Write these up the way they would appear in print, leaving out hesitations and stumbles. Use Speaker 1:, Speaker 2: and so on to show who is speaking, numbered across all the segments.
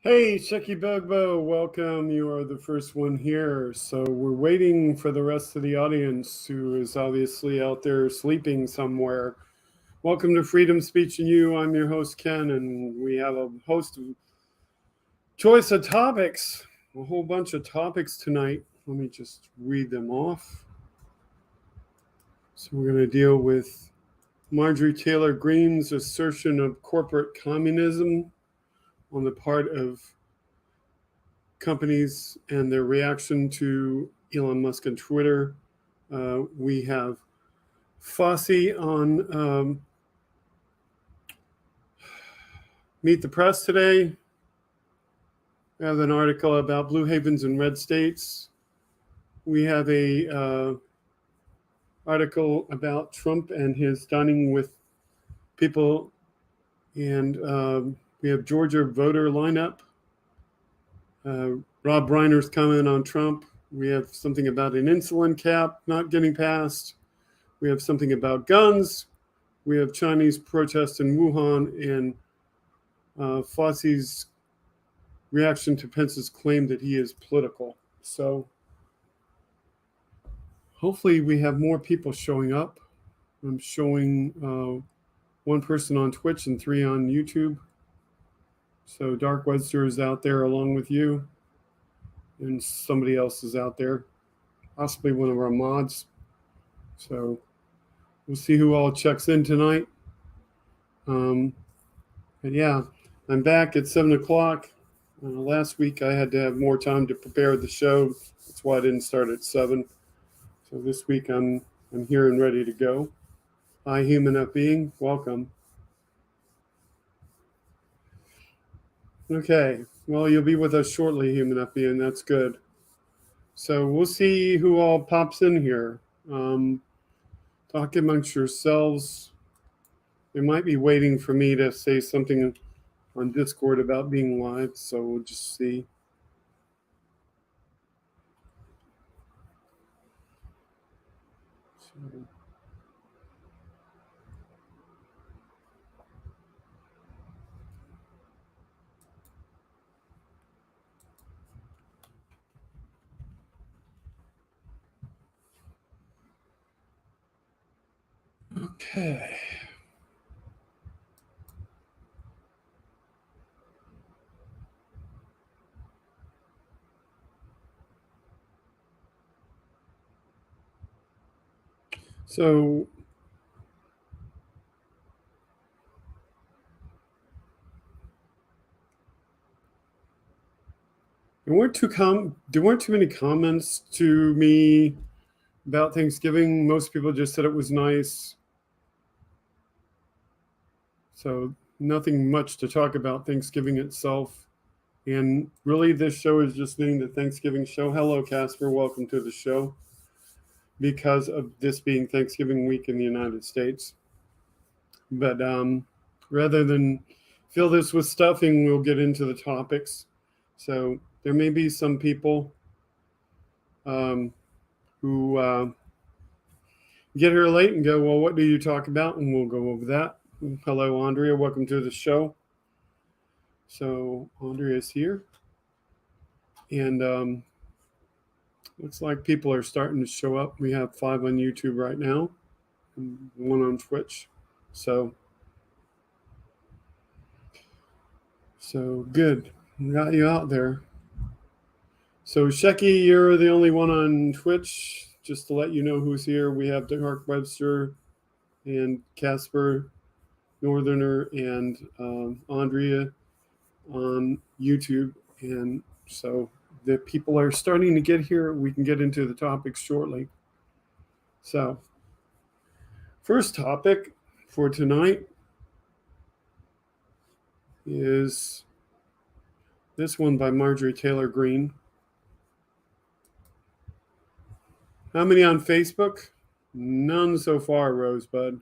Speaker 1: Hey, Shecky Bugbo, welcome. You are the first one here. So we're waiting for the rest of the audience who is obviously out there sleeping somewhere. Welcome to Freedom Speech and You. I'm your host, Ken, and we have a host of choice of topics, a whole bunch of topics tonight. Let me just read them off. So we're going to deal with Marjorie Taylor Greene's assertion of corporate communism on the part of companies and their reaction to Elon Musk and Twitter. We have Fauci on Meet the Press today. We have an article about blue havens in red states. We have a article about Trump and his dining with people, and we have Georgia voter lineup. Rob Reiner's comment on Trump. We have something about an insulin cap not getting passed. We have something about guns. We have Chinese protests in Wuhan and Fauci's reaction to Pence's claim that he is political. So hopefully we have more people showing up. I'm showing one person on Twitch and 3 on YouTube. So Dark Webster is out there along with you. And somebody else is out there, possibly one of our mods. So we'll see who all checks in tonight. But yeah, I'm back at 7 o'clock. Last week I had to have more time to prepare the show. That's why I didn't start at 7. So this week I'm here and ready to go. Hi, human up being. Welcome. Okay. Well, you'll be with us shortly, human up being. That's good. So we'll see who all pops in here. Talk amongst yourselves. They might be waiting for me to say something on Discord about being live, so we'll just see. Okay. So there weren't too many comments to me about Thanksgiving. Most people just said it was nice. So nothing much to talk about Thanksgiving itself. And really, this show is just named the Thanksgiving show. Hello, Casper. Welcome to the show. Because of this being Thanksgiving week in the United States. But rather than fill this with stuffing, we'll get into the topics. So there may be some people who get here late and go, well, what do you talk about? And we'll go over that. Hello, Andrea. Welcome to the show. So Andrea's here. And looks like people are starting to show up. We have 5 on YouTube right now and 1 on Twitch. So good. We got you out there. So Shecky, you're the only one on Twitch. Just to let you know who's here, we have Dark Webster and Casper, Northerner, and Andrea on YouTube. And so the people are starting to get here. We can get into the topics shortly. So first topic for tonight is this one by Marjorie Taylor Greene. How many on Facebook? None so far, Rosebud.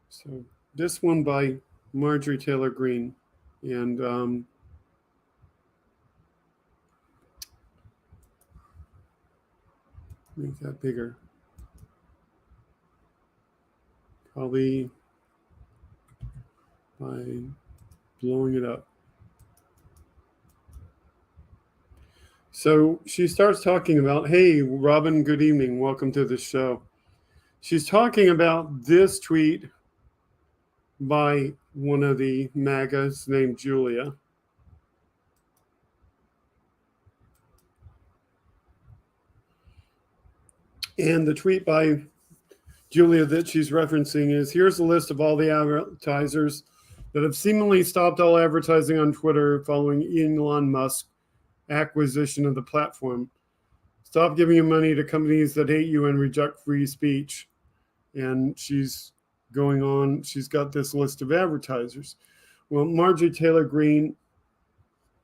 Speaker 1: So this one by Marjorie Taylor Greene. And make that bigger. Probably by blowing it up. So she starts talking about, hey, Robin, good evening. Welcome to the show. She's talking about this tweet by one of the MAGAs named Julia. And the tweet by Julia that she's referencing is, here's a list of all the advertisers that have seemingly stopped all advertising on Twitter following Elon Musk's acquisition of the platform. Stop giving your money to companies that hate you and reject free speech. And she's going on, she's got this list of advertisers. Well, Marjorie Taylor Greene,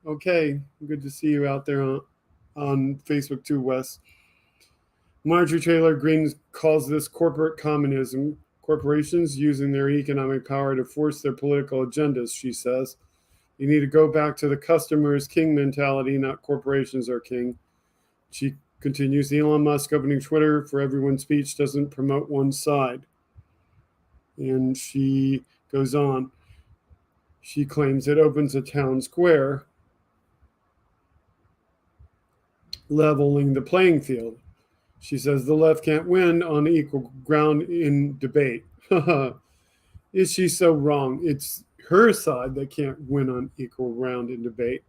Speaker 1: okay, good to see you out there on Facebook too, Wes. Marjorie Taylor Greene calls this corporate communism. Corporations using their economic power to force their political agendas, she says. You need to go back to the customer is king mentality, not corporations are king. She continues, Elon Musk opening Twitter for everyone's speech doesn't promote one side. And she goes on. She claims it opens a town square, leveling the playing field. She says the left can't win on equal ground in debate. Is she so wrong? It's her side that can't win on equal ground in debate.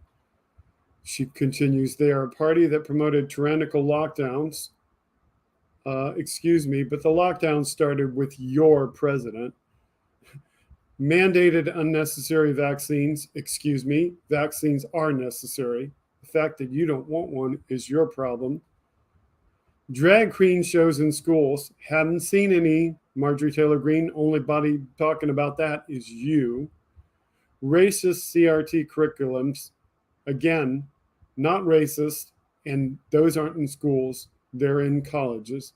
Speaker 1: She continues, they are a party that promoted tyrannical lockdowns. Excuse me, but the lockdown started with your president. Mandated unnecessary vaccines. Excuse me, vaccines are necessary. The fact that you don't want one is your problem. Drag queen shows in schools. Haven't seen any. Marjorie Taylor Greene, only body talking about that is you. Racist CRT curriculums. Again, not racist, and those aren't in schools. They're in colleges.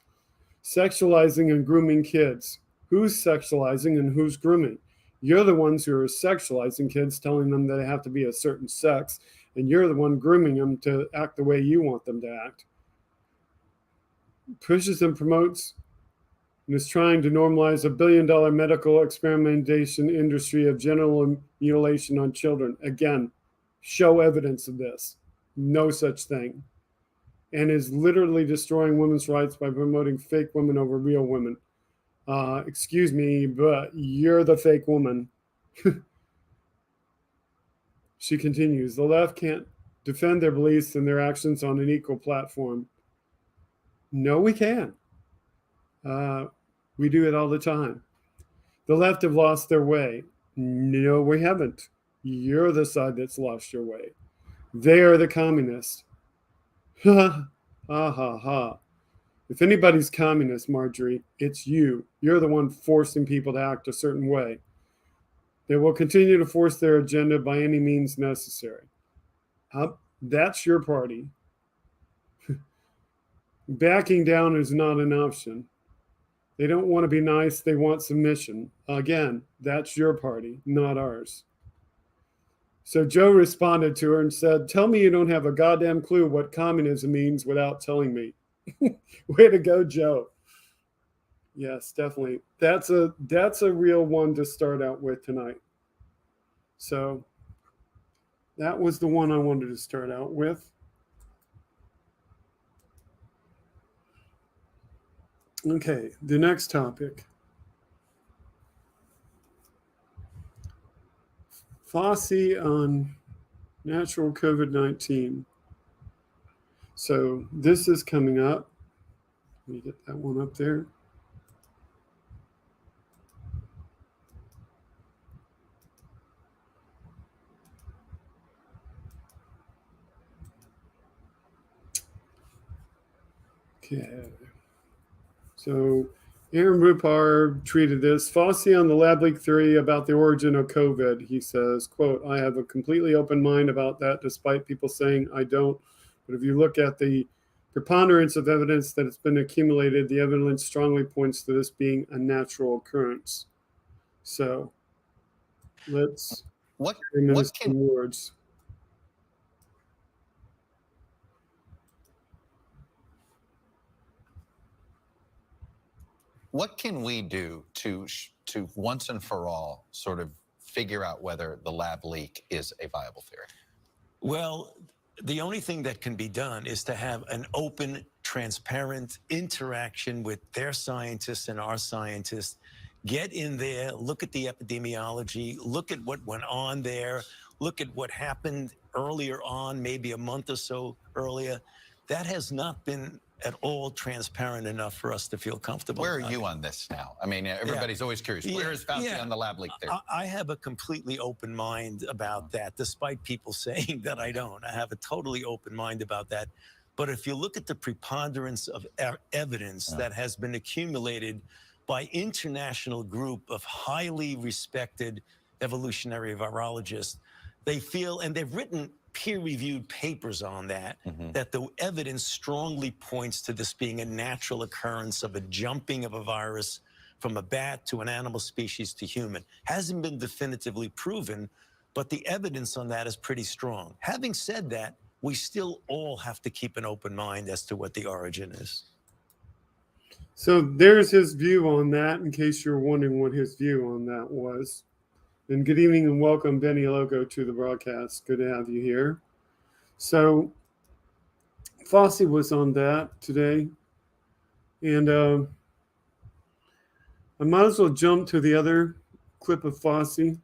Speaker 1: Sexualizing and grooming kids. Who's sexualizing and who's grooming? You're the ones who are sexualizing kids, telling them that they have to be a certain sex, and you're the one grooming them to act the way you want them to act. Pushes and promotes and is trying to normalize a $1 billion medical experimentation industry of genital mutilation on children. Again, show evidence of this. No such thing. And is literally destroying women's rights by promoting fake women over real women. Excuse me, but you're the fake woman. She continues, the left can't defend their beliefs and their actions on an equal platform. No, we can. We do it all the time. The left have lost their way. No, we haven't. You're the side that's lost your way. They are the communists. Ha ha ha. If anybody's communist, Marjorie, it's you. You're the one forcing people to act a certain way. They will continue to force their agenda by any means necessary. That's your party. Backing down is not an option. They don't want to be nice. They want submission. Again, that's your party, not ours. So Joe responded to her and said, tell me you don't have a goddamn clue what communism means without telling me. Way to go, Joe. Yes, definitely. That's a real one to start out with tonight. So that was the one I wanted to start out with. Okay, the next topic. Fauci on natural COVID-19. So this is coming up. Let me get that one up there. Okay. So Aaron Rupar tweeted this. Fauci on the lab leak theory about the origin of COVID. He says, quote, I have a completely open mind about that, despite people saying I don't. But if you look at the preponderance of evidence that has been accumulated, the evidence strongly points to this being a natural occurrence. So let's
Speaker 2: what
Speaker 1: some words.
Speaker 2: What can we do to once and for all sort of figure out whether the lab leak is a viable theory?
Speaker 3: Well, the only thing that can be done is to have an open, transparent interaction with their scientists and our scientists. Get in there, look at the epidemiology, look at what went on there, look at what happened earlier on, maybe a month or so earlier. That has not been at all transparent enough for us to feel comfortable.
Speaker 2: Where are you on this now? I mean, everybody's always curious. Where is Fauci on the lab leak theory?
Speaker 3: I have a completely open mind about that, despite people saying that I don't. I have a totally open mind about that. But if you look at the preponderance of evidence that has been accumulated by international group of highly respected evolutionary virologists, they feel, and they've written peer-reviewed papers on that, that the evidence strongly points to this being a natural occurrence of a jumping of a virus from a bat to an animal species to human. Hasn't been definitively proven, but the evidence on that is pretty strong. Having said that, we still all have to keep an open mind as to what the origin is.
Speaker 1: So there's his view on that, in case you're wondering what his view on that was. And good evening and welcome, Benny Logo, to the broadcast. Good to have you here. So Fauci was on that today. And I might as well jump to the other clip of Fauci,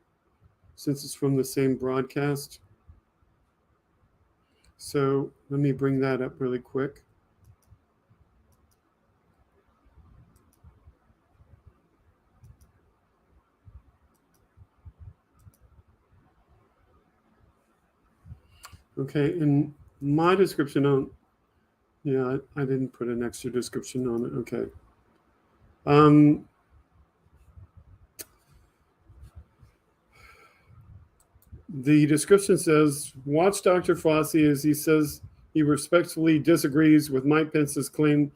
Speaker 1: since it's from the same broadcast. So let me bring that up really quick. Okay, in my description on, yeah, I didn't put an extra description on it. Okay. The description says, watch Dr. Fauci as he says he respectfully disagrees with Mike Pence's claim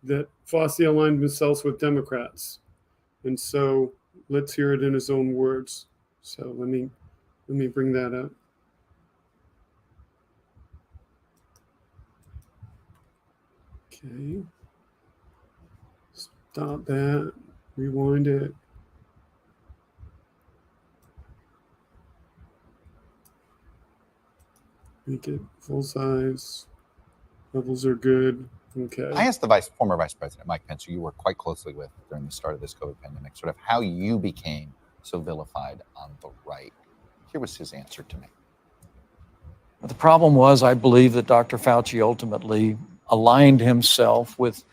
Speaker 1: that Fauci aligned himself with Democrats. And so let's hear it in his own words. So let me bring that up. Okay. Stop that. Rewind it. Make it full size. Levels are good. Okay.
Speaker 2: I asked the former Vice President Mike Pence, who you worked quite closely with during the start of this COVID pandemic, sort of how you became so vilified on the right. Here was his answer to me.
Speaker 4: The problem was, I believe that Dr. Fauci ultimately aligned himself with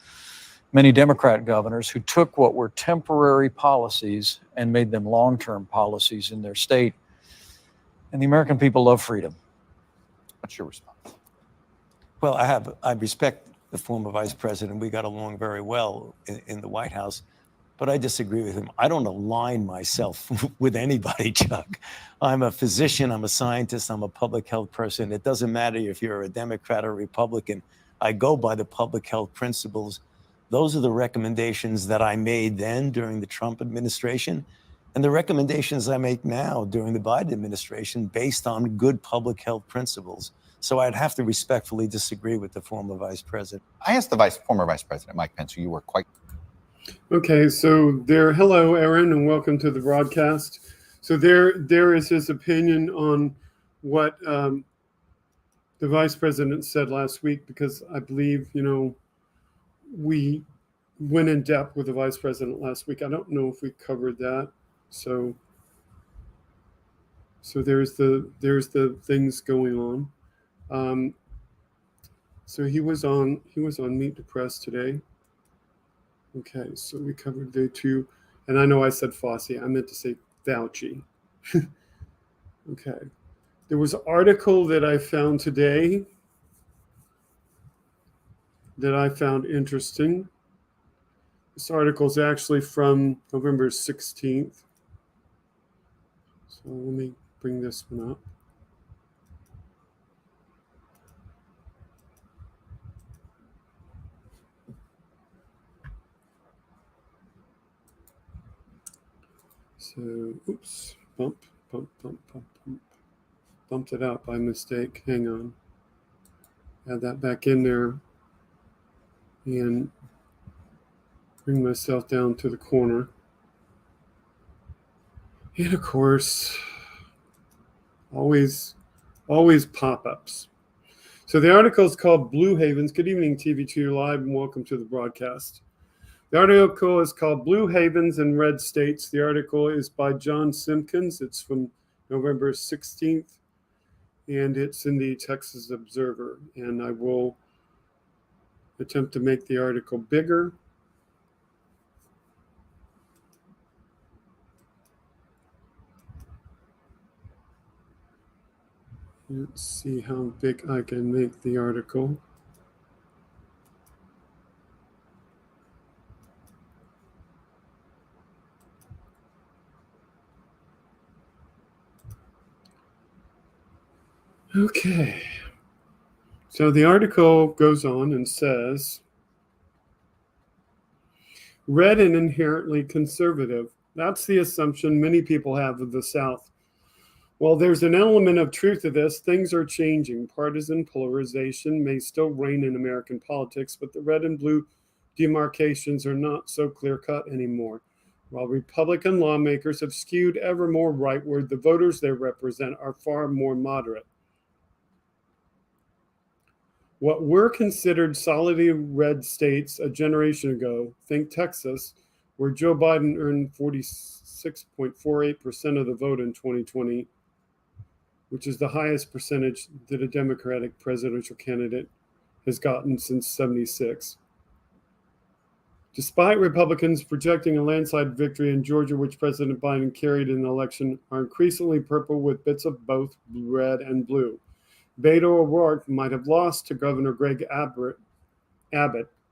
Speaker 4: many Democrat governors who took what were temporary policies and made them long-term policies in their state. And the American people love freedom.
Speaker 2: What's your response?
Speaker 3: Well, I respect the former vice president. We got along very well in the White House, but I disagree with him. I don't align myself with anybody, Chuck. I'm a physician, I'm a scientist, I'm a public health person. It doesn't matter if you're a Democrat or Republican. I go by the public health principles. Those are the recommendations that I made then during the Trump administration, and the recommendations I make now during the Biden administration based on good public health principles. So I'd have to respectfully disagree with the former vice president.
Speaker 2: I asked the former Vice President Mike Pence, who you were quite...
Speaker 1: Okay, so hello, Aaron, and welcome to the broadcast. So there is his opinion on what the vice president said last week, because I believe, we went in depth with the vice president last week. I don't know if we covered that. So there's the things going on. So he was on Meet the Press today. Okay, so we covered the two, and I know I said Fauci. I meant to say Fauci. Okay, there was an article that I found today that I found interesting. This article is actually from November 16th. So let me bring this one up. So, oops, bumped it out by mistake. Hang on. Add that back in there and bring myself down to the corner. And of course, always pop-ups. So the article is called Blue Havens. Good evening, TV2 Live, and welcome to the broadcast. The article is called Blue Havens in Red States. The article is by John Simpkins. It's from November 16th, and it's in the Texas Observer. And I will attempt to make the article bigger. Let's see how big I can make the article. Okay. So the article goes on and says, red and inherently conservative. That's the assumption many people have of the South. While there's an element of truth to this, things are changing. Partisan polarization may still reign in American politics, but the red and blue demarcations are not so clear-cut anymore. While Republican lawmakers have skewed ever more rightward, the voters they represent are far more moderate. What were considered solidly red states a generation ago, think Texas, where Joe Biden earned 46.48% of the vote in 2020, which is the highest percentage that a Democratic presidential candidate has gotten since '76. Despite Republicans projecting a landslide victory in Georgia, which President Biden carried in the election, are increasingly purple with bits of both red and blue. Beto O'Rourke might have lost to Governor Greg Abbott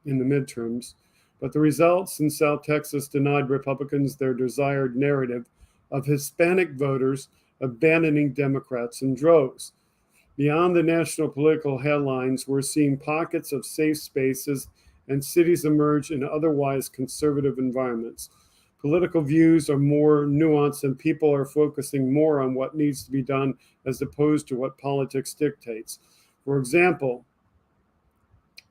Speaker 1: in the midterms, but the results in South Texas denied Republicans their desired narrative of Hispanic voters abandoning Democrats in droves. Beyond the national political headlines, we're seeing pockets of safe spaces and cities emerge in otherwise conservative environments. Political views are more nuanced and people are focusing more on what needs to be done as opposed to what politics dictates. For example,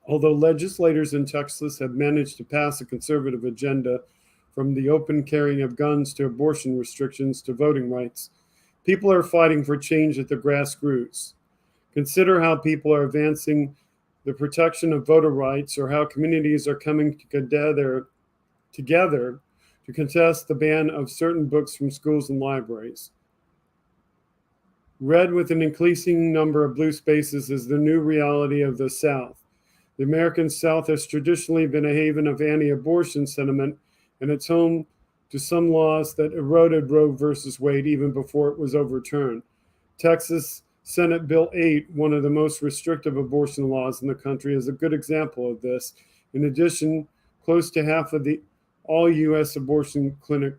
Speaker 1: although legislators in Texas have managed to pass a conservative agenda from the open carrying of guns to abortion restrictions to voting rights, people are fighting for change at the grassroots. Consider how people are advancing the protection of voter rights or how communities are coming together to contest the ban of certain books from schools and libraries. Red with an increasing number of blue spaces is the new reality of the South. The American South has traditionally been a haven of anti-abortion sentiment, and it's home to some laws that eroded Roe versus Wade even before it was overturned. Texas Senate Bill 8, one of the most restrictive abortion laws in the country, is a good example of this. In addition, close to half of all U.S. abortion clinic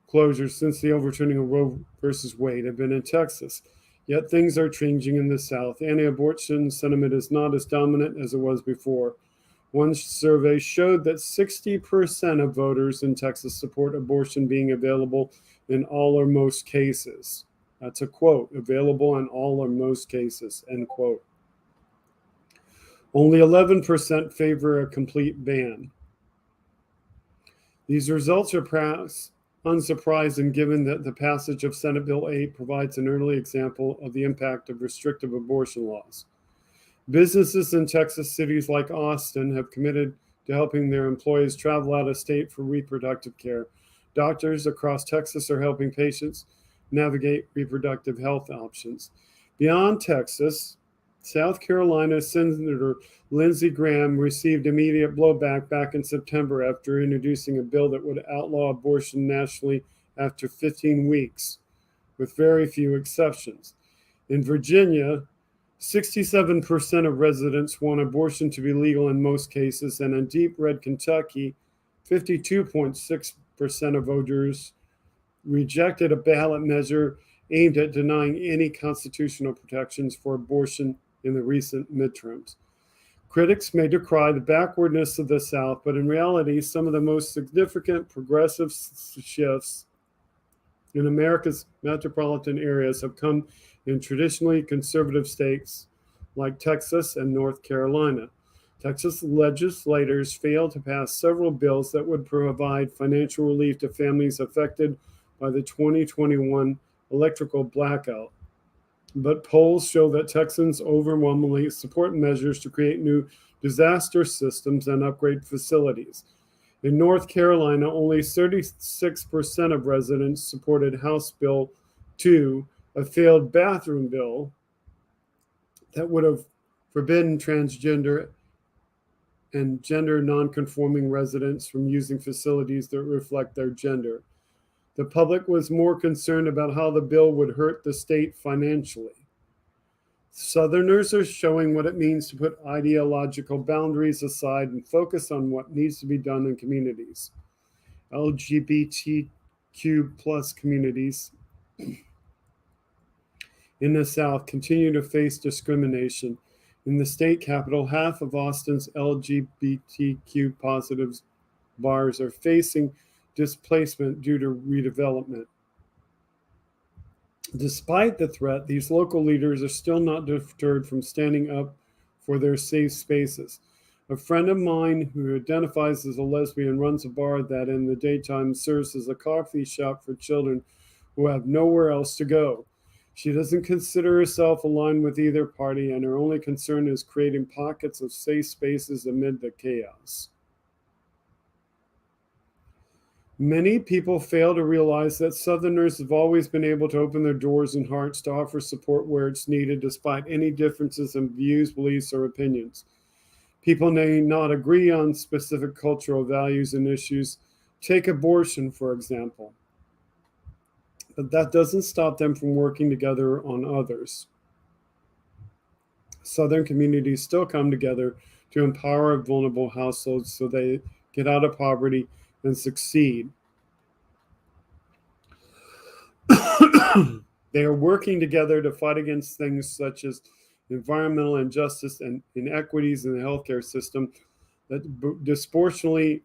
Speaker 1: closures since the overturning of Roe versus Wade have been in Texas. Yet things are changing in the South. Anti-abortion sentiment is not as dominant as it was before. One survey showed that 60% of voters in Texas support abortion being available in all or most cases. That's a quote, available in all or most cases, end quote. Only 11% favor a complete ban. These results are perhaps unsurprising given that the passage of Senate Bill 8 provides an early example of the impact of restrictive abortion laws. Businesses in Texas cities like Austin have committed to helping their employees travel out of state for reproductive care. Doctors across Texas are helping patients navigate reproductive health options. Beyond Texas, South Carolina Senator Lindsey Graham received immediate blowback back in September after introducing a bill that would outlaw abortion nationally after 15 weeks, with very few exceptions. In Virginia, 67% of residents want abortion to be legal in most cases, and in deep red Kentucky, 52.6% of voters rejected a ballot measure aimed at denying any constitutional protections for abortion in the recent midterms. Critics may decry the backwardness of the South, but in reality, some of the most significant progressive shifts in America's metropolitan areas have come in traditionally conservative states like Texas and North Carolina. Texas legislators failed to pass several bills that would provide financial relief to families affected by the 2021 electrical blackout. But polls show that Texans overwhelmingly support measures to create new disaster systems and upgrade facilities. In North Carolina, only 36% of residents supported House Bill 2, a failed bathroom bill that would have forbidden transgender and gender nonconforming residents from using facilities that reflect their gender. The public was more concerned about how the bill would hurt the state financially. Southerners are showing what it means to put ideological boundaries aside and focus on what needs to be done in communities. LGBTQ plus communities in the South continue to face discrimination. In the state capital, half of Austin's LGBTQ positive bars are facing displacement due to redevelopment. Despite the threat, these local leaders are still not deterred from standing up for their safe spaces. A friend of mine who identifies as a lesbian runs a bar that in the daytime serves as a coffee shop for children who have nowhere else to go. She doesn't consider herself aligned with either party, and her only concern is creating pockets of safe spaces amid the chaos. Many people fail to realize that Southerners have always been able to open their doors and hearts to offer support where it's needed, despite any differences in views, beliefs, or opinions. People may not agree on specific cultural values and issues. Take abortion, for example. But that doesn't stop them from working together on others. Southern communities still come together to empower vulnerable households so they get out of poverty and succeed. They are working together to fight against things such as environmental injustice and inequities in the healthcare system that disproportionately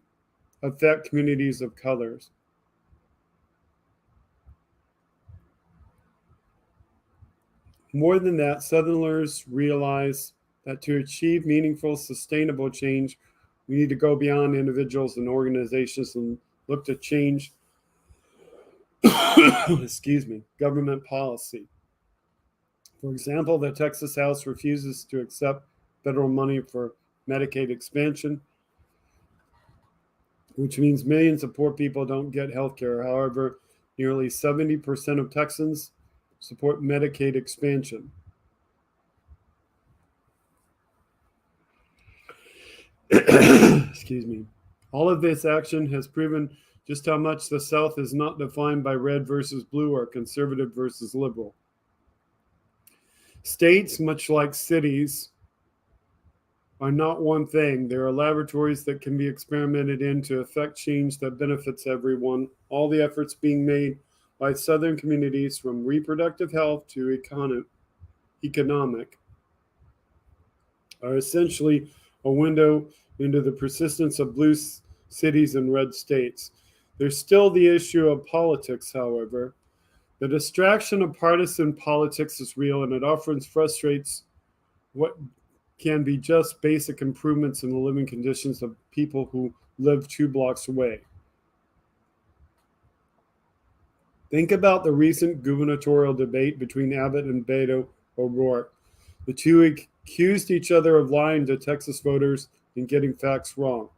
Speaker 1: affect communities of colors. More than that, Southerners realize that to achieve meaningful, sustainable change, we need to go beyond individuals and organizations and look to change government policy. For example, the Texas House refuses to accept federal money for Medicaid expansion, which means millions of poor people don't get health care. However, nearly 70% of Texans support Medicaid expansion. Excuse me. All of this action has proven just how much the South is not defined by red versus blue or conservative versus liberal. States, much like cities, are not one thing. There are laboratories that can be experimented in to affect change that benefits everyone. All the efforts being made by Southern communities, from reproductive health to economic, are essentially a window into the persistence of blue cities and red states. There's still the issue of politics, however. The distraction of partisan politics is real, and it often frustrates what can be just basic improvements in the living conditions of people who live 2 blocks away. Think about the recent gubernatorial debate between Abbott and Beto O'Rourke. The two accused each other of lying to Texas voters and getting facts wrong.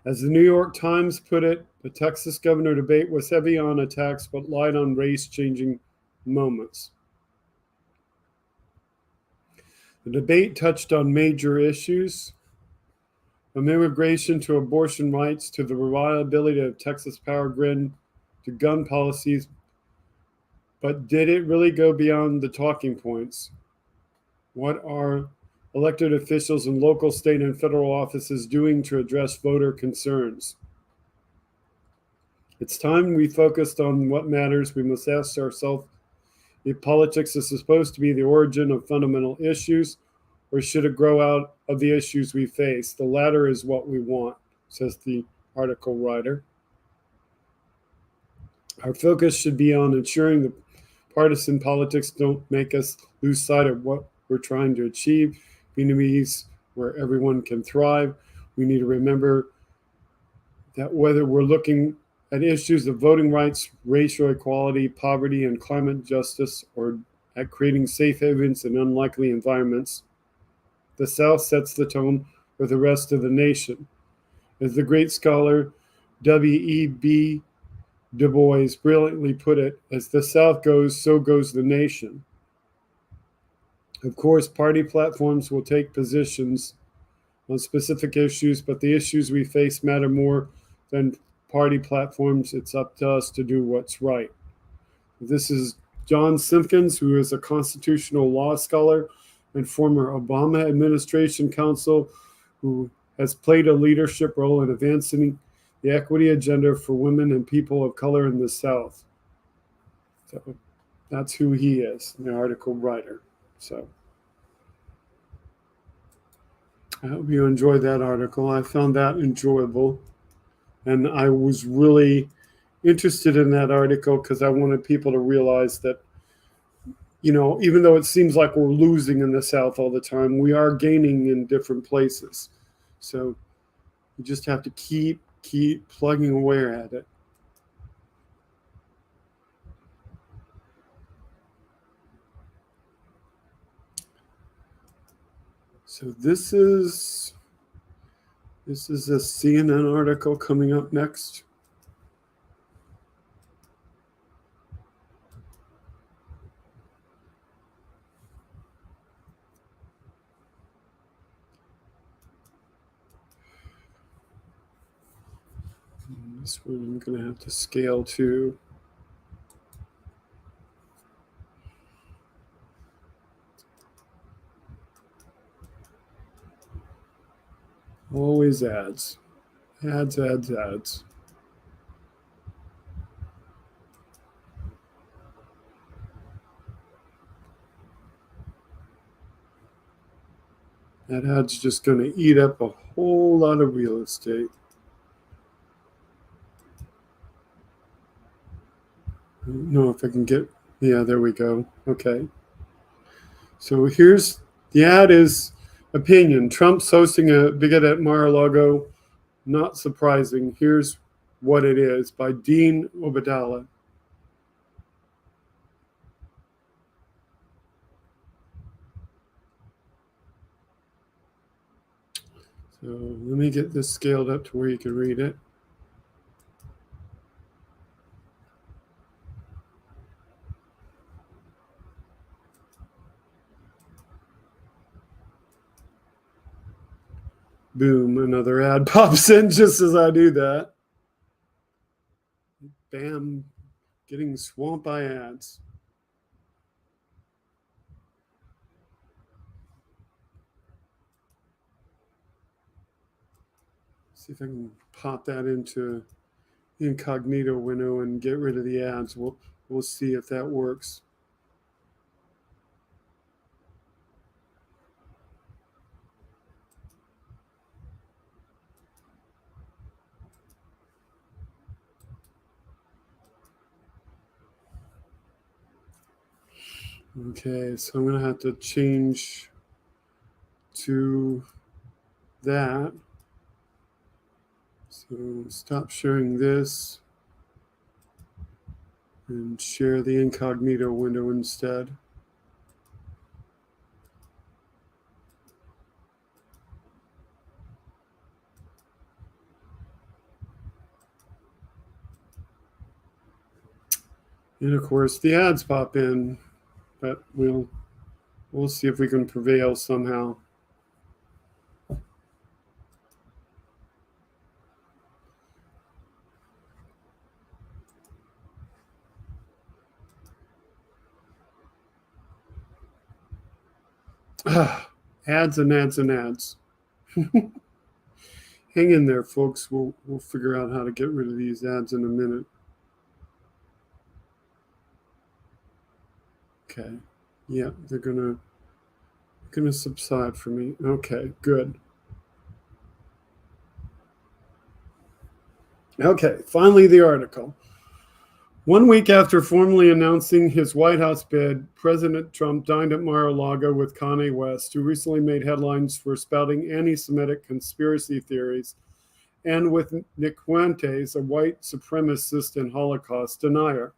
Speaker 1: As the New York Times put it, the Texas governor debate was heavy on attacks but light on race-changing moments. The debate touched on major issues, from immigration to abortion rights to the reliability of Texas power grid to gun policies. But did it really go beyond the talking points? What are elected officials in local, state, and federal offices doing to address voter concerns? It's time we focused on what matters. We must ask ourselves if politics is supposed to be the origin of fundamental issues, or should it grow out of the issues we face? The latter is what we want, says the article writer. Our focus should be on ensuring that partisan politics don't make us lose sight of what we're trying to achieve. communities where everyone can thrive. We need to remember that whether we're looking at issues of voting rights, racial equality, poverty, and climate justice, or at creating safe havens in unlikely environments, the South sets the tone for the rest of the nation. As the great scholar W.E.B. Du Bois brilliantly put it, as the South goes, so goes the nation. Of course, party platforms will take positions on specific issues, but the issues we face matter more than party platforms. It's up to us to do what's right. This is John Simpkins, who is a constitutional law scholar and former Obama administration counsel, who has played a leadership role in advancing the equity agenda for women and people of color in the South. So that's who he is, the article writer. So I hope you enjoyed that article. I found that enjoyable. And I was really interested in that article because I wanted people to realize that, you know, even though it seems like we're losing in the South all the time, we are gaining in different places. So you just have to keep plugging away at it. So this is a CNN article coming up next. And this one I'm going to have to scale to. Always ads. Ads. That ad's just going to eat up a whole lot of real estate. I don't know if I can get, yeah, there we go. Okay. So here's, the ad is opinion. Trump's hosting a bigot at Mar-a-Lago. Not surprising. Here's what it is by Dean Obadala. So let me get this scaled up to where you can read it. Boom, another ad pops in just as I do that. Bam, getting swamped by ads. See if I can pop that into the incognito window and get rid of the ads. We'll see if that works. Okay, so I'm going to have to change to that. So stop sharing this and share the incognito window instead. And of course the ads pop in, but we'll see if we can prevail somehow. Ads and ads and ads. Hang in there, folks. We'll figure out how to get rid of these ads in a minute. Okay. Yeah, they're gonna subside for me. Okay, good. Okay, finally the article. 1 week after formally announcing his White House bid, President Trump dined at Mar-a-Lago with Kanye West, who recently made headlines for spouting anti-Semitic conspiracy theories, and with Nick Fuentes, a white supremacist and Holocaust denier.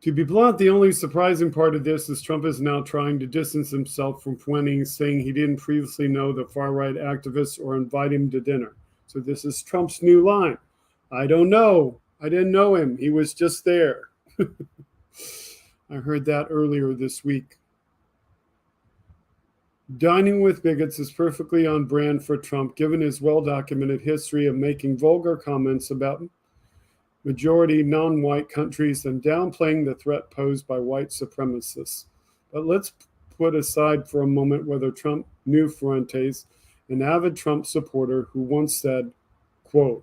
Speaker 1: To be blunt, the only surprising part of this is Trump is now trying to distance himself from Fuentes, saying he didn't previously know the far-right activists or invite him to dinner. So this is Trump's new line. I don't know. I didn't know him. He was just there. I heard that earlier this week. Dining with bigots is perfectly on brand for Trump, given his well-documented history of making vulgar comments about majority non-white countries and downplaying the threat posed by white supremacists. But let's put aside for a moment whether Trump knew Fuentes, an avid Trump supporter who once said, quote,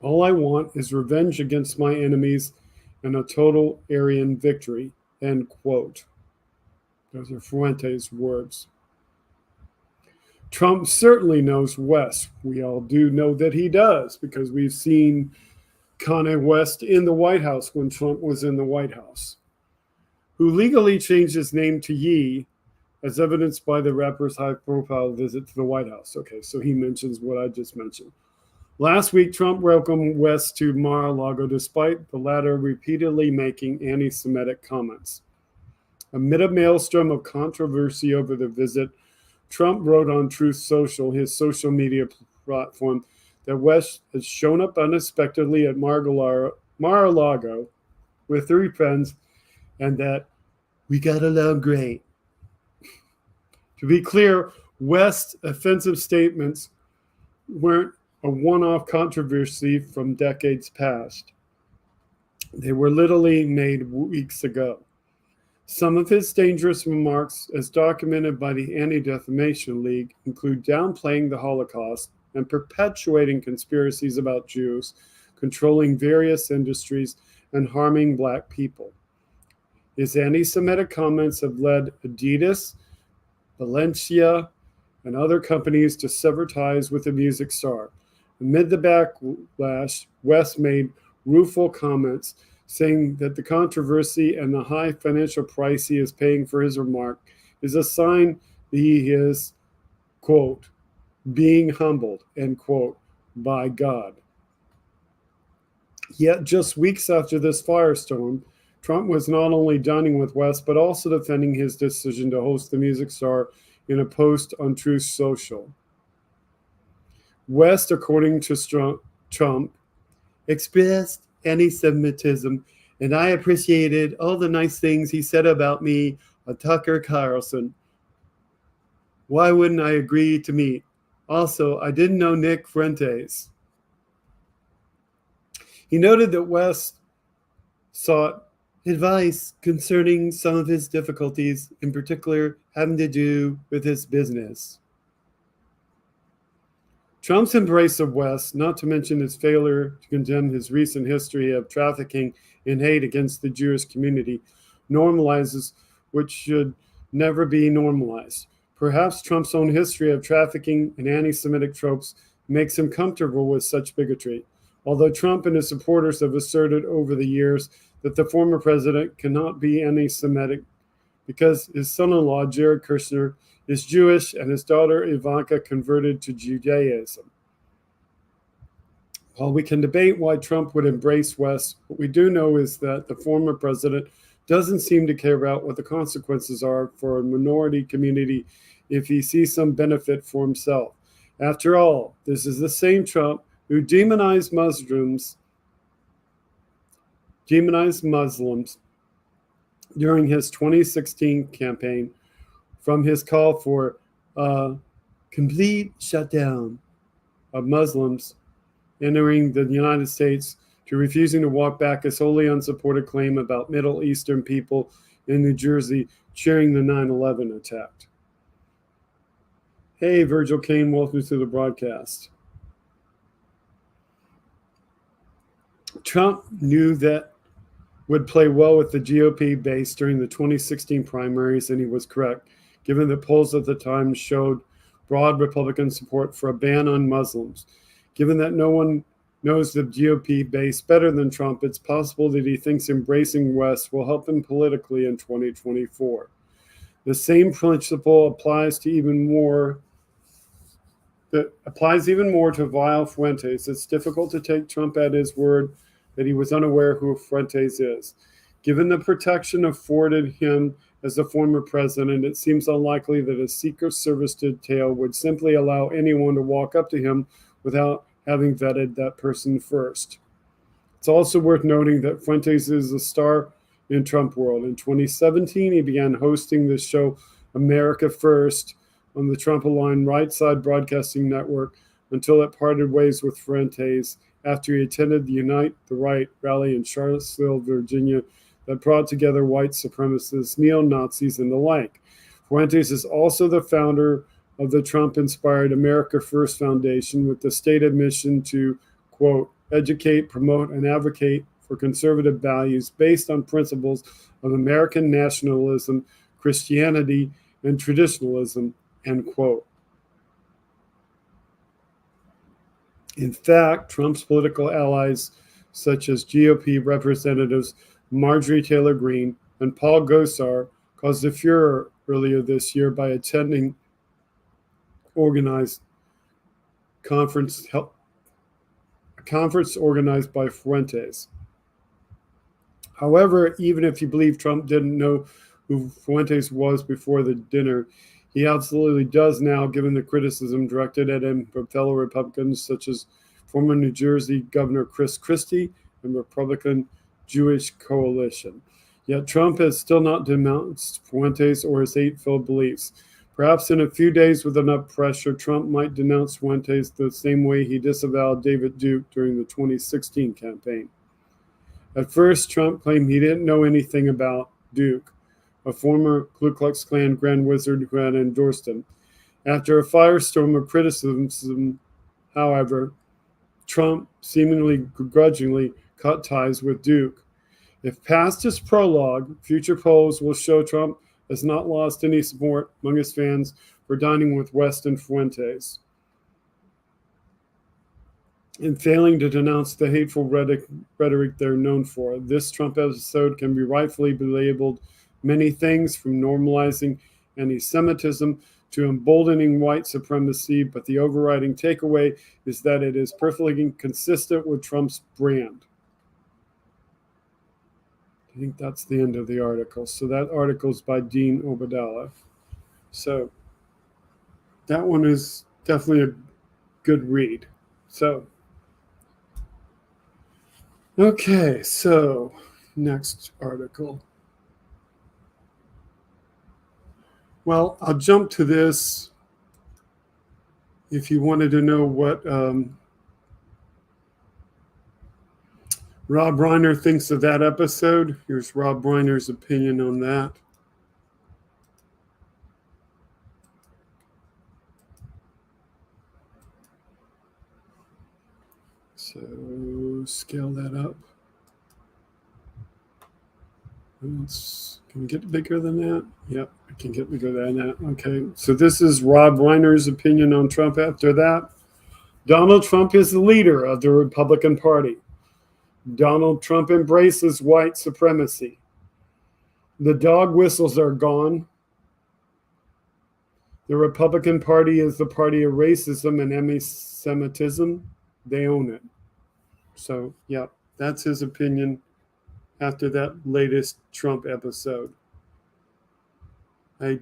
Speaker 1: "All I want is revenge against my enemies and a total Aryan victory," end quote. Those are Fuentes' words. Trump certainly knows West. We all do know that he does, because we've seen Kanye West in the White House when Trump was in the White House, who legally changed his name to Ye, as evidenced by the rapper's high-profile visit to the White House. Okay, so he mentions what I just mentioned. Last week, Trump welcomed West to Mar-a-Lago despite the latter repeatedly making anti-Semitic comments. Amid a maelstrom of controversy over the visit, Trump wrote on Truth Social, his social media platform, that West has shown up unexpectedly at Mar-a-Lago with 3 friends, and that we got along great. To be clear, West's offensive statements weren't a one-off controversy from decades past. They were literally made weeks ago. Some of his dangerous remarks, as documented by the Anti-Defamation League, include downplaying the Holocaust and perpetuating conspiracies about Jews, controlling various industries, and harming Black people. His anti-Semitic comments have led Adidas, Valencia, and other companies to sever ties with the music star. Amid the backlash, West made rueful comments saying that the controversy and the high financial price he is paying for his remark is a sign that he is, quote, being humbled, end quote, by God. Yet just weeks after this firestorm, Trump was not only dining with West, but also defending his decision to host the music star in a post on Truth Social. West, according to Trump, expressed anti-Semitism, and I appreciated all the nice things he said about me on Tucker Carlson. Why wouldn't I agree to meet? Also, I didn't know Nick Fuentes. He noted that West sought advice concerning some of his difficulties, in particular having to do with his business. Trump's embrace of West, not to mention his failure to condemn his recent history of trafficking and hate against the Jewish community, normalizes what should never be normalized. Perhaps Trump's own history of trafficking and anti-Semitic tropes makes him comfortable with such bigotry, although Trump and his supporters have asserted over the years that the former president cannot be anti-Semitic because his son-in-law, Jared Kushner, is Jewish and his daughter Ivanka converted to Judaism. While we can debate why Trump would embrace West, what we do know is that the former president doesn't seem to care about what the consequences are for a minority community if he sees some benefit for himself. After all, this is the same Trump who demonized Muslims during his 2016 campaign, from his call for a complete shutdown of Muslims entering the United States to refusing to walk back his wholly unsupported claim about Middle Eastern people in New Jersey cheering the 9/11 attack. Hey, Virgil Kane, welcome to the broadcast. Trump knew that would play well with the GOP base during the 2016 primaries, and he was correct, given that polls at the time showed broad Republican support for a ban on Muslims. Given that no knows the GOP base better than Trump, it's possible that he thinks embracing West will help him politically in 2024. The same principle applies even more to Vial Fuentes. It's difficult to take Trump at his word that he was unaware who Fuentes is. Given the protection afforded him as a former president, it seems unlikely that a Secret Service detail would simply allow anyone to walk up to him without having vetted that person first. It's also worth noting that Fuentes is a star in Trump world. In 2017, he began hosting the show America First on the Trump-aligned Right Side Broadcasting Network until it parted ways with Fuentes after he attended the Unite the Right rally in Charlottesville, Virginia, that brought together white supremacists, neo-Nazis, and the like. Fuentes is also the founder of the Trump-inspired America First Foundation with the stated mission to, quote, educate, promote, and advocate for conservative values based on principles of American nationalism, Christianity, and traditionalism, end quote. In fact, Trump's political allies, such as GOP representatives Marjorie Taylor Greene and Paul Gosar, caused a furor earlier this year by attending a conference organized by Fuentes. However, even if you believe Trump didn't know who Fuentes was before the dinner, he absolutely does now, given the criticism directed at him from fellow Republicans such as former New Jersey Governor Chris Christie and Republican Jewish Coalition. Yet Trump has still not denounced Fuentes or his hate-filled beliefs. Perhaps in a few days with enough pressure, Trump might denounce Fuentes the same way he disavowed David Duke during the 2016 campaign. At first, Trump claimed he didn't know anything about Duke, a former Ku Klux Klan Grand Wizard who had endorsed him. After a firestorm of criticism, however, Trump seemingly begrudgingly cut ties with Duke. If past his prologue, future polls will show Trump has not lost any support among his fans for dining with West and Fuentes and failing to denounce the hateful rhetoric they're known for. This Trump episode can be rightfully labeled many things, from normalizing anti-Semitism to emboldening white supremacy, but the overriding takeaway is that it is perfectly consistent with Trump's brand. I think that's the end of the article. So that article is by Dean Obadala. So that one is definitely a good read. So, okay, so next article. Well, I'll jump to this. If you wanted to know what Rob Reiner thinks of that episode, here's Rob Reiner's opinion on that. So scale that up. Can we get bigger than that? Yep, I can get bigger than that. Okay, so this is Rob Reiner's opinion on Trump after that. Donald Trump is the leader of the Republican Party. Donald Trump embraces white supremacy. The dog whistles are gone. The Republican Party is the party of racism and anti-Semitism. They own it. So, yeah, that's his opinion after that latest Trump episode. I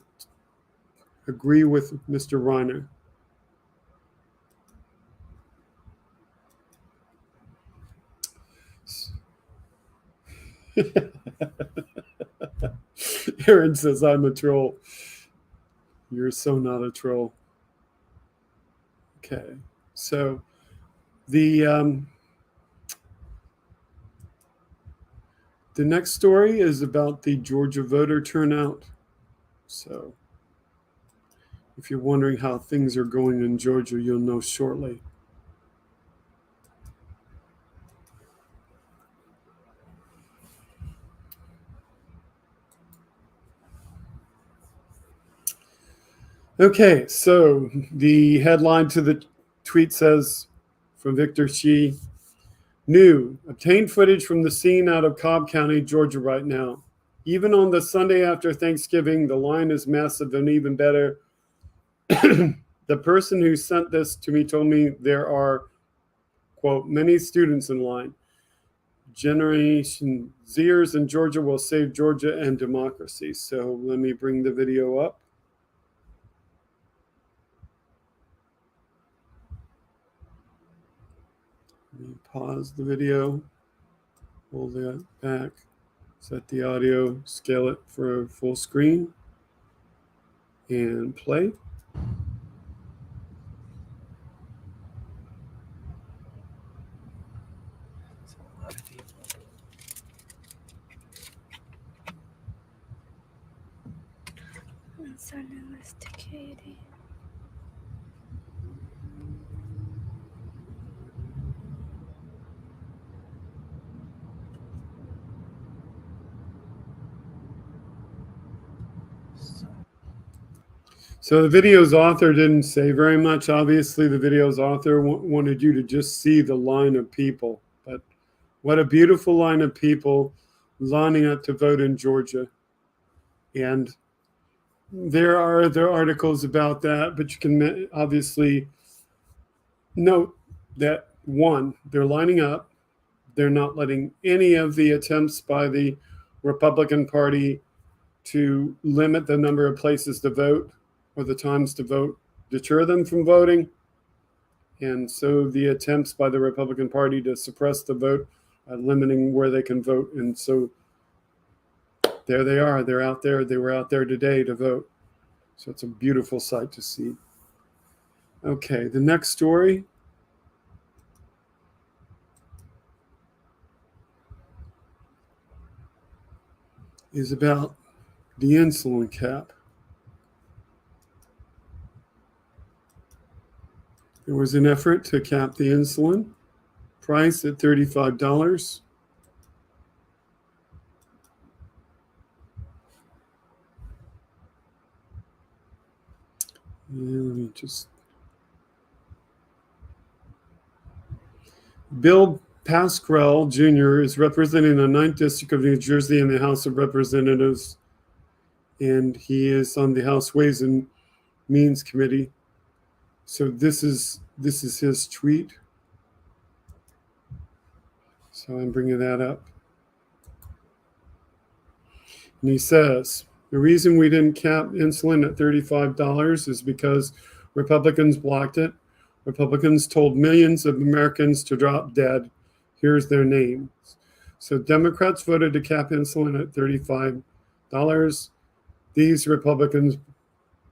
Speaker 1: agree with Mr. Reiner. Aaron says, I'm a troll. You're so not a troll. Okay, so the next story is about the Georgia voter turnout. So if you're wondering how things are going in Georgia, you'll know shortly. Okay, so the headline to the tweet says from Victor Shi, New, obtained footage from the scene out of Cobb County, Georgia right now. Even on the Sunday after Thanksgiving, the line is massive and even better. The person who sent this to me told me there are, quote, many students in line. Generation Zers in Georgia will save Georgia and democracy. So let me bring the video up. Let me pause the video, hold that back, set the audio, scale it for full screen, and play.
Speaker 5: So domesticated.
Speaker 1: So the video's author didn't say very much. Obviously, the video's author wanted you to just see the line of people. But what a beautiful line of people lining up to vote in Georgia. And there are other articles about that, but you can obviously note that, one, they're lining up. They're not letting any of the attempts by the Republican Party to limit the number of places to vote or the times to vote deter them from voting. And so the attempts by the Republican Party to suppress the vote are limiting where they can vote. And so there they are. They're out there. They were out there today to vote. So it's a beautiful sight to see. Okay, the next story is about the insulin cap. There was an effort to cap the insulin price at $35. Let me just... Bill Pascrell Jr. is representing the 9th District of New Jersey in the House of Representatives, and he is on the House Ways and Means Committee. So this is his tweet. So I'm bringing that up. And he says, the reason we didn't cap insulin at $35 is because Republicans blocked it. Republicans told millions of Americans to drop dead. Here's their names. So Democrats voted to cap insulin at $35. These Republicans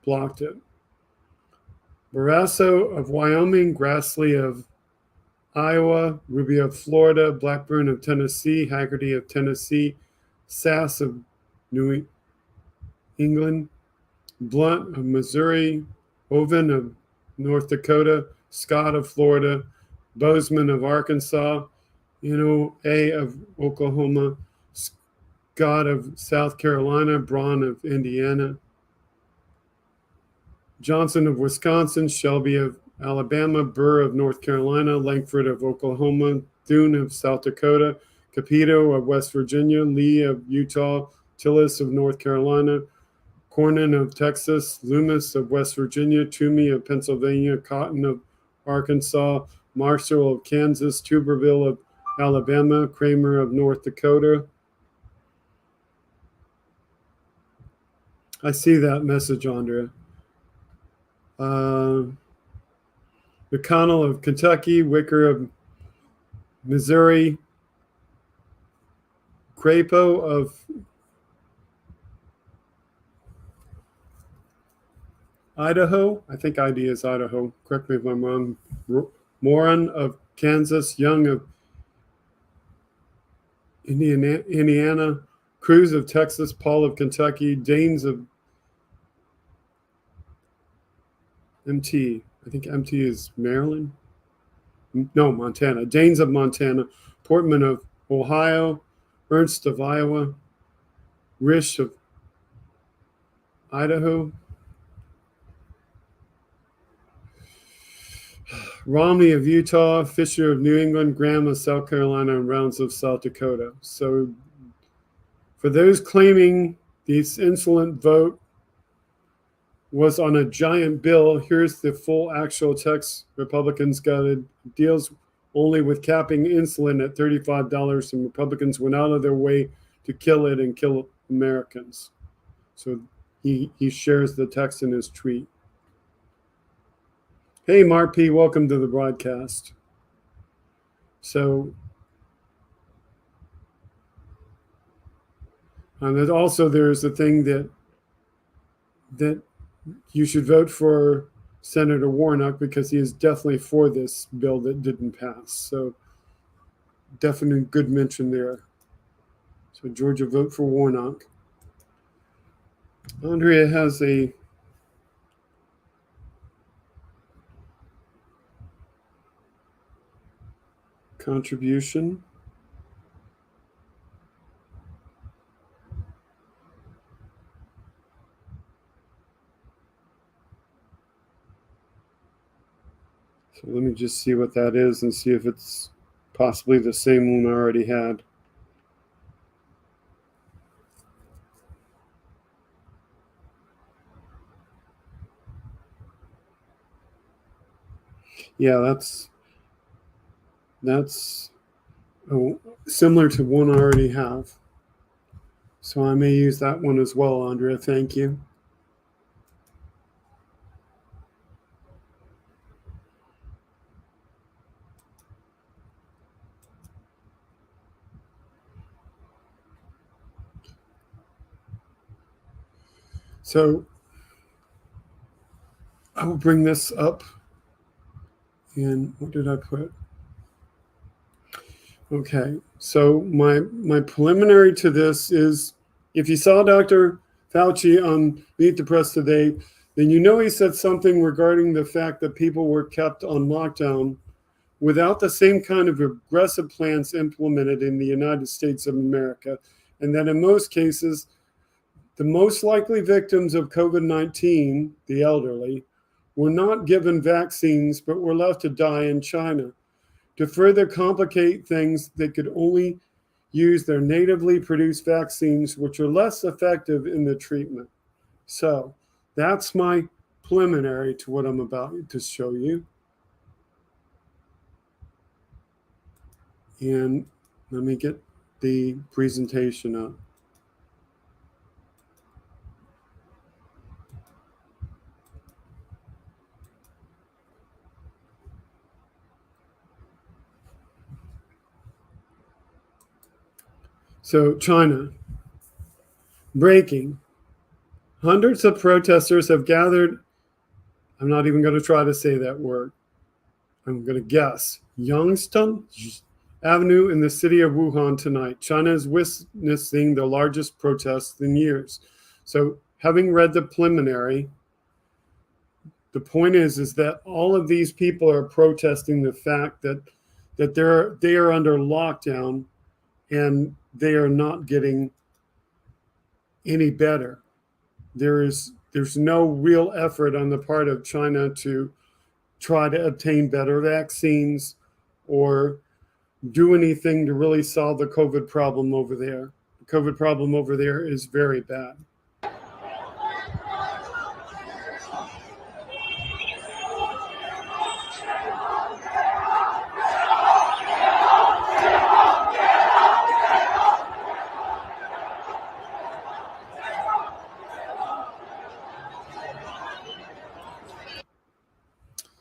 Speaker 1: blocked it. Barrasso of Wyoming, Grassley of Iowa, Rubio of Florida, Blackburn of Tennessee, Haggerty of Tennessee, Sass of New England, Blunt of Missouri, Oven of North Dakota, Scott of Florida, Bozeman of Arkansas, A of Oklahoma, Scott of South Carolina, Braun of Indiana, Johnson of Wisconsin, Shelby of Alabama, Burr of North Carolina, Langford of Oklahoma, Thune of South Dakota, Capito of West Virginia, Lee of Utah, Tillis of North Carolina, Cornyn of Texas, Loomis of West Virginia, Toomey of Pennsylvania, Cotton of Arkansas, Marshall of Kansas, Tuberville of Alabama, Kramer of North Dakota. I see that message, Andrea. McConnell of Kentucky, Wicker of Missouri, Crapo of Idaho. I think ID is Idaho. Correct me if I'm wrong. Moran of Kansas, Young of Indiana, Cruz of Texas, Paul of Kentucky, Daines of MT. I think MT is Maryland. No, Montana. Daines of Montana, Portman of Ohio, Ernst of Iowa, Risch of Idaho. Romney of Utah, Fisher of New England, Graham of South Carolina, and Rounds of South Dakota. So for those claiming this insolent vote was on a giant bill, here's the full actual text Republicans got. It deals only with capping insulin at $35, and Republicans went out of their way to kill it and kill Americans. So he shares the text in his tweet. Hey, Mark P., welcome to the broadcast. So, and also there's a thing that you should vote for Senator Warnock because he is definitely for this bill that didn't pass. So definitely good mention there. So Georgia, vote for Warnock. Andrea has a contribution. So let me just see what that is and see if it's possibly the same one I already had. Yeah, that's similar to one I already have. So I may use that one as well, Andrea. Thank you. So I will bring this up. And what did I put? Okay, so my preliminary to this is, if you saw Dr. Fauci on Meet the Press today, then you know he said something regarding the fact that people were kept on lockdown without the same kind of aggressive plans implemented in the United States of America, and that in most cases, the most likely victims of COVID-19, the elderly, were not given vaccines but were left to die in China. To further complicate things, they could only use their natively produced vaccines, which are less effective in the treatment. So that's my preliminary to what I'm about to show you. And let me get the presentation up. So China, breaking. Hundreds of protesters have gathered. I'm not even going to try to say that word. I'm going to guess. Youngston Avenue in the city of Wuhan tonight. China is witnessing the largest protests in years. So having read the preliminary, the point is that all of these people are protesting the fact that they are under lockdown and they are not getting any better. There's no real effort on the part of China to try to obtain better vaccines or do anything to really solve the COVID problem over there. The COVID problem over there is very bad.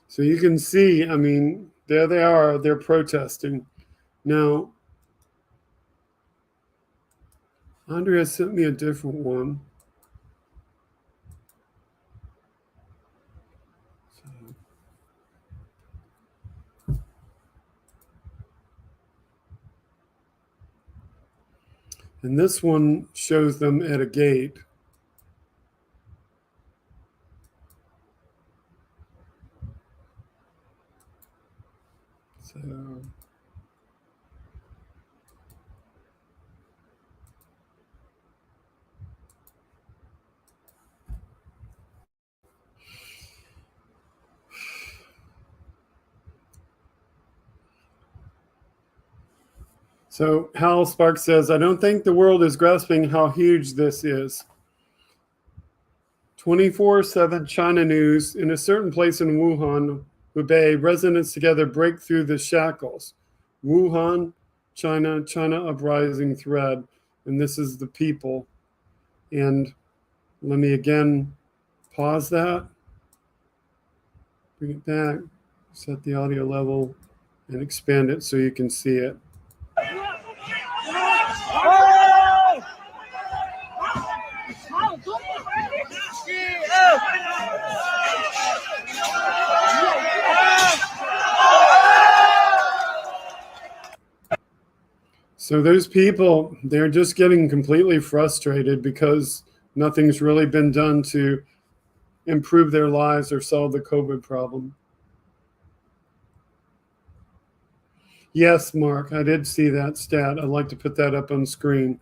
Speaker 1: So you can see, I mean, there they are, they're protesting. Now, Andrea sent me a different one. And this one shows them at a gate. So So Hal Sparks says, I don't think the world is grasping how huge this is. 24/7 China news. In a certain place in Wuhan, Hubei, residents together break through the shackles. Wuhan, China, China uprising thread. And this is the people. And let me again pause that. Bring it back. Set the audio level and expand it so you can see it. So those people, they're just getting completely frustrated because nothing's really been done to improve their lives or solve the COVID problem. Yes, Mark, I did see that stat. I'd like to put that up on screen.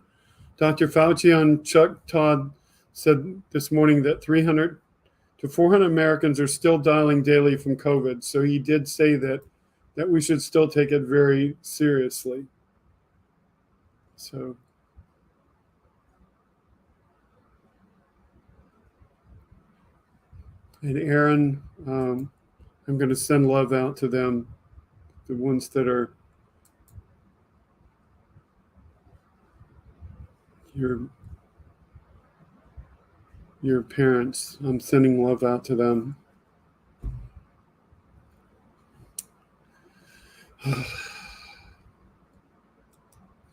Speaker 1: Dr. Fauci on Chuck Todd said this morning that 300 to 400 Americans are still dying daily from COVID. So he did say that we should still take it very seriously. So and Aaron, I'm going to send love out to them, the ones that are your parents. I'm sending love out to them.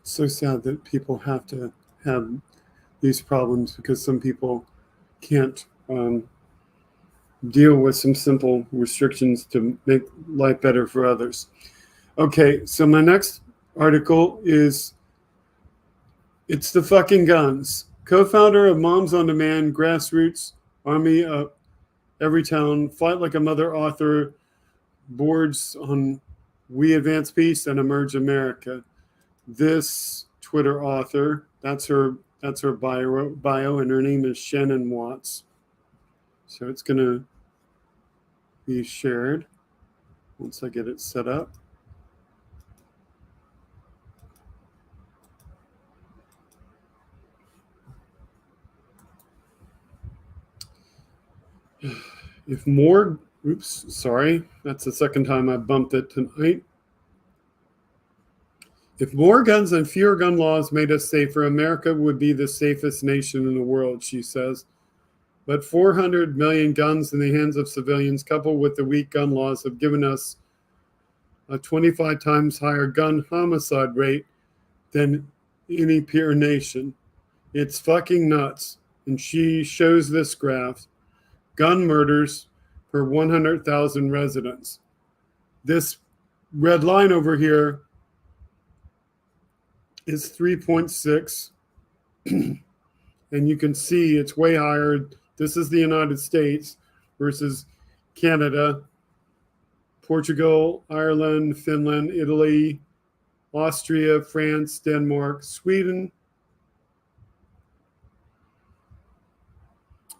Speaker 1: It's so sad that people have to have these problems because some people can't deal with some simple restrictions to make life better for others. Okay, so my next article is, it's the fucking guns. Co-founder of Moms on Demand, Grassroots, Army of Every Town, Fight Like a Mother author, boards on We Advance Peace and Emerge America. This Twitter author, that's her bio, and her name is Shannon Watts. So it's going to be shared once I get it set up. If more, oops, sorry, that's the second time I bumped it tonight. If more guns and fewer gun laws made us safer, America would be the safest nation in the world, she says. But 400 million guns in the hands of civilians, coupled with the weak gun laws, have given us a 25 times higher gun homicide rate than any peer nation. It's fucking nuts. And she shows this graph. Gun murders per 100,000 residents. This red line over here is 3.6. And you can see it's way higher. This is the United States versus Canada, Portugal, Ireland, Finland, Italy, Austria, France, Denmark, Sweden.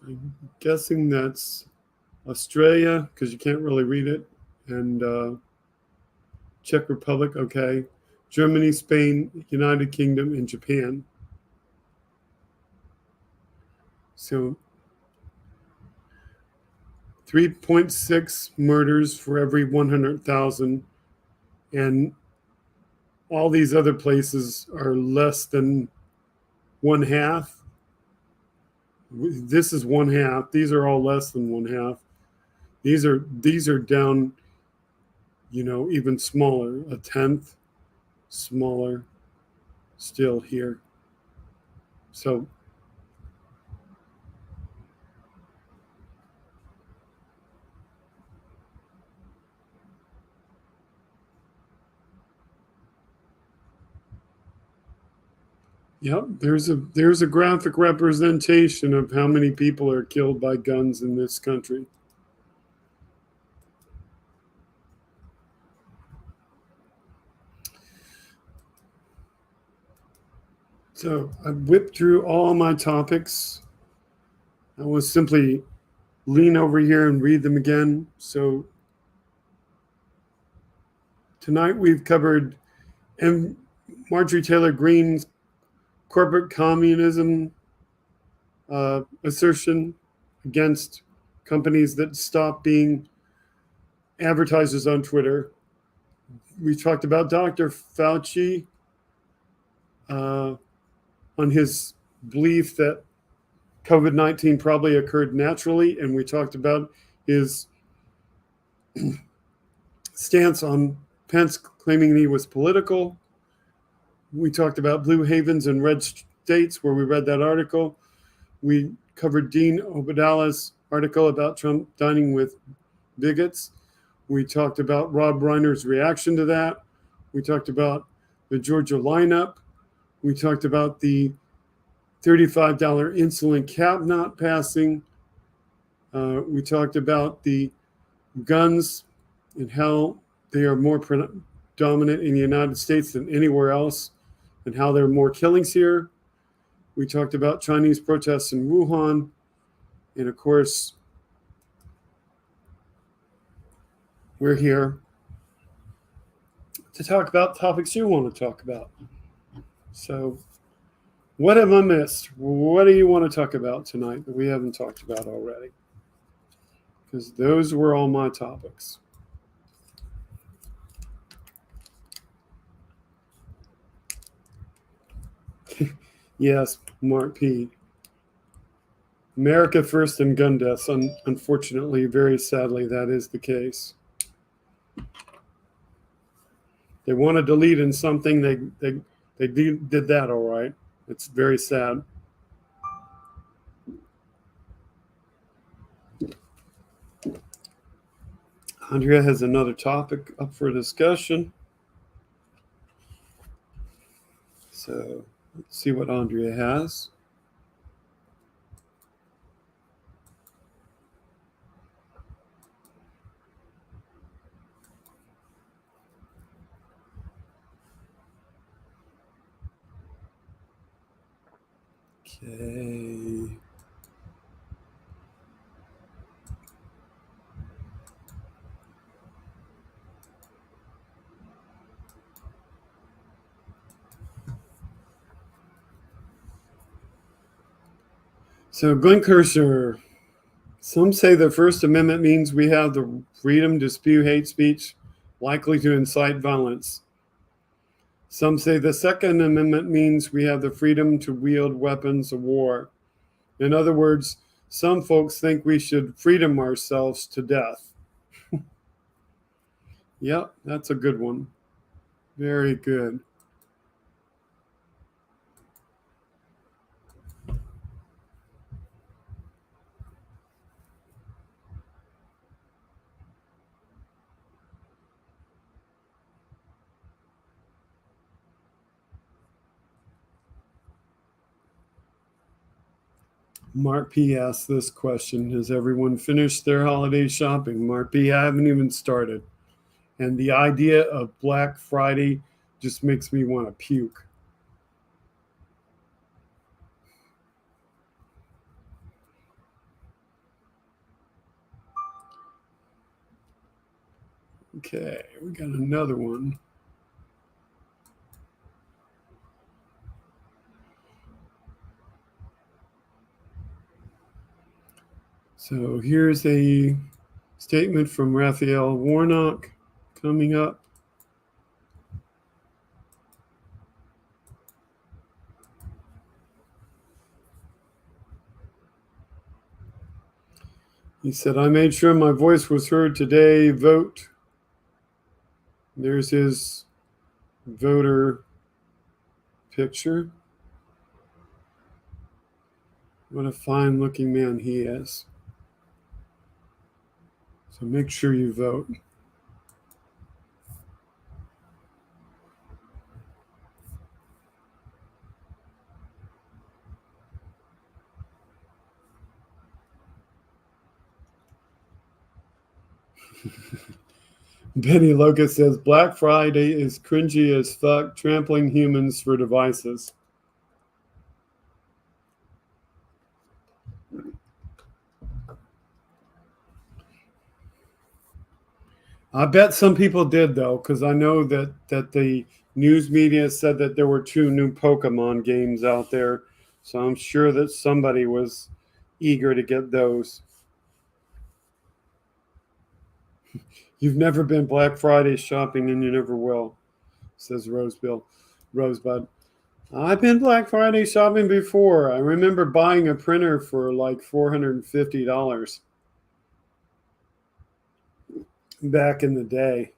Speaker 1: I'm guessing that's Australia because you can't really read it, and Czech Republic, okay, Germany, Spain, United Kingdom, and Japan. So 3.6 murders for every 100,000, and all these other places are less than one half. This is one half. These are all less than one half. These are down, even smaller, a tenth smaller still here. So yep, there's a graphic representation of how many people are killed by guns in this country. So I whipped through all my topics. I will simply lean over here and read them again. So tonight we've covered Marjorie Taylor Greene's corporate communism assertion against companies that stop being advertisers on Twitter. We talked about Dr. Fauci on his belief that COVID-19 probably occurred naturally, and we talked about his stance on Pence claiming he was political. We talked about blue havens and red states, where we read that article. We covered Dean Obadallah's article about Trump dining with bigots. We talked about Rob Reiner's reaction to that. We talked about the Georgia lineup. We talked about the $35 insulin cap not passing. We talked about the guns and how they are more dominant in the United States than anywhere else, and how there are more killings here. We talked about Chinese protests in Wuhan. And of course, we're here to talk about topics you want to talk about. So, what have I missed? What do you want to talk about tonight that we haven't talked about already? Because those were all my topics. Yes, Mark P. America first and gun deaths. Unfortunately, very sadly, that is the case. They wanted to lead in something. They did that all right. It's very sad. Andrea has another topic up for discussion. So let's see what Andrea has. Okay. So Glenn Kirscher, some say the First Amendment means we have the freedom to spew hate speech likely to incite violence. Some say the Second Amendment means we have the freedom to wield weapons of war. In other words, some folks think we should freedom ourselves to death. Yep, that's a good one. Very good. Mark P asked this question: has everyone finished their holiday shopping? Mark P, I haven't even started. And the idea of Black Friday just makes me want to puke. Okay, we got another one. So here's a statement from Raphael Warnock coming up. He said, I made sure my voice was heard today. Vote. There's his voter picture. What a fine looking man he is. So make sure you vote. Benny Locust says Black Friday is cringy as fuck, trampling humans for devices. I bet some people did, though, because I know that the news media said that there were 2 new Pokemon games out there. So I'm sure that somebody was eager to get those. You've never been Black Friday shopping and you never will, says Rosebud. I've been Black Friday shopping before. I remember buying a printer for like $450 back in the day.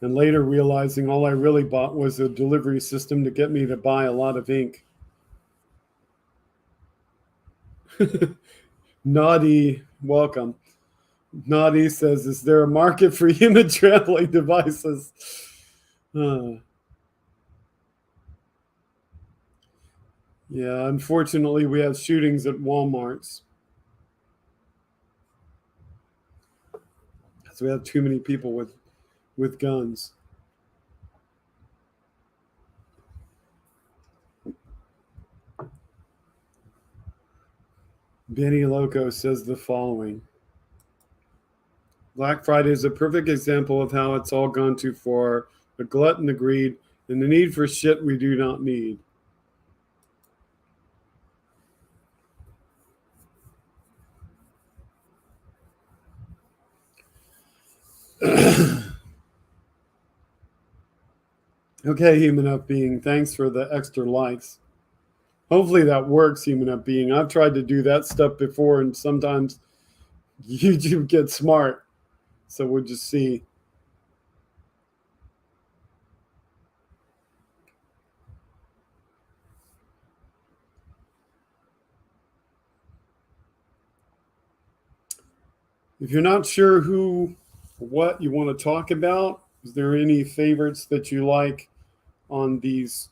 Speaker 1: And later realizing all I really bought was a delivery system to get me to buy a lot of ink. Naughty, welcome. Naughty says, is there a market for human traveling devices? Yeah, unfortunately, we have shootings at Walmarts. So we have too many people with guns. Benny Loco says the following. Black Friday is a perfect example of how it's all gone too far. A glutton, of greed, and the need for shit we do not need. Okay, Human Up Being, thanks for the extra likes. Hopefully that works, Human Up Being. I've tried to do that stuff before, and sometimes YouTube gets smart. So we'll just see. If you're not sure what you want to talk about, is there any favorites that you like on these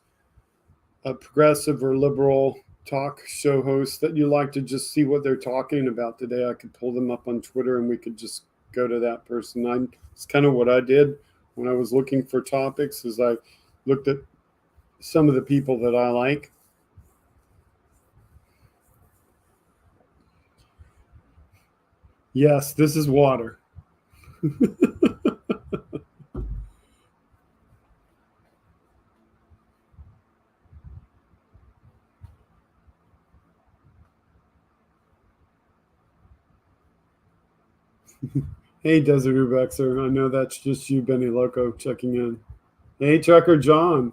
Speaker 1: progressive or liberal talk show hosts that you like to just see what they're talking about today? I could pull them up on Twitter and we could just go to that person. It's kind of what I did when I was looking for topics, is I looked at some of the people that I like. Yes, this is water. Hey, Desert Ubexer. I know that's just you, Benny Loco, checking in. Hey, Trucker John.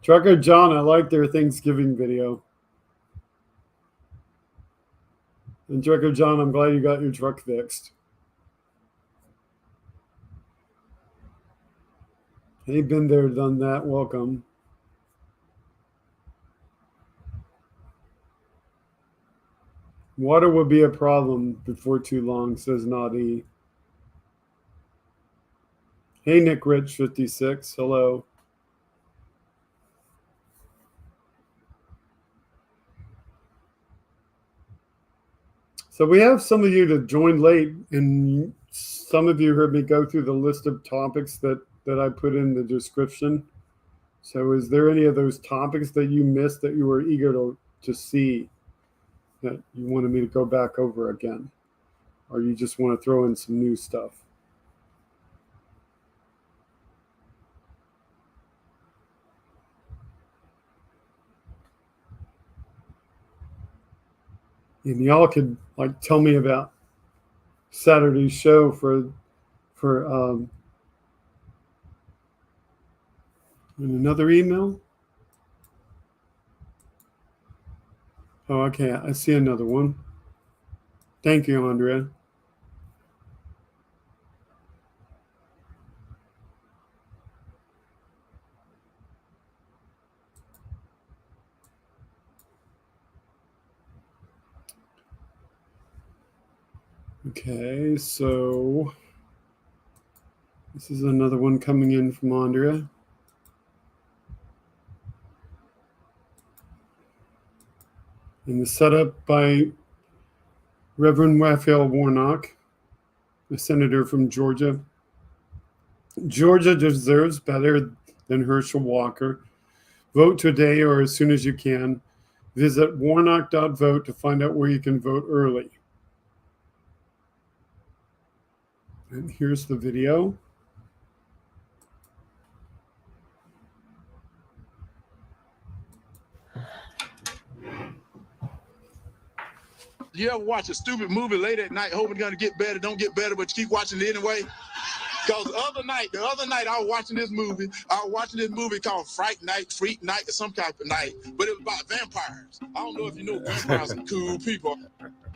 Speaker 1: Trucker John, I like their Thanksgiving video. And Trucker John, I'm glad you got your truck fixed. Hey, been there, done that. Welcome. Water will be a problem before too long, says Naughty. Hey, Nick Rich 56. Hello. So we have some of you that joined late, and some of you heard me go through the list of topics that I put in the description. So is there any of those topics that you missed that you were eager to see that you wanted me to go back over again? Or you just want to throw in some new stuff? And y'all could like tell me about Saturday's show for in another email. Oh, okay. I see another one. Thank you, Andrea. Okay, so this is another one coming in from Andrea. And the setup by Reverend Raphael Warnock, a senator from Georgia. Georgia deserves better than Herschel Walker. Vote today or as soon as you can. Visit warnock.vote to find out where you can vote early. And here's the video.
Speaker 6: You ever watch a stupid movie late at night hoping it's gonna get better, don't get better, but you keep watching it anyway? Because the other night I was watching this movie. I was watching this movie called Freak Night, or some type of night, but it was about vampires. I don't know if you know vampires are cool people.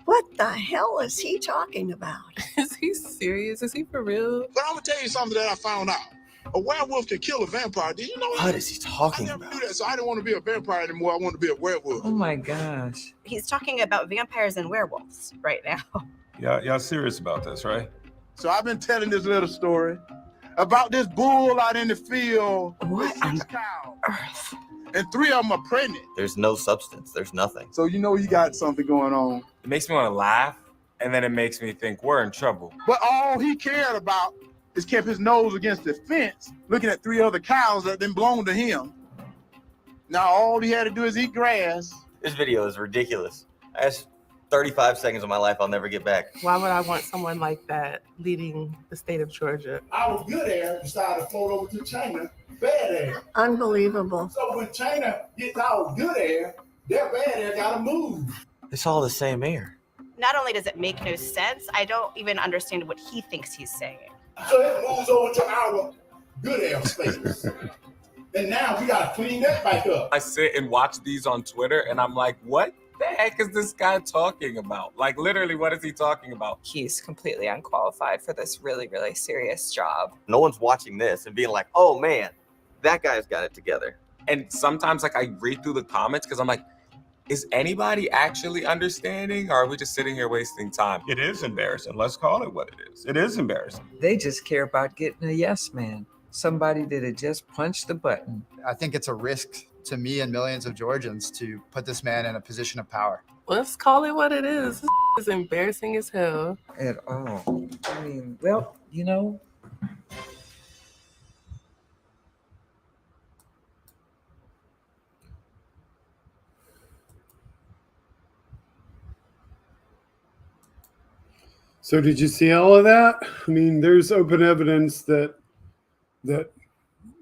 Speaker 7: What the hell is he talking about?
Speaker 8: Is he serious? Is he for real?
Speaker 6: But I'm gonna tell you something that I found out. A werewolf can kill a vampire. Did you know that?
Speaker 9: What is he talking
Speaker 6: I never
Speaker 9: about?
Speaker 6: knew that, so I didn't want to be a vampire anymore. I want to be a werewolf.
Speaker 8: Oh my gosh.
Speaker 10: He's talking about vampires and werewolves right now.
Speaker 11: Y'all serious about this, right?
Speaker 6: So I've been telling this little story about this bull out in the field with
Speaker 7: What on
Speaker 6: 6 cows,
Speaker 7: earth?
Speaker 6: and 3 of them are pregnant.
Speaker 9: There's no substance. There's nothing.
Speaker 6: So you know you got something going on.
Speaker 11: It makes me want to laugh, and then it makes me think we're in trouble.
Speaker 6: But all he cared about is kept his nose against the fence, looking at 3 other cows that then belonged to him. Now all he had to do is eat grass.
Speaker 9: This video is ridiculous. That's 35 seconds of my life I'll never get back.
Speaker 8: Why would I want someone like that leading the state of Georgia?
Speaker 6: Our good air decided to float over to China, bad air.
Speaker 7: Unbelievable.
Speaker 6: So when China gets our good air, their bad air gotta move.
Speaker 9: It's all the same air.
Speaker 10: Not only does it make no sense, I don't even understand what he thinks he's saying.
Speaker 6: So it moves over to our good air space. And now we gotta clean that back up.
Speaker 11: I sit and watch these on Twitter, and I'm like, what the heck is this guy talking about? Like, literally, what is he talking about?
Speaker 8: He's completely unqualified for this really, really serious job.
Speaker 9: No one's watching this and being like, oh man, that guy's got it together.
Speaker 11: And sometimes, like, I read through the comments because I'm like, is anybody actually understanding, or are we just sitting here wasting time? It is embarrassing. Let's call it what it is. It is embarrassing.
Speaker 12: They just care about getting a yes man, somebody that had just punched the button.
Speaker 13: I think it's a risk to me and millions of Georgians to put this man in a position of power.
Speaker 8: Let's call it what it is. This is embarrassing as hell.
Speaker 12: At all. I mean, well, you know,
Speaker 1: So did you see all of that? I mean, there's open evidence that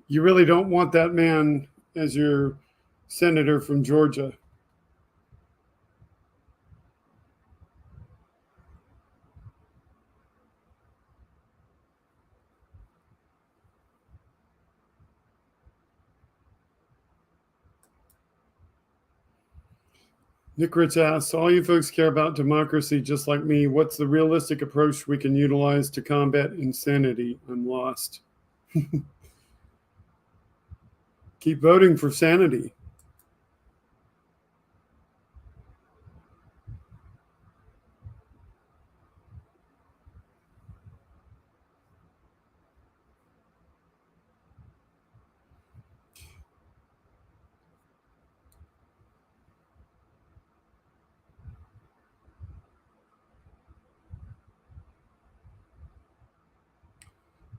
Speaker 1: you really don't want that man as your senator from Georgia. Nick Rich asks, all you folks care about democracy just like me. What's the realistic approach we can utilize to combat insanity? I'm lost. Keep voting for sanity.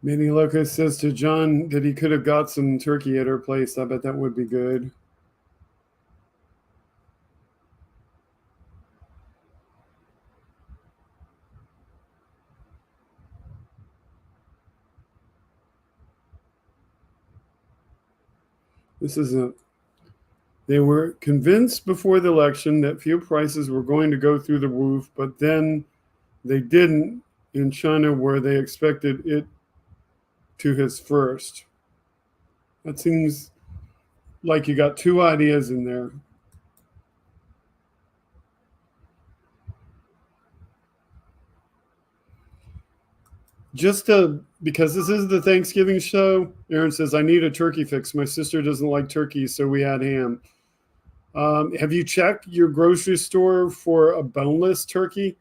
Speaker 1: Manny Locust says to John that he could have got some turkey at her place. I bet that would be good. They were convinced before the election that fuel prices were going to go through the roof, but then they didn't in China where they expected it to his first. That seems like you got two ideas in there. Because this is the Thanksgiving show, Aaron says, I need a turkey fix. My sister doesn't like turkey, so we had ham. Have you checked your grocery store for a boneless turkey?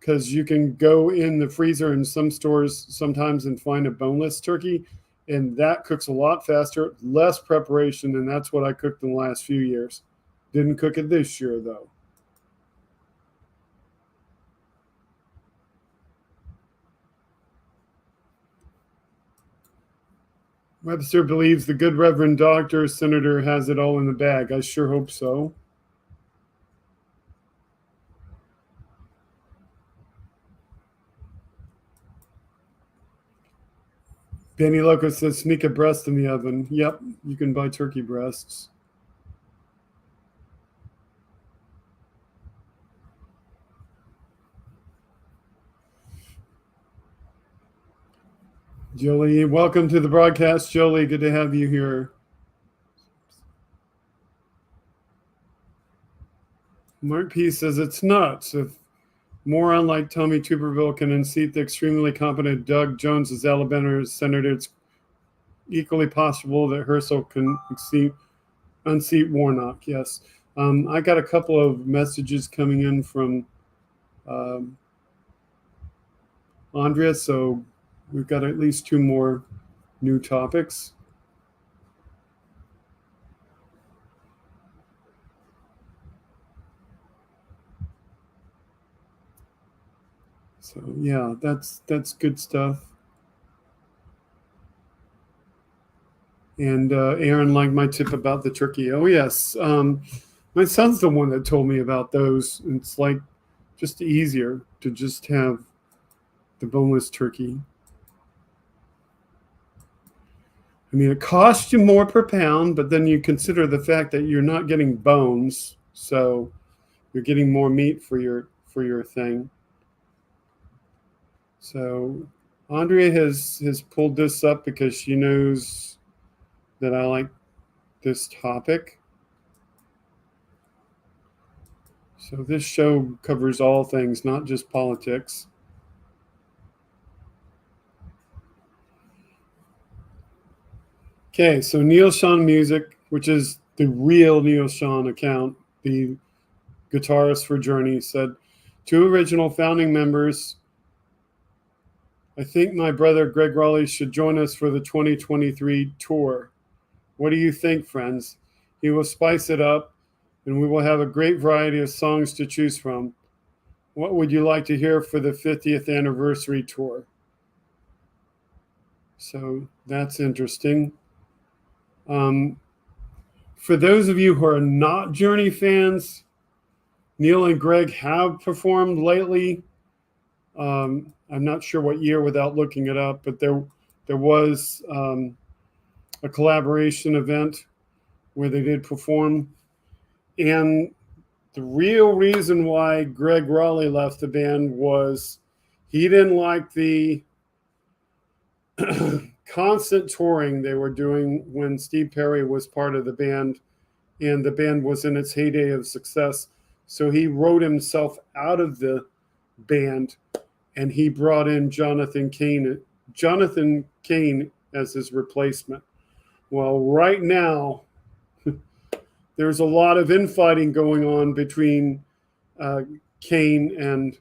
Speaker 1: Because you can go in the freezer in some stores sometimes and find a boneless turkey, and that cooks a lot faster, less preparation, and that's what I cooked in the last few years. Didn't cook it this year, though. Webster believes the good Reverend Doctor Senator has it all in the bag. I sure hope so. Benny Loco says, sneak a breast in the oven. Yep, you can buy turkey breasts. Jolie, welcome to the broadcast. Jolie, good to have you here. Mark P says, it's nuts. If moron like Tommy Tuberville can unseat the extremely competent Doug Jones as Alabama senator, it's equally possible that Herschel can unseat Warnock. Yes. I got a couple of messages coming in from Andrea, so we've got at least 2 more new topics. So yeah, that's good stuff. And Aaron liked my tip about the turkey. Oh yes, my son's the one that told me about those. It's like just easier to just have the boneless turkey. I mean, it costs you more per pound, but then you consider the fact that you're not getting bones, so you're getting more meat for your thing. So Andrea has pulled this up because she knows that I like this topic. So this show covers all things, not just politics. Okay, so Neil Sean Music, which is the real Neil Sean account, the guitarist for Journey, said, 2 original founding members, I think my brother Greg Raleigh should join us for the 2023 tour. What do you think, friends? He will spice it up, and we will have a great variety of songs to choose from. What would you like to hear for the 50th anniversary tour? So that's interesting. For those of you who are not Journey fans, Neil and Greg have performed lately. I'm not sure what year without looking it up, but there was a collaboration event where they did perform. And the real reason why Greg Raleigh left the band was he didn't like the constant touring they were doing when Steve Perry was part of the band and the band was in its heyday of success. So he wrote himself out of the band and he brought in Jonathan Cain as his replacement. Well, right now, there's a lot of infighting going on between Cain and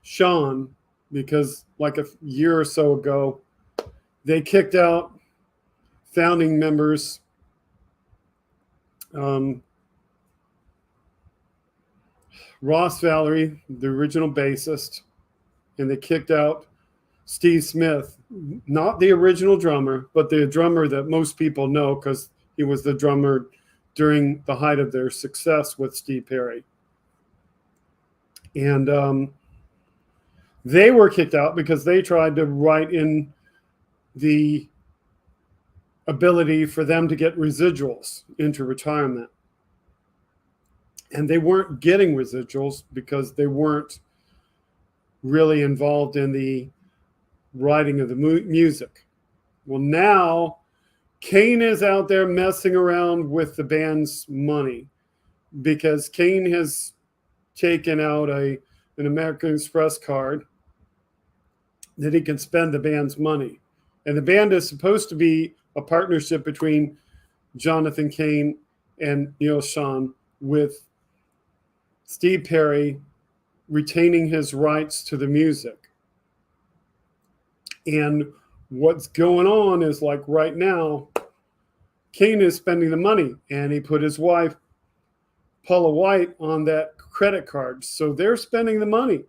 Speaker 1: Sean because like a year or so ago, they kicked out founding members Ross Valerie, the original bassist, and they kicked out Steve Smith, not the original drummer, but the drummer that most people know because he was the drummer during the height of their success with Steve Perry. And they were kicked out because they tried to write in the ability for them to get residuals into retirement. And they weren't getting residuals because they weren't really involved in the writing of the music. Well, now Cain is out there messing around with the band's money because Cain has taken out an American Express card that he can spend the band's money. And the band is supposed to be a partnership between Jonathan Cain and Neil Sean, with Steve Perry retaining his rights to the music. And what's going on is, like right now, Cain is spending the money and he put his wife, Paula White, on that credit card. So they're spending the money.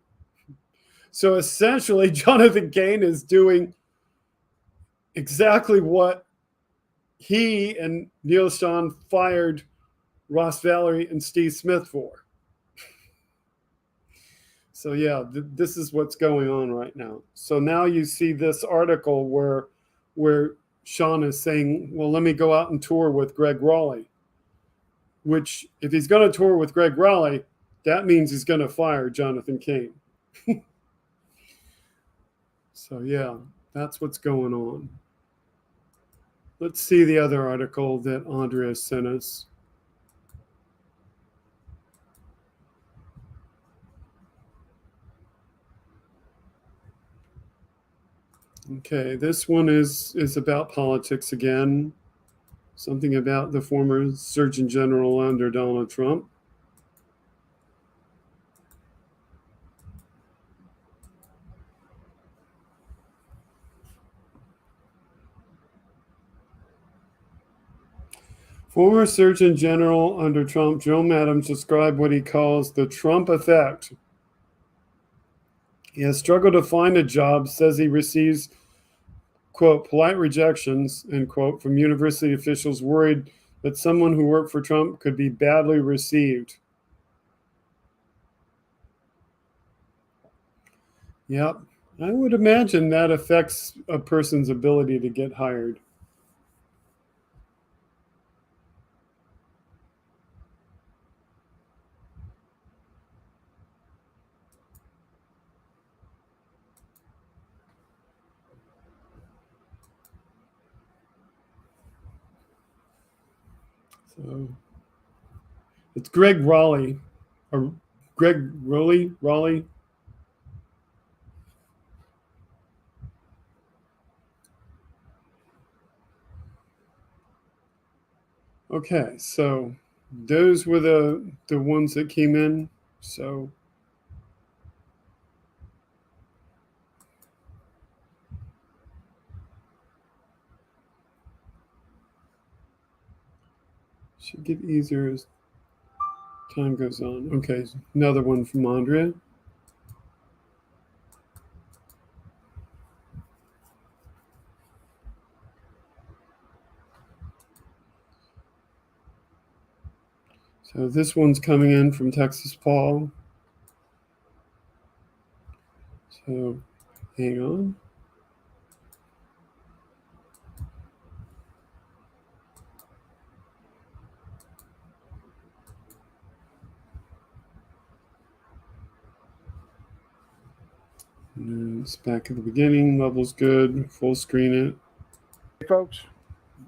Speaker 1: So essentially, Jonathan Cain is doing exactly what he and Neil Sean fired Ross Valerie and Steve Smith for. So yeah, this is what's going on right now. So now you see this article where Sean is saying, well, let me go out and tour with Greg Raleigh, which if he's going to tour with Greg Raleigh, that means he's going to fire Jonathan Cain. So yeah, that's what's going on. Let's see the other article that Andrea sent us. Okay, this one is about politics again. Something about the former Surgeon General under Donald Trump. Former Surgeon General under Trump, Jerome Adams, described what he calls the Trump effect. He has struggled to find a job, says he receives, quote, polite rejections, end quote, from university officials worried that someone who worked for Trump could be badly received. Yep, I would imagine that affects a person's ability to get hired. So it's Greg Raleigh, or Greg Raleigh. Okay, so those were the ones that came in. So should get easier as time goes on. Okay, another one from Andrea. So this one's coming in from Texas Paul. So hang on. And it's back at the beginning. Level's good. Full screen it.
Speaker 14: Hey folks,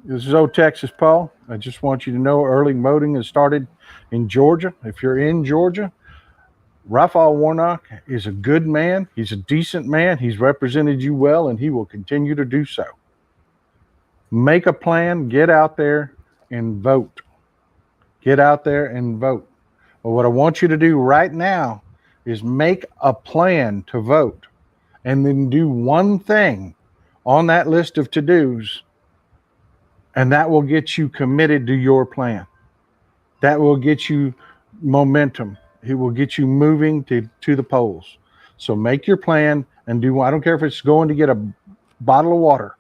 Speaker 14: this is Texas Paul. I just want you to know early voting has started in Georgia. If you're in Georgia, Raphael Warnock is a good man. He's a decent man. He's represented you well, and he will continue to do so. Make a plan. Get out there and vote. Get out there and vote. But what I want you to do right now is make a plan to vote, and then do one thing on that list of to-dos, and that will get you committed to your plan. That will get you momentum. It will get you moving to the polls. So make your plan and do. I don't care if it's going to get a bottle of water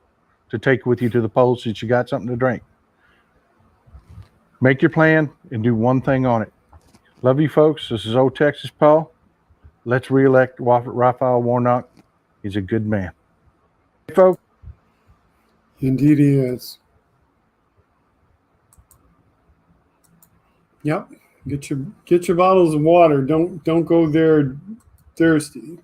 Speaker 14: to take with you to the polls so that you got something to drink. Make your plan and do one thing on it. Love you folks. This is Texas Paul. Let's reelect Raphael Warnock. He's a good man. Hey, folks.
Speaker 1: Indeed he is. Yep. Get your bottles of water. Don't go there thirsty.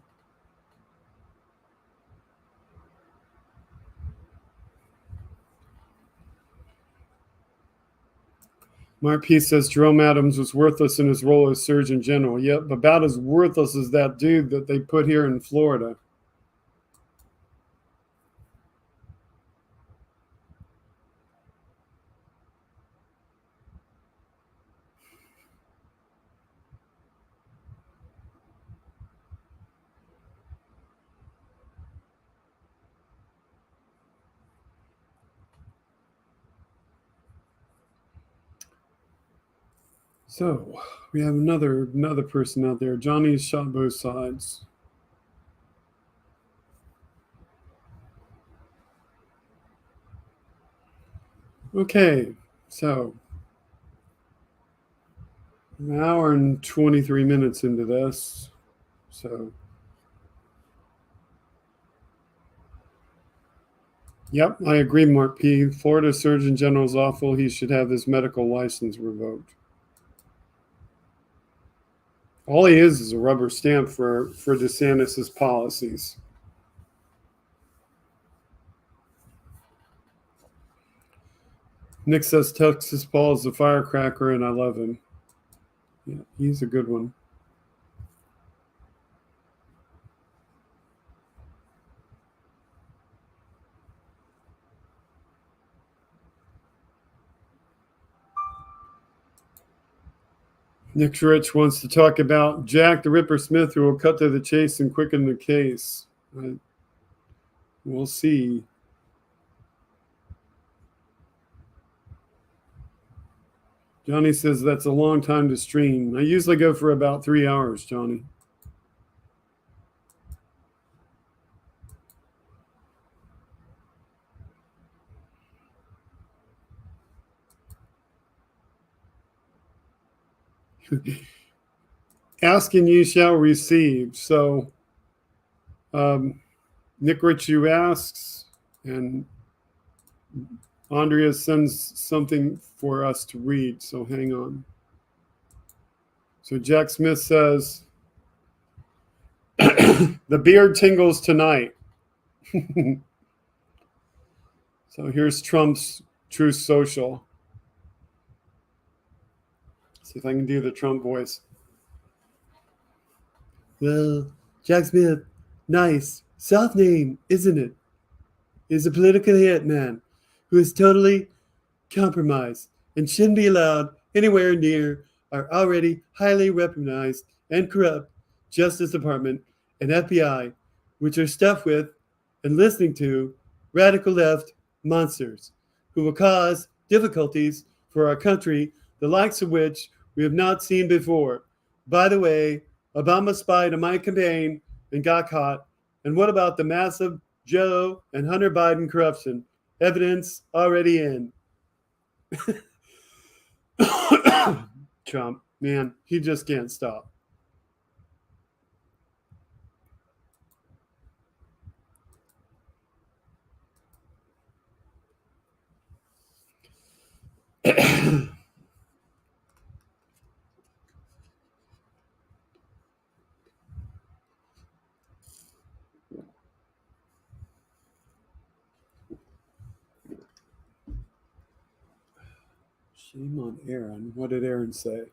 Speaker 1: Mark P says Jerome Adams was worthless in his role as Surgeon General. Yep, about as worthless as that dude that they put here in Florida. So we have another person out there. Johnny's shot both sides. Okay, so an hour and 23 minutes into this. So, yep, I agree, Mark P. Florida Surgeon General is awful. He should have his medical license revoked. All he is a rubber stamp for DeSantis's policies. Nick says Texas Paul is a firecracker, and I love him. Yeah, he's a good one. Nick Rich wants to talk about Jack the Ripper Smith, who will cut to the chase and quicken the case. We'll see. Johnny says that's a long time to stream. I usually go for about 3 hours, Johnny. Ask and you shall receive. So, Nick Rich, you asks, and Andrea sends something for us to read. So hang on. So Jack Smith says, the beard tingles tonight. So here's Trump's Truth Social. See if I can do the Trump voice. Well, Jack Smith, nice, soft name, isn't it? Is a political hitman who is totally compromised and shouldn't be allowed anywhere near our already highly weaponized and corrupt Justice Department and FBI, which are stuffed with and listening to radical left monsters who will cause difficulties for our country, the likes of which we have not seen before. By the way, Obama spied on my campaign and got caught. And what about the massive Joe and Hunter Biden corruption? Evidence already in. Trump, man, he just can't stop. Shame on Aaron. What did Aaron say?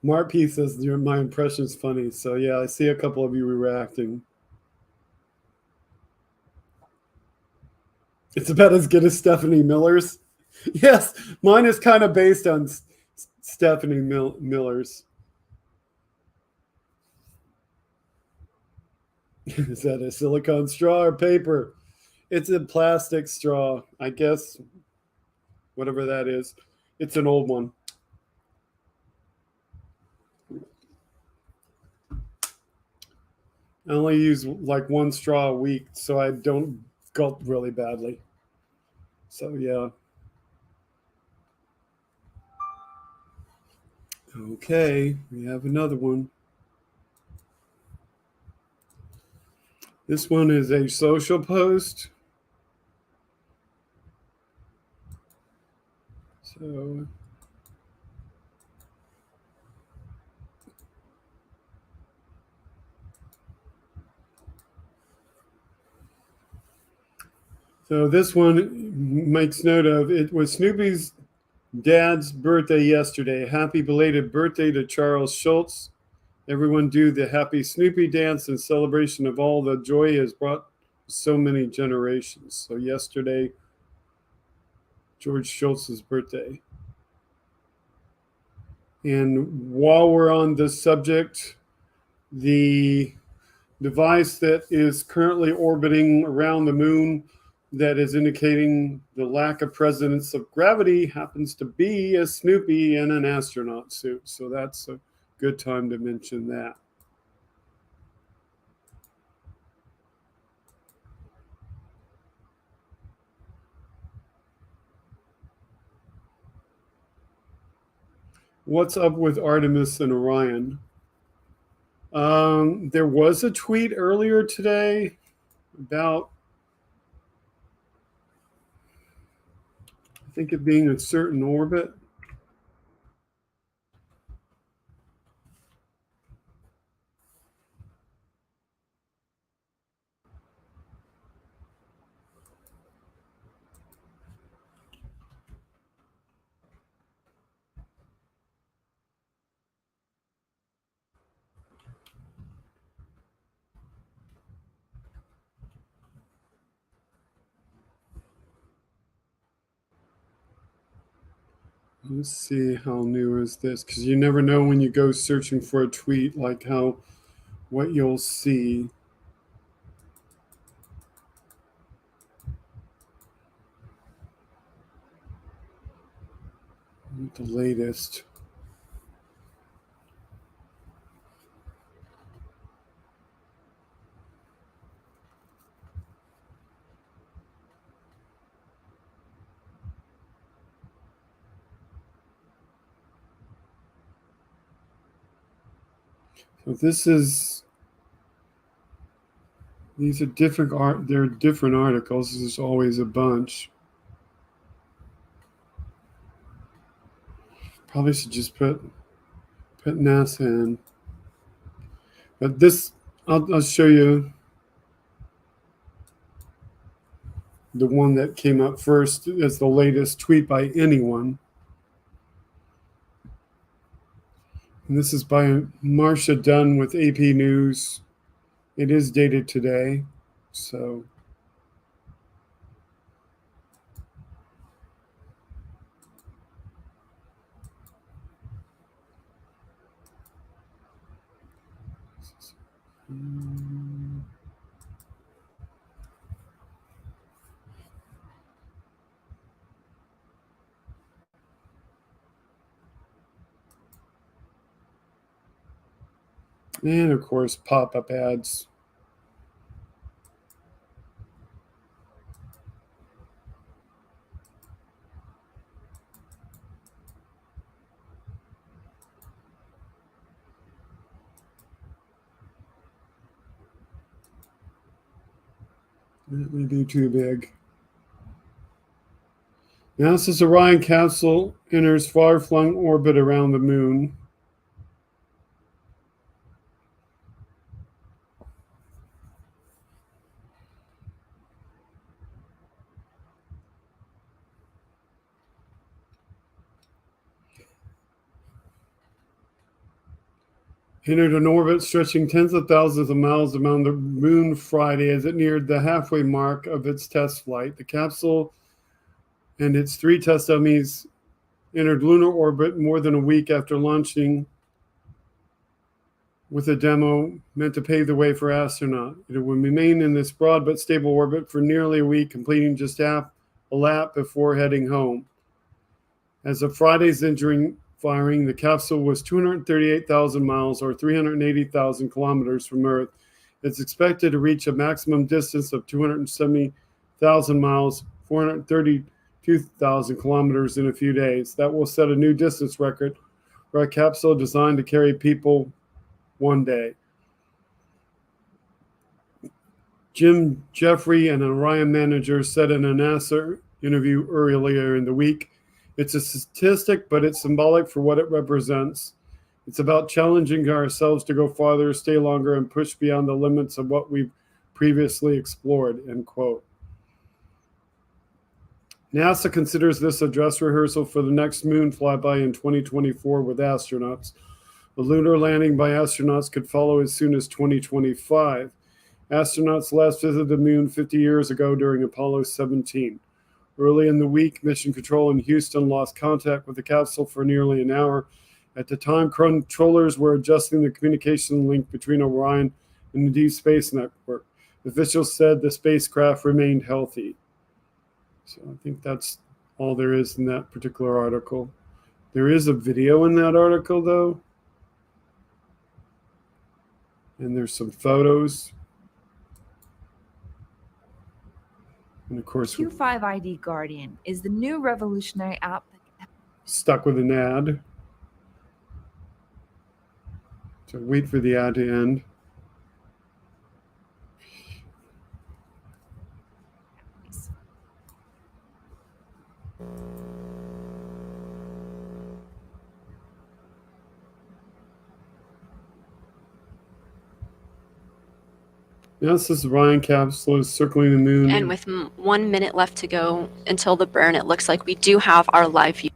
Speaker 1: Mark P says my impression's funny. So yeah, I see a couple of you reacting. It's about as good as Stephanie Miller's. Yes, mine is kind of based on Stephanie Miller's. Is that a silicone straw or paper? It's a plastic straw, I guess. Whatever that is. It's an old one. I only use like one straw a week, so I don't gulp really badly. So yeah. Okay, we have another one. This one is a social post. So this one makes note of, it was Snoopy's dad's birthday yesterday. Happy belated birthday to Charles Schultz. Everyone do the happy Snoopy dance in celebration of all the joy he has brought so many generations. So yesterday, George Schultz's birthday. And while we're on this subject, the device that is currently orbiting around the moon that is indicating the lack of presence of gravity happens to be a Snoopy in an astronaut suit. So that's a good time to mention that. What's up with Artemis and Orion? There was a tweet earlier today about, I think, it being a certain orbit. Let's see, how new is this? Because you never know when you go searching for a tweet, like what you'll see. The latest. So these are different they're different articles. There's always a bunch. Probably should just put NASA in. But this, I'll show you the one that came up first as the latest tweet by anyone. And this is by Marcia Dunn with AP News. It is dated today, so. And of course, pop-up ads. That may be too big. NASA's Orion capsule enters far-flung orbit around the moon. Entered an orbit stretching tens of thousands of miles around the moon Friday as it neared the halfway mark of its test flight. The capsule and its 3 test dummies entered lunar orbit more than a week after launching with a demo meant to pave the way for astronauts. It will remain in this broad but stable orbit for nearly a week, completing just half a lap before heading home. As of Friday's entering firing, the capsule was 238,000 miles or 380,000 kilometers from Earth. It's expected to reach a maximum distance of 270,000 miles, 432,000 kilometers in a few days. That will set a new distance record for a capsule designed to carry people one day. Jim Jeffrey, an Orion manager, said in a NASA interview earlier in the week, "It's a statistic, but it's symbolic for what it represents. It's about challenging ourselves to go farther, stay longer, and push beyond the limits of what we've previously explored," end quote. NASA considers this a dress rehearsal for the next moon flyby in 2024 with astronauts. A lunar landing by astronauts could follow as soon as 2025. Astronauts last visited the moon 50 years ago during Apollo 17. Early in the week, Mission Control in Houston lost contact with the capsule for nearly an hour. At the time, controllers were adjusting the communication link between Orion and the Deep Space Network. Officials said the spacecraft remained healthy. So I think that's all there is in that particular article. There is a video in that article, though. And there's some photos. And of course,
Speaker 15: Q5ID Guardian is the new revolutionary app.
Speaker 1: Stuck with an ad. So wait for the ad to end. Yes, this is Ryan Capsule circling the moon.
Speaker 15: And with 1 minute left to go until the burn, it looks like we do have our live view.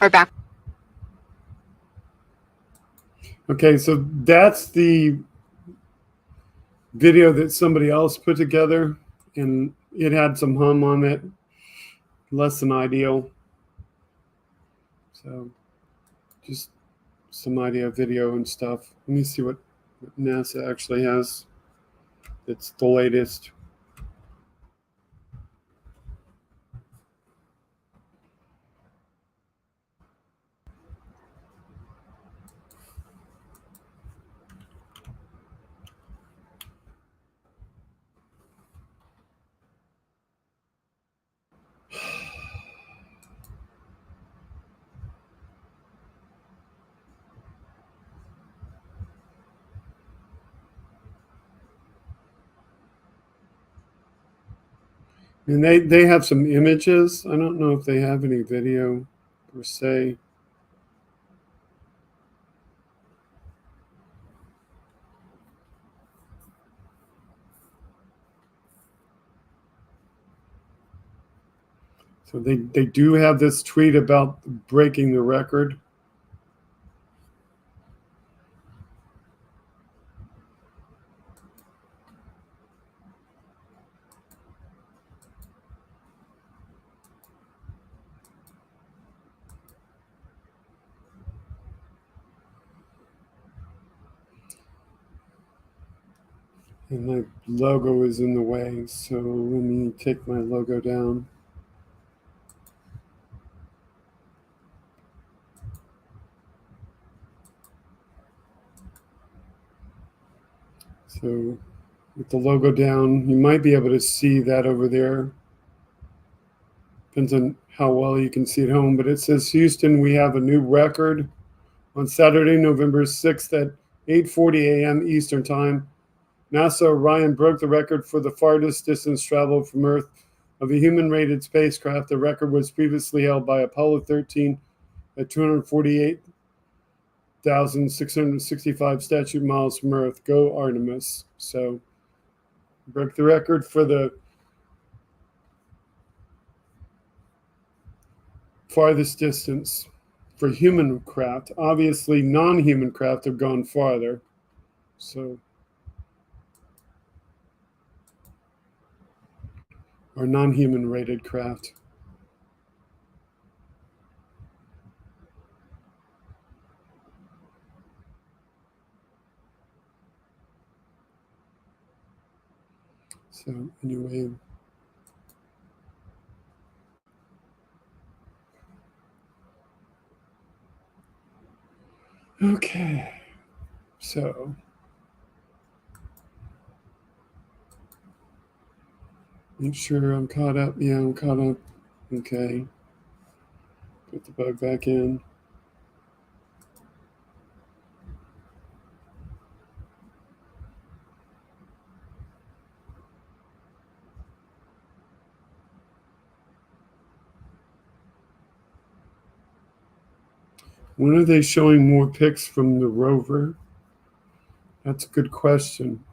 Speaker 15: We're back.
Speaker 1: Okay, so that's the video that somebody else put together, and it had some hum on it, less than ideal. So just some idea video and stuff. Let me see what NASA actually has. It's the latest. And they have some images. I don't know if they have any video per se. So they do have this tweet about breaking the record. And my logo is in the way, so let me take my logo down. So with the logo down, you might be able to see that over there. Depends on how well you can see at home, but it says, Houston, we have a new record on Saturday, November 6th at 8:40 a.m. Eastern Time. NASA Orion broke the record for the farthest distance traveled from Earth of a human-rated spacecraft. The record was previously held by Apollo 13 at 248,665 statute miles from Earth. Go Artemis. So broke the record for the farthest distance for human craft. Obviously, non-human craft have gone farther. So, or non-human rated craft. So anyway, okay, so make sure I'm caught up. Yeah, I'm caught up. Okay, put the bug back in. When are they showing more pics from the rover? That's a good question.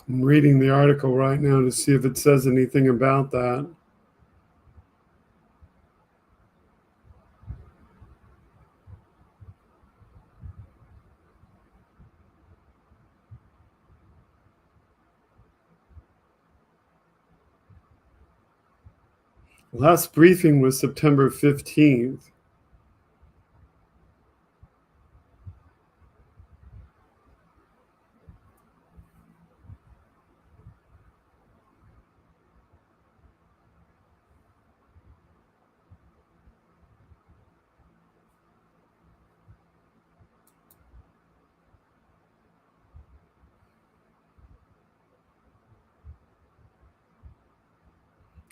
Speaker 1: I'm reading the article right now to see if it says anything about that. Last briefing was September 15th.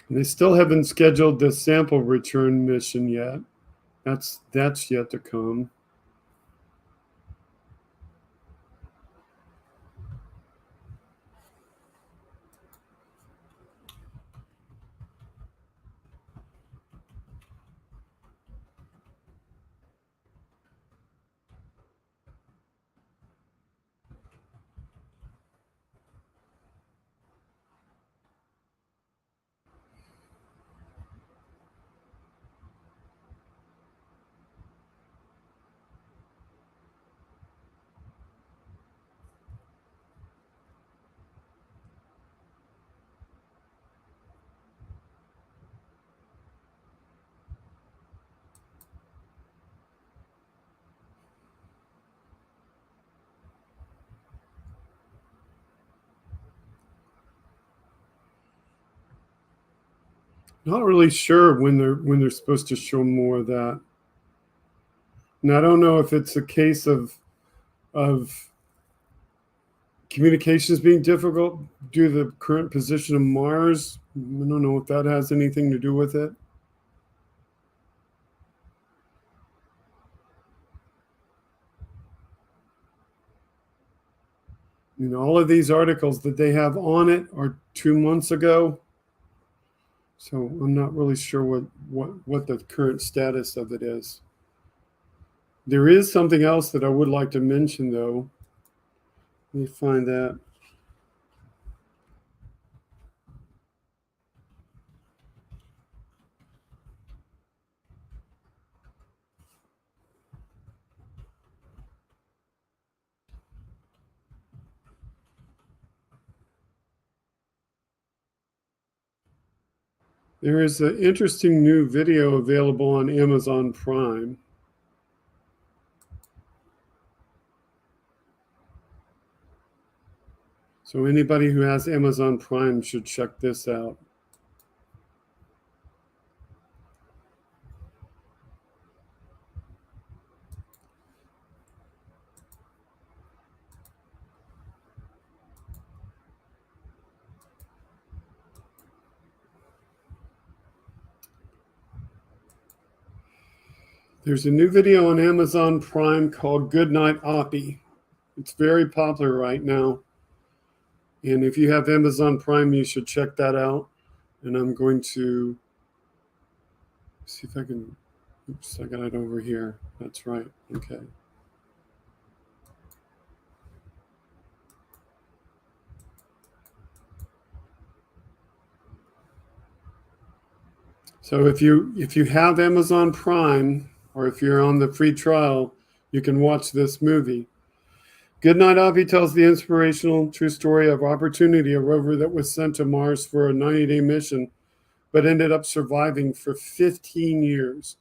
Speaker 1: They still haven't scheduled the sample return mission yet. That's yet to come. Not really sure when they're supposed to show more of that. And I don't know if it's a case of communications being difficult due to the current position of Mars. I don't know if that has anything to do with it. You know, all of these articles that they have on it are 2 months ago. So I'm not really sure what the current status of it is. There is something else that I would like to mention, though. Let me find that. There is an interesting new video available on Amazon Prime. So anybody who has Amazon Prime should check this out. There's a new video on Amazon Prime called Goodnight Oppie. It's very popular right now. And if you have Amazon Prime, you should check that out. And I'm going to see if I can, oops, I got it over here. That's right, okay. So if you have Amazon Prime, or if you're on the free trial, you can watch this movie. Goodnight Oppie tells the inspirational true story of Opportunity, a rover that was sent to Mars for a 90-day mission, but ended up surviving for 15 years.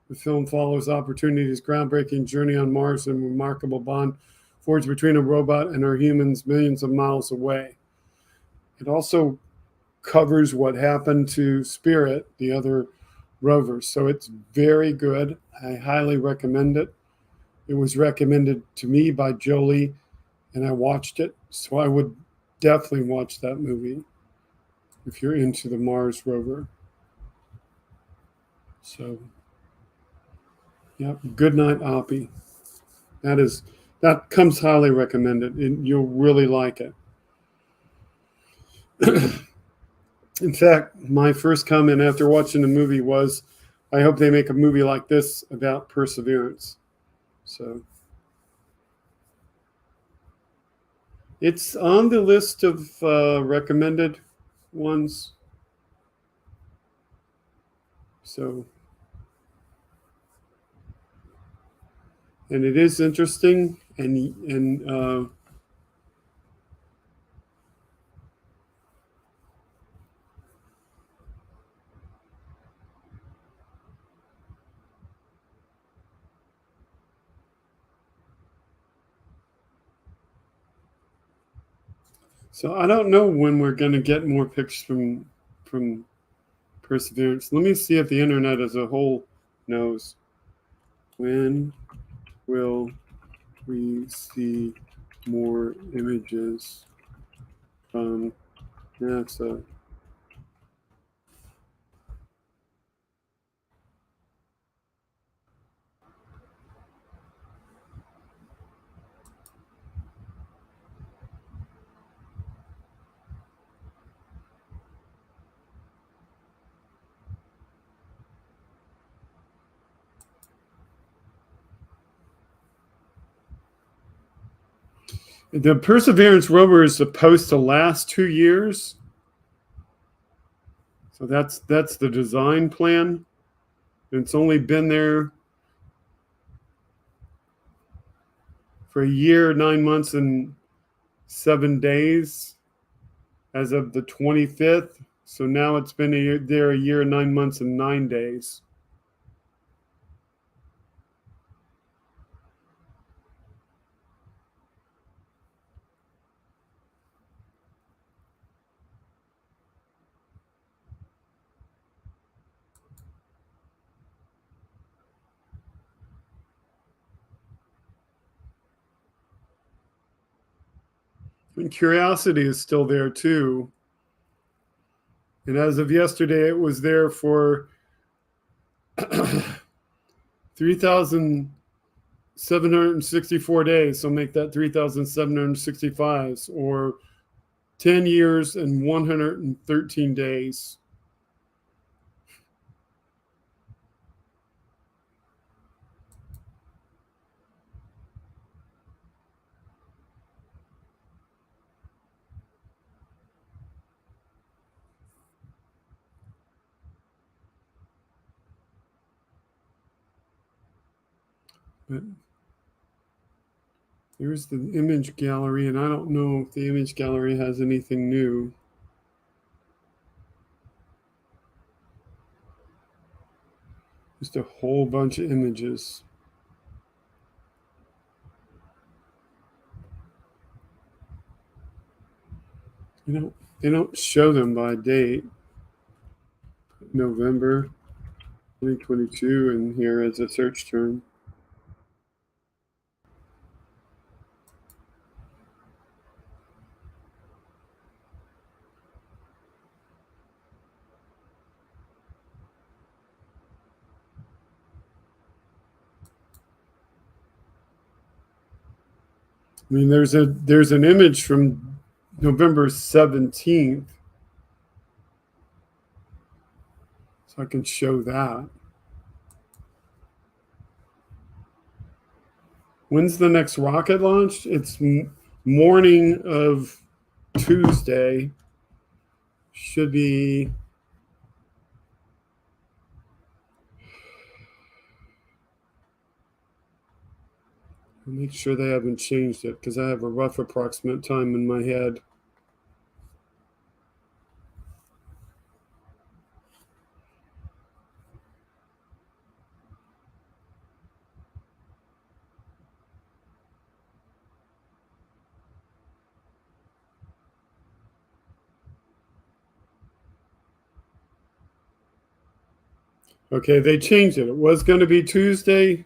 Speaker 1: The film follows Opportunity's groundbreaking journey on Mars and remarkable bond forged between a robot and our humans millions of miles away. It also covers what happened to Spirit, the other rover. So it's very good. I highly recommend it. It was recommended to me by Jolie, and I watched it. So I would definitely watch that movie if you're into the Mars rover. So, yeah, Goodnight Oppie. That comes highly recommended, and you'll really like it. In fact, my first comment after watching the movie was, I hope they make a movie like this about perseverance. So, It's on the list of recommended ones. So, and it is interesting, and so I don't know when we're going to get more pictures from Perseverance. Let me see if the internet as a whole knows. When will we see more images from NASA? The Perseverance rover is supposed to last 2 years. So that's the design plan. It's only been there for a year, 9 months, and 7 days as of the 25th. So now it's been there a year, 9 months, and 9 days. And Curiosity is still there too. And as of yesterday, it was there for 3,764 days. So make that 3,765, or 10 years and 113 days. But here's the image gallery, and I don't know if the image gallery has anything new. Just a whole bunch of images. They don't show them by date. November 2022, and here as a search term. I mean, there's an image from November 17th, so I can show that. When's the next rocket launch? It's morning of Tuesday. Should be I'll make sure they haven't changed it, because I have a rough approximate time in my head. Okay, they changed it. It was going to be Tuesday.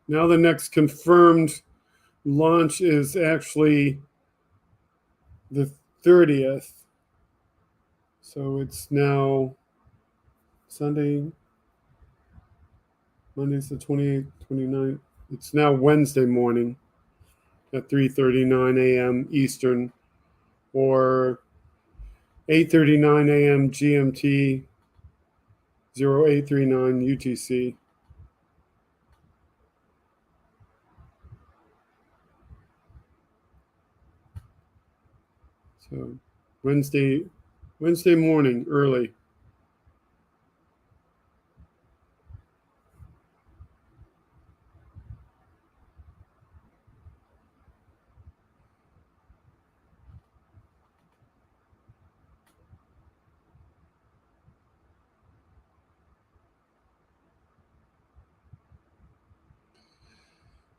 Speaker 1: Now the next confirmed launch is actually the 30th. So it's now Sunday, Monday's the 28th, 29th. It's now Wednesday morning at 3:39 a.m. Eastern, or 8:39 a.m. GMT, 0839 UTC. So Wednesday morning, early.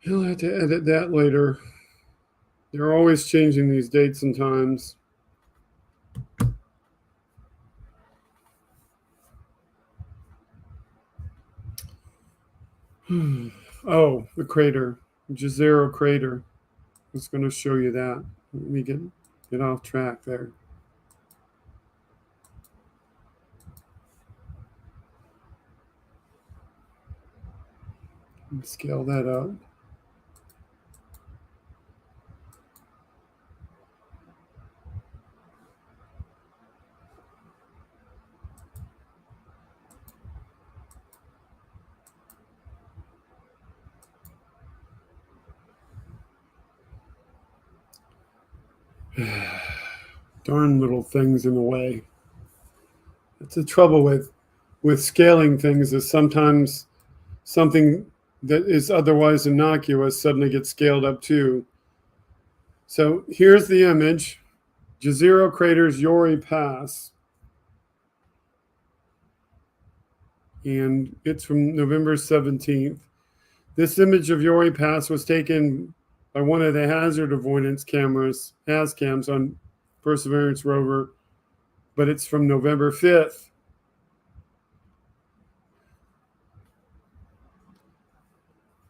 Speaker 1: He'll have to edit that later. They're always changing these dates and times. Oh, the crater, Jezero crater. I was going to show you that. Let me get off track there. Scale that up. Darn little things in the way. That's the trouble with scaling things, is sometimes something that is otherwise innocuous suddenly gets scaled up too. So here's the image. Jezero craters Yori Pass. And it's from November 17th. This image of Yori Pass was taken by one of the hazard avoidance cameras, HazCams, on Perseverance rover, but it's from November 5th.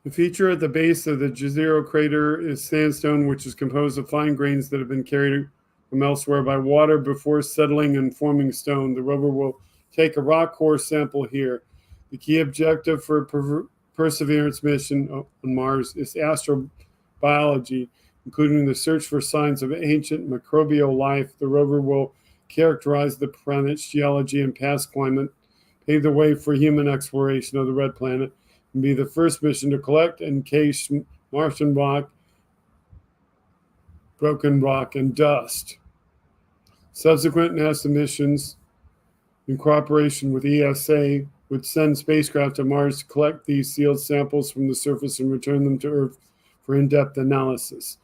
Speaker 1: The feature at the base of the Jezero crater is sandstone, which is composed of fine grains that have been carried from elsewhere by water before settling and forming stone. The rover will take a rock core sample here. The key objective for Perseverance mission on Mars is astrobiology, including the search for signs of ancient microbial life. The rover will characterize the planet's geology and past climate, pave the way for human exploration of the red planet, and be the first mission to collect and cache Martian rock, broken rock, and dust. Subsequent NASA missions, in cooperation with ESA, would send spacecraft to Mars to collect these sealed samples from the surface and return them to Earth for in-depth analysis.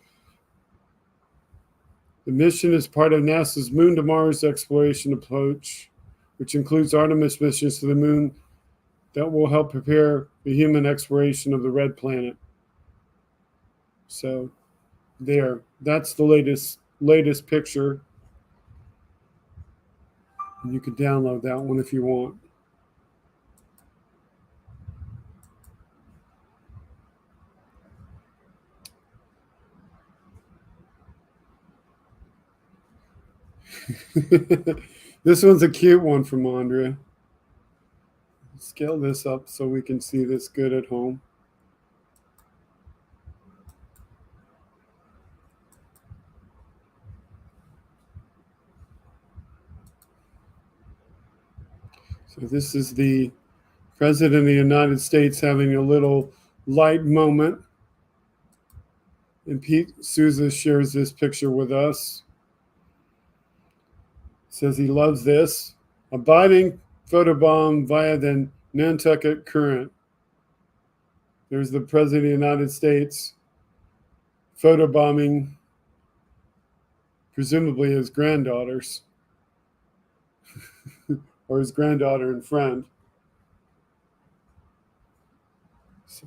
Speaker 1: The mission is part of NASA's Moon to Mars exploration approach, which includes Artemis missions to the Moon that will help prepare the human exploration of the red planet. So there, that's the latest picture. And you can download that one if you want. This one's a cute one from Andrea. Scale this up so we can see this good at home. So this is the President of the United States having a little light moment. And Pete Souza shares this picture with us. Says he loves this. Abiding photobomb via the Nantucket Current. There's the President of the United States photobombing, presumably his granddaughters, or his granddaughter and friend. So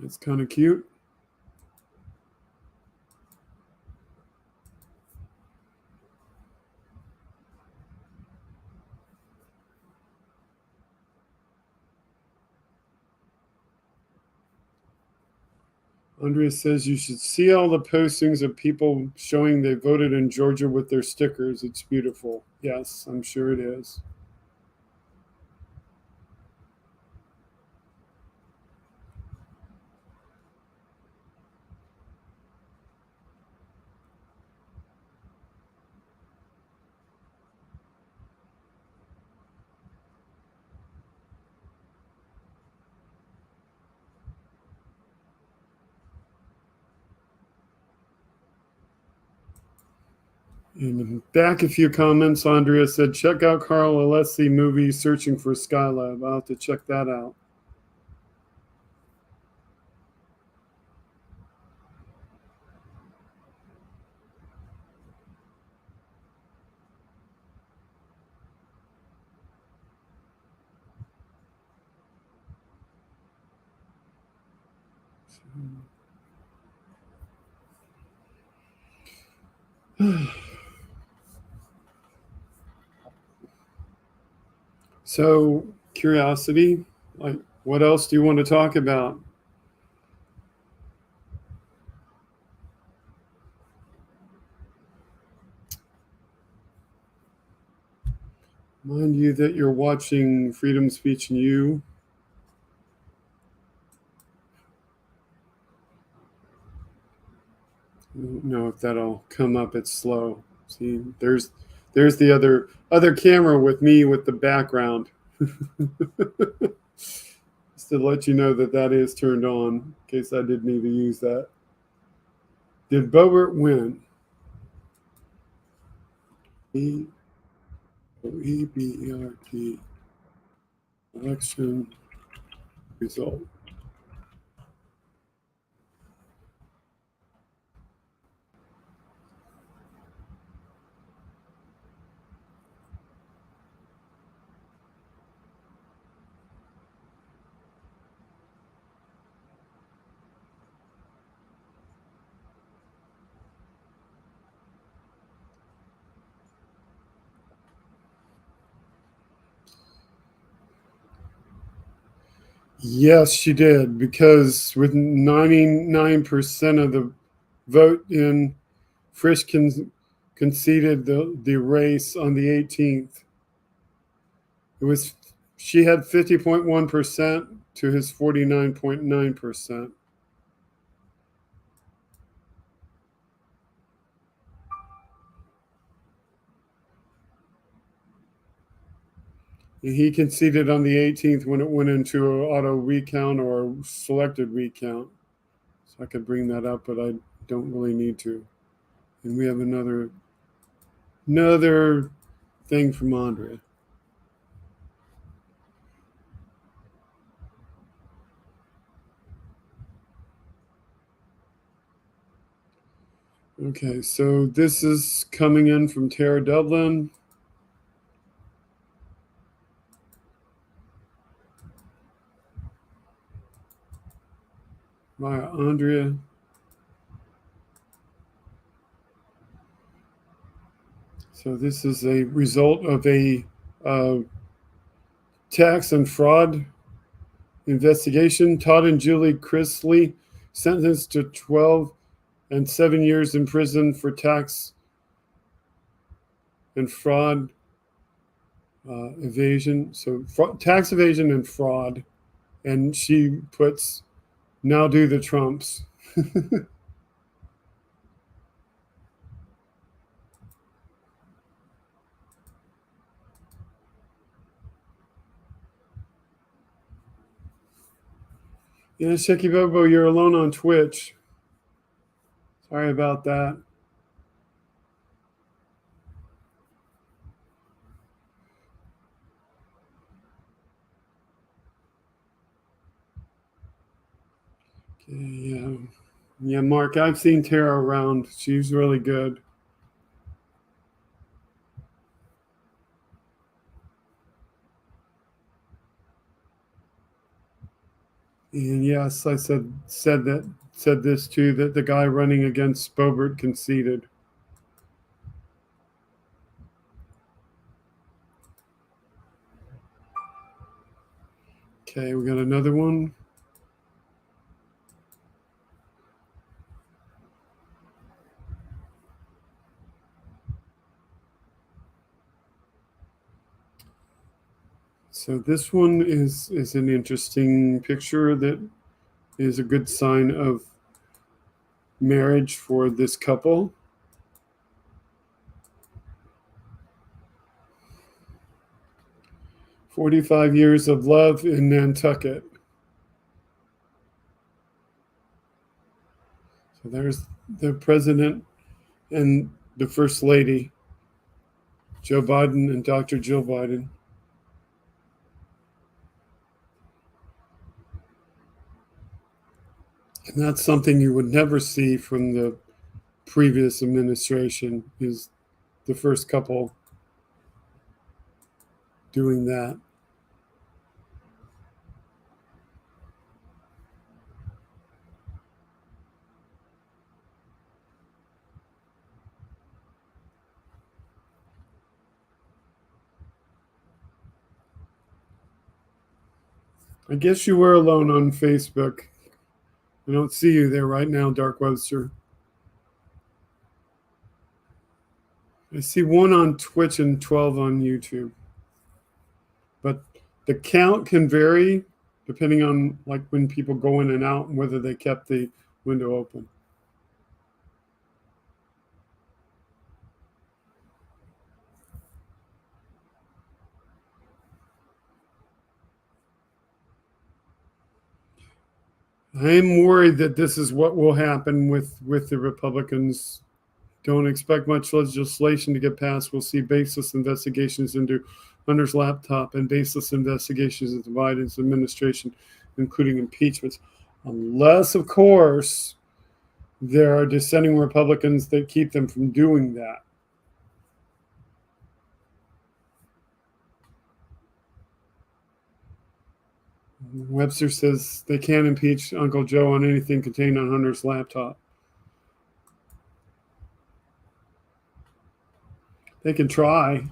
Speaker 1: it's kind of cute. Andrea says you should see all the postings of people showing they voted in Georgia with their stickers. It's beautiful. Yes, I'm sure it is. And back a few comments. Andrea said, check out Carl Alessi movie Searching for Skylab. I'll have to check that out. So, curiosity, like, what else do you want to talk about? Mind you that you're watching Freedom Speech and You. I don't know if that'll come up. It's slow. See, there's the other camera with me with the background. Just to let you know that that is turned on, in case I did need to use that. Did Boebert win? EBERT election result. Yes, she did, because with 99% of the vote in, Frisch conceded the race on the 18th. She had 50.1% to his 49.9%. He conceded on the 18th when it went into an auto recount or selected recount. So I could bring that up, but I don't really need to. And we have another thing from Andrea. Okay, so this is coming in from Tara Dublin. Via Andrea. So this is a result of a tax and fraud investigation. Todd and Julie Chrisley sentenced to 12 and 7 years in prison for tax and fraud evasion. So tax evasion and fraud. And she puts, now do the Trumps. Yeah, Sheki Bobo, you're alone on Twitch. Sorry about that. Okay, yeah, Mark, I've seen Tara around. She's really good. And yes, I said this too, that the guy running against Boebert conceded. Okay, we got another one. So this one is an interesting picture that is a good sign of marriage for this couple. "45 years of love in Nantucket." So there's the president and the First Lady, Joe Biden and Dr. Jill Biden. And that's something you would never see from the previous administration, is the first couple doing that. I guess you were alone on Facebook. I don't see you there right now, Dark Webster. I see 1 on Twitch and 12 on YouTube. But the count can vary depending on like when people go in and out and whether they kept the window open. I am worried that this is what will happen with the Republicans. Don't expect much legislation to get passed. We'll see baseless investigations into Hunter's laptop and baseless investigations into Biden's administration, including impeachments. Unless, of course, there are dissenting Republicans that keep them from doing that. Webster says they can't impeach Uncle Joe on anything contained on Hunter's laptop. They can try.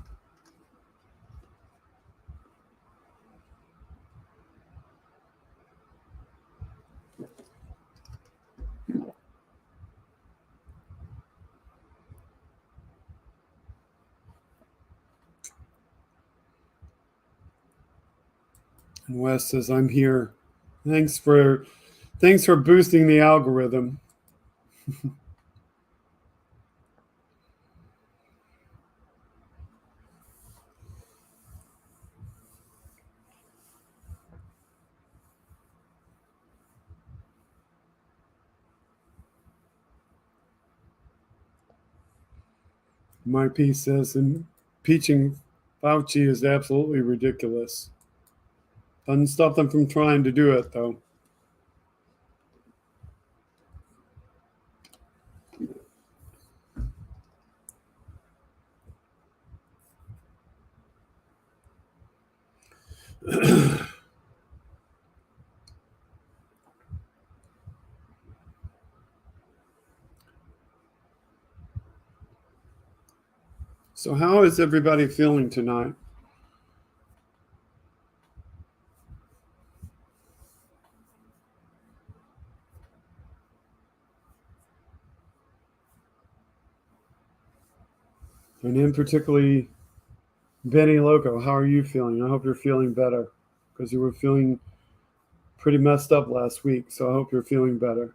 Speaker 1: And Wes says, I'm here. Thanks for boosting the algorithm. My piece says impeaching Fauci is absolutely ridiculous. Doesn't stop them from trying to do it, though. So how is everybody feeling tonight? And in particularly, Benny Loco, how are you feeling? I hope you're feeling better, because you were feeling pretty messed up last week. So I hope you're feeling better.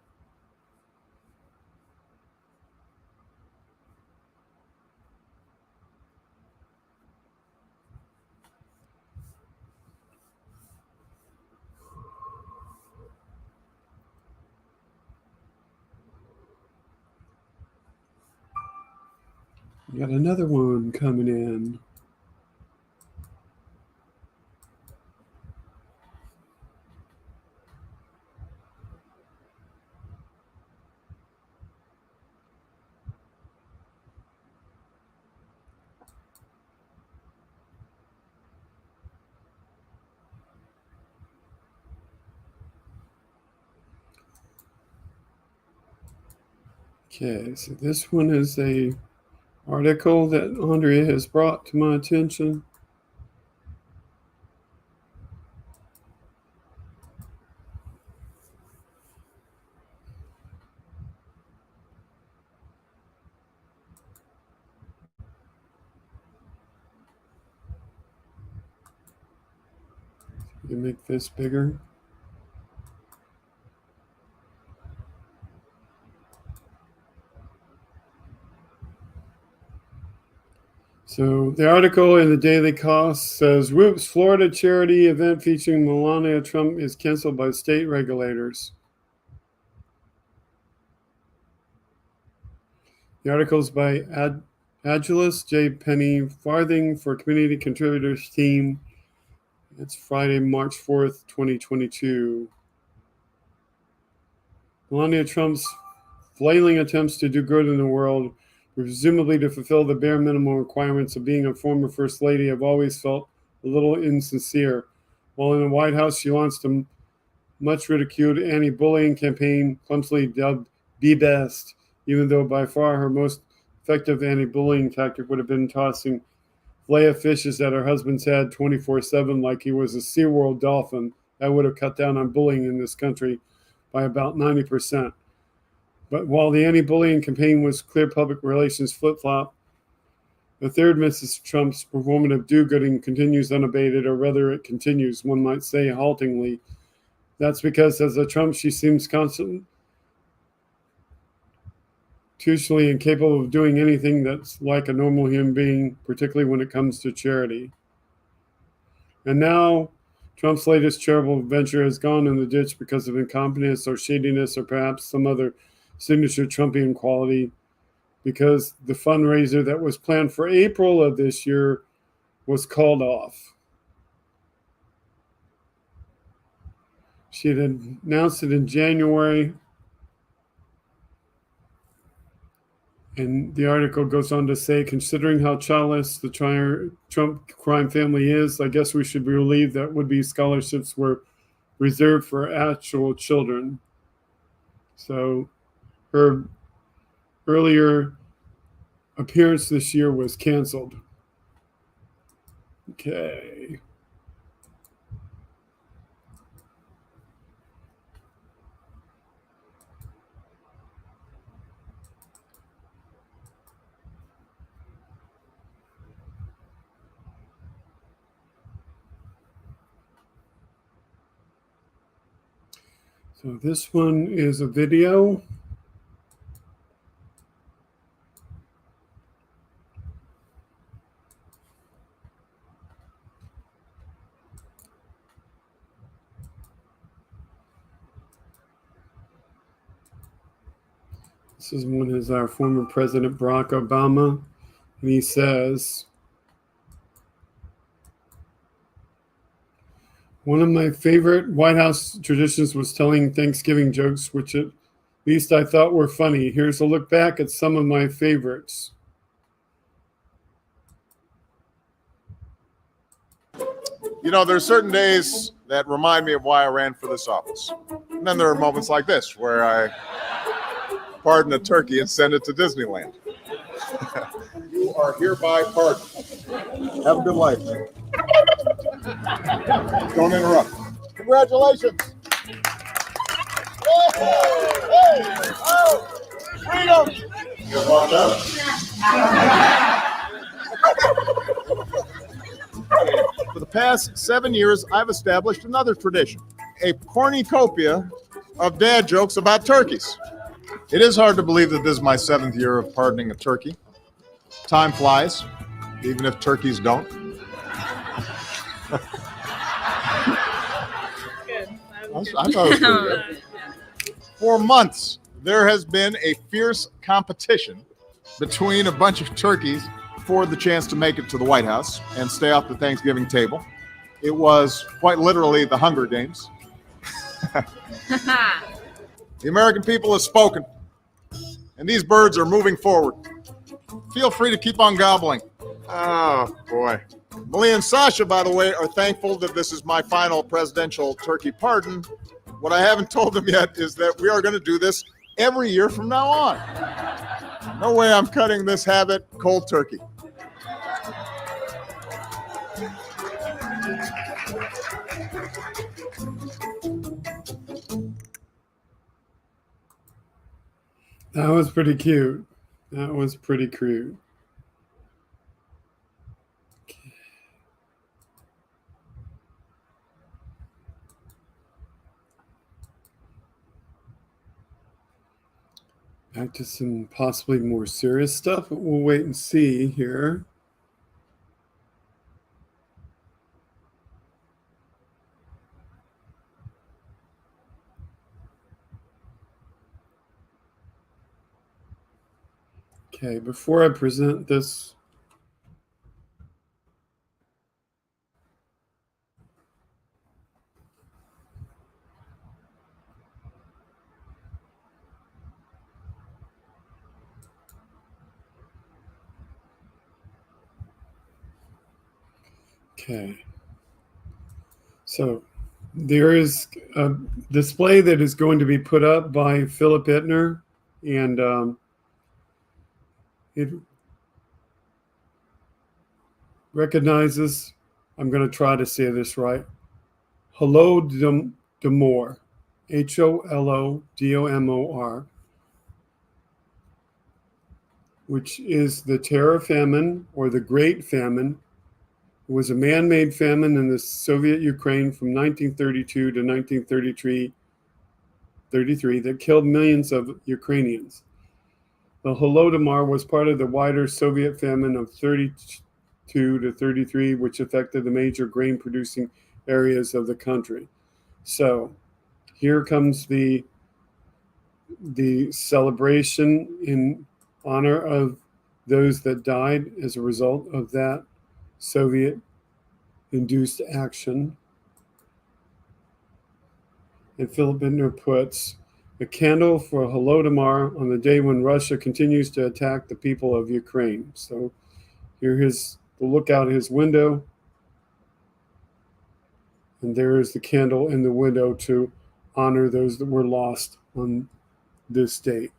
Speaker 1: We got another one coming in. Okay, so this one is a article that Andrea has brought to my attention. You can make this bigger. So the article in the Daily Cost says, whoops, Florida charity event featuring Melania Trump is canceled by state regulators. The article's by Agilus J. Penny Farthing for Community Contributors Team. It's Friday, March 4th, 2022. Melania Trump's flailing attempts to do good in the world, presumably to fulfill the bare minimum requirements of being a former First Lady, have always felt a little insincere. While in the White House, she launched a much ridiculed anti-bullying campaign, clumsily dubbed Be Best, even though by far her most effective anti-bullying tactic would have been tossing fillet of fishes at her husband's head 24/7 like he was a SeaWorld dolphin. That would have cut down on bullying in this country by about 90%. But while the anti-bullying campaign was clear public relations flip-flop, the third Mrs. Trump's performative do-gooding continues unabated, or rather it continues, one might say, haltingly. That's because as a Trump, she seems constantly institutionally incapable of doing anything that's like a normal human being, particularly when it comes to charity. And now Trump's latest charitable venture has gone in the ditch because of incompetence or shadiness or perhaps some other signature Trumpian quality, because the fundraiser that was planned for April of this year was called off. She had announced it in January, and the article goes on to say, considering how childless the Trump crime family is, I guess we should be relieved that would-be scholarships were reserved for actual children. So her earlier appearance this year was canceled. Okay. So this one is a video. This is one is our former President Barack Obama, and he says, one of my favorite White House traditions was telling Thanksgiving jokes, which at least I thought were funny. Here's a look back at some of my favorites.
Speaker 16: You know, there's certain days that remind me of why I ran for this office. And then there are moments like this where I pardon a turkey and send it to Disneyland. You are hereby pardoned. Have a good life, man. Don't interrupt. Congratulations. Oh, freedom. You're welcome. For the past 7 years, I've established another tradition, a cornucopia of dad jokes about turkeys. It is hard to believe that this is my 7th year of pardoning a turkey. Time flies, even if turkeys don't. I thought it was pretty good. For months, there has been a fierce competition between a bunch of turkeys for the chance to make it to the White House and stay off the Thanksgiving table. It was quite literally the Hunger Games. The American people have spoken, and these birds are moving forward. Feel free to keep on gobbling. Oh, boy. Malia and Sasha, by the way, are thankful that this is my final presidential turkey pardon. What I haven't told them yet is that we are going to do this every year from now on. No way I'm cutting this habit cold turkey.
Speaker 1: That was pretty cute. That was pretty cute. Back to some possibly more serious stuff, but we'll wait and see here. Okay, before I present this, okay, so there is a display that is going to be put up by Philip Ittner, and it recognizes, I'm going to try to say this right, Holodomor, Holodomor, which is the terror famine or the Great Famine. It was a man-made famine in the Soviet Ukraine from 1932 to 1933 that killed millions of Ukrainians. The Holodomor was part of the wider Soviet famine of 32 to 33, which affected the major grain-producing areas of the country. So here comes the celebration in honor of those that died as a result of that Soviet-induced action. And Philip Ittner puts, a candle for Holodomor on the day when Russia continues to attack the people of Ukraine. So here is the look out his window. And there is the candle in the window to honor those that were lost on this date.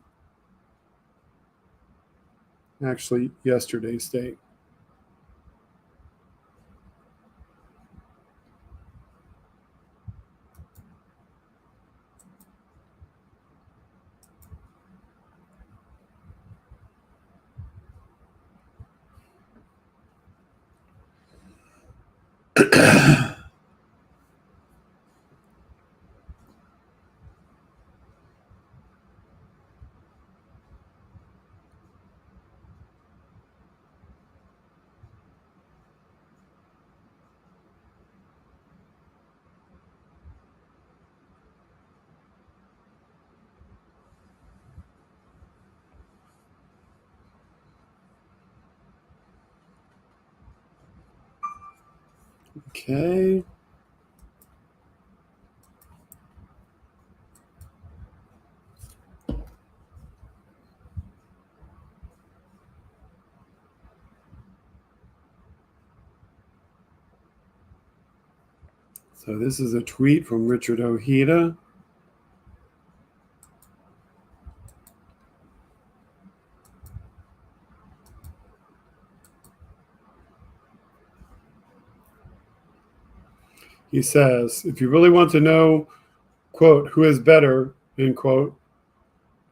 Speaker 1: Actually, yesterday's date. Okay. So this is a tweet from Richard Ojeda. He says, if you really want to know, quote, who is better, end quote,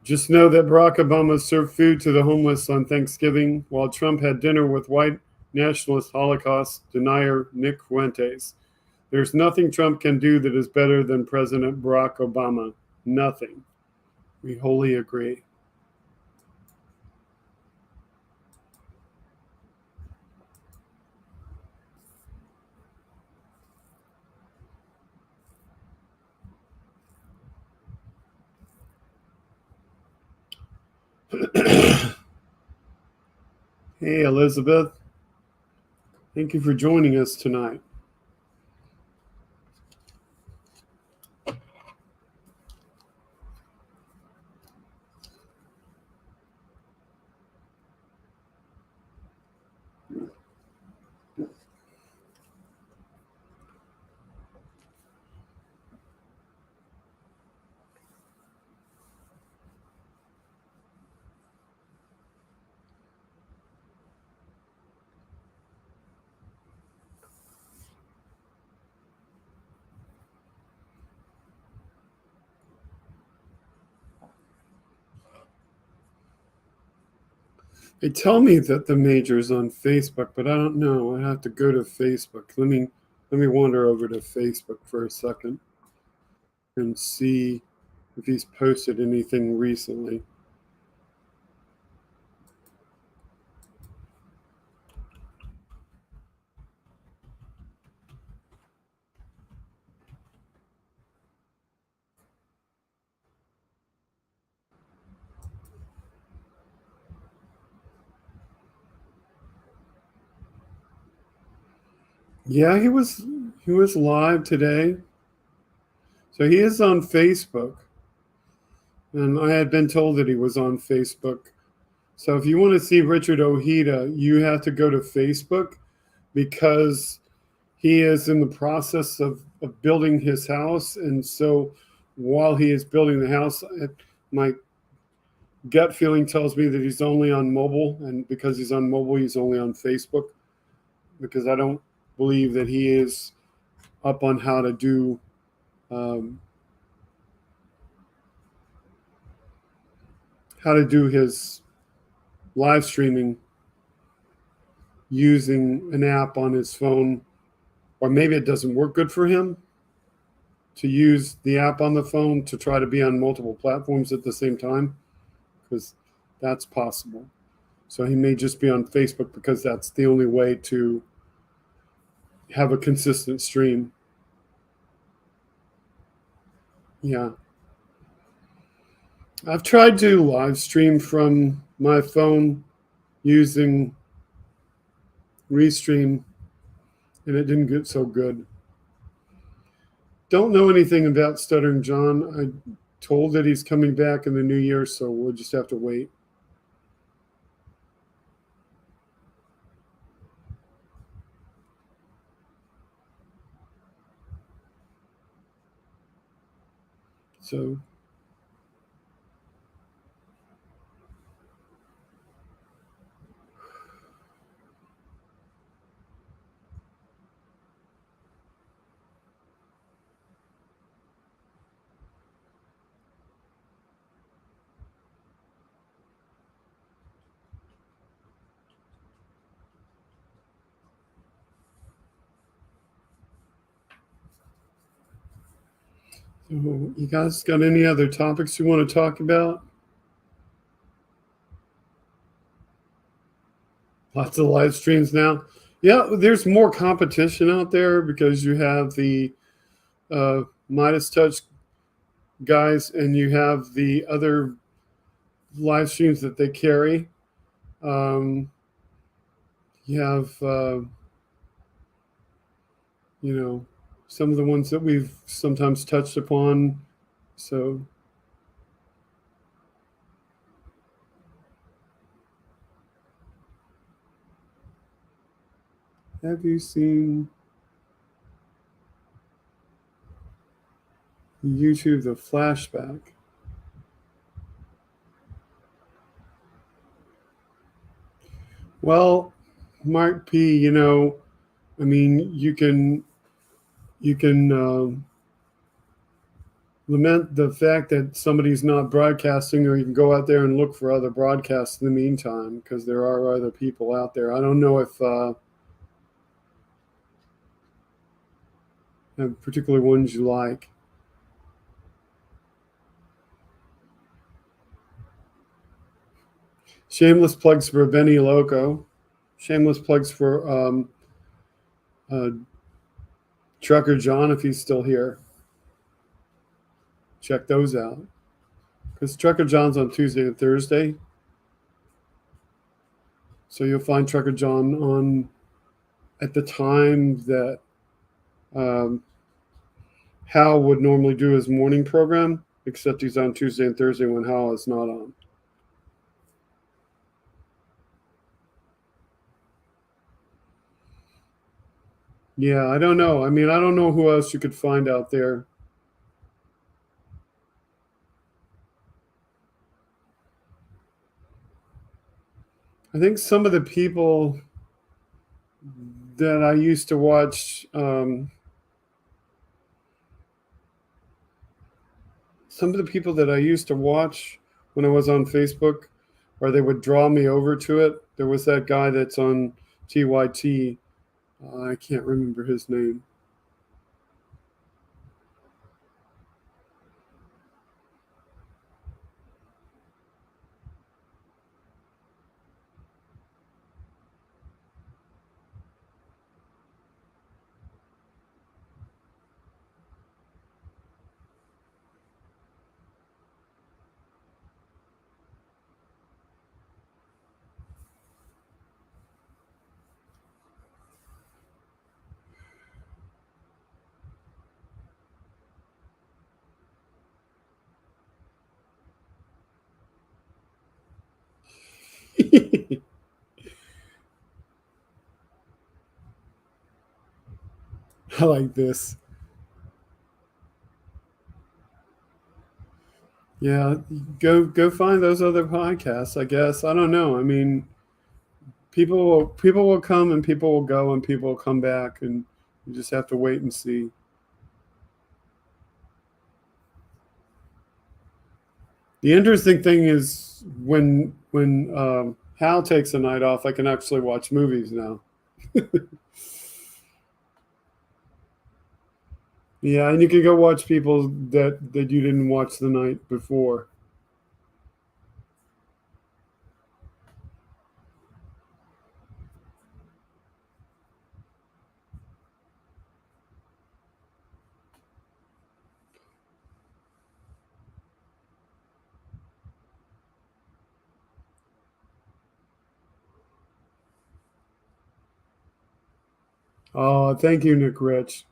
Speaker 1: just know that Barack Obama served food to the homeless on Thanksgiving while Trump had dinner with white nationalist Holocaust denier Nick Fuentes. There's nothing Trump can do that is better than President Barack Obama. Nothing. We wholly agree. Hey, Elizabeth. Thank you for joining us tonight. They tell me that the major's on Facebook, but I don't know. I have to go to Facebook. Let me wander over to Facebook for a second and see if he's posted anything recently. Yeah, he was live today. So he is on Facebook. And I had been told that he was on Facebook. So if you want to see Richard Ojeda, you have to go to Facebook because he is in the process of building his house. And so while he is building the house, my gut feeling tells me that he's only on mobile. And because he's on mobile, he's only on Facebook, because I don't believe that he is up on how to do his live streaming using an app on his phone, or maybe it doesn't work good for him to use the app on the phone to try to be on multiple platforms at the same time, because that's possible. So he may just be on Facebook because that's the only way to have a consistent stream. Yeah. I've tried to live stream from my phone using Restream, and it didn't get so good. Don't know anything about Stuttering John. I told that he's coming back in the new year, so we'll just have to wait. So you guys got any other topics you want to talk about? Lots of live streams now. Yeah, there's more competition out there because you have the Midas Touch guys and you have the other live streams that they carry. You have, some of the ones that we've sometimes touched upon. So have you seen YouTube The Flashback? Well, Mark P, I mean, you can lament the fact that somebody's not broadcasting, or you can go out there and look for other broadcasts in the meantime, because there are other people out there. I don't know if particular ones you like. Shameless plugs for Benny Loco. Shameless plugs for Trucker John, if he's still here. Check those out. Because Trucker John's on Tuesday and Thursday. So you'll find Trucker John on at the time that Hal would normally do his morning program, except he's on Tuesday and Thursday when Hal is not on. Yeah, I don't know. I mean, I don't know who else you could find out there. I think some of the people that I used to watch, some of the people that I used to watch when I was on Facebook, or they would draw me over to it. There was that guy that's on TYT. I can't remember his name. I like this. Yeah, go find those other podcasts, I guess. I don't know. I mean, people will come and people will go and people will come back, and you just have to wait and see. The interesting thing is when Hal takes a night off, I can actually watch movies now. Yeah, and you can go watch people that you didn't watch the night before. Oh, thank you, Nick Rich.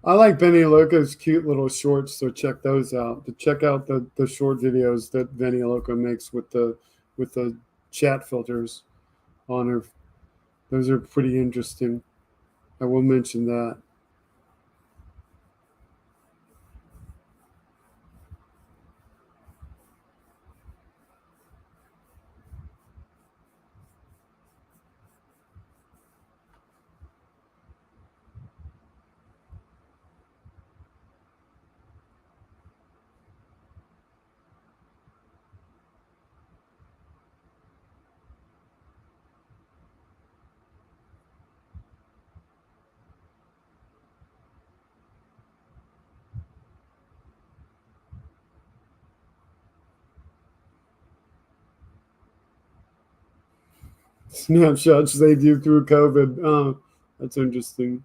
Speaker 1: I like Benny Loco's cute little shorts, so check those out. Check out the short videos that Benny Loco makes with the chat filters on her. Those are pretty interesting. I will mention that. Snapshots they do through COVID. Oh, that's interesting.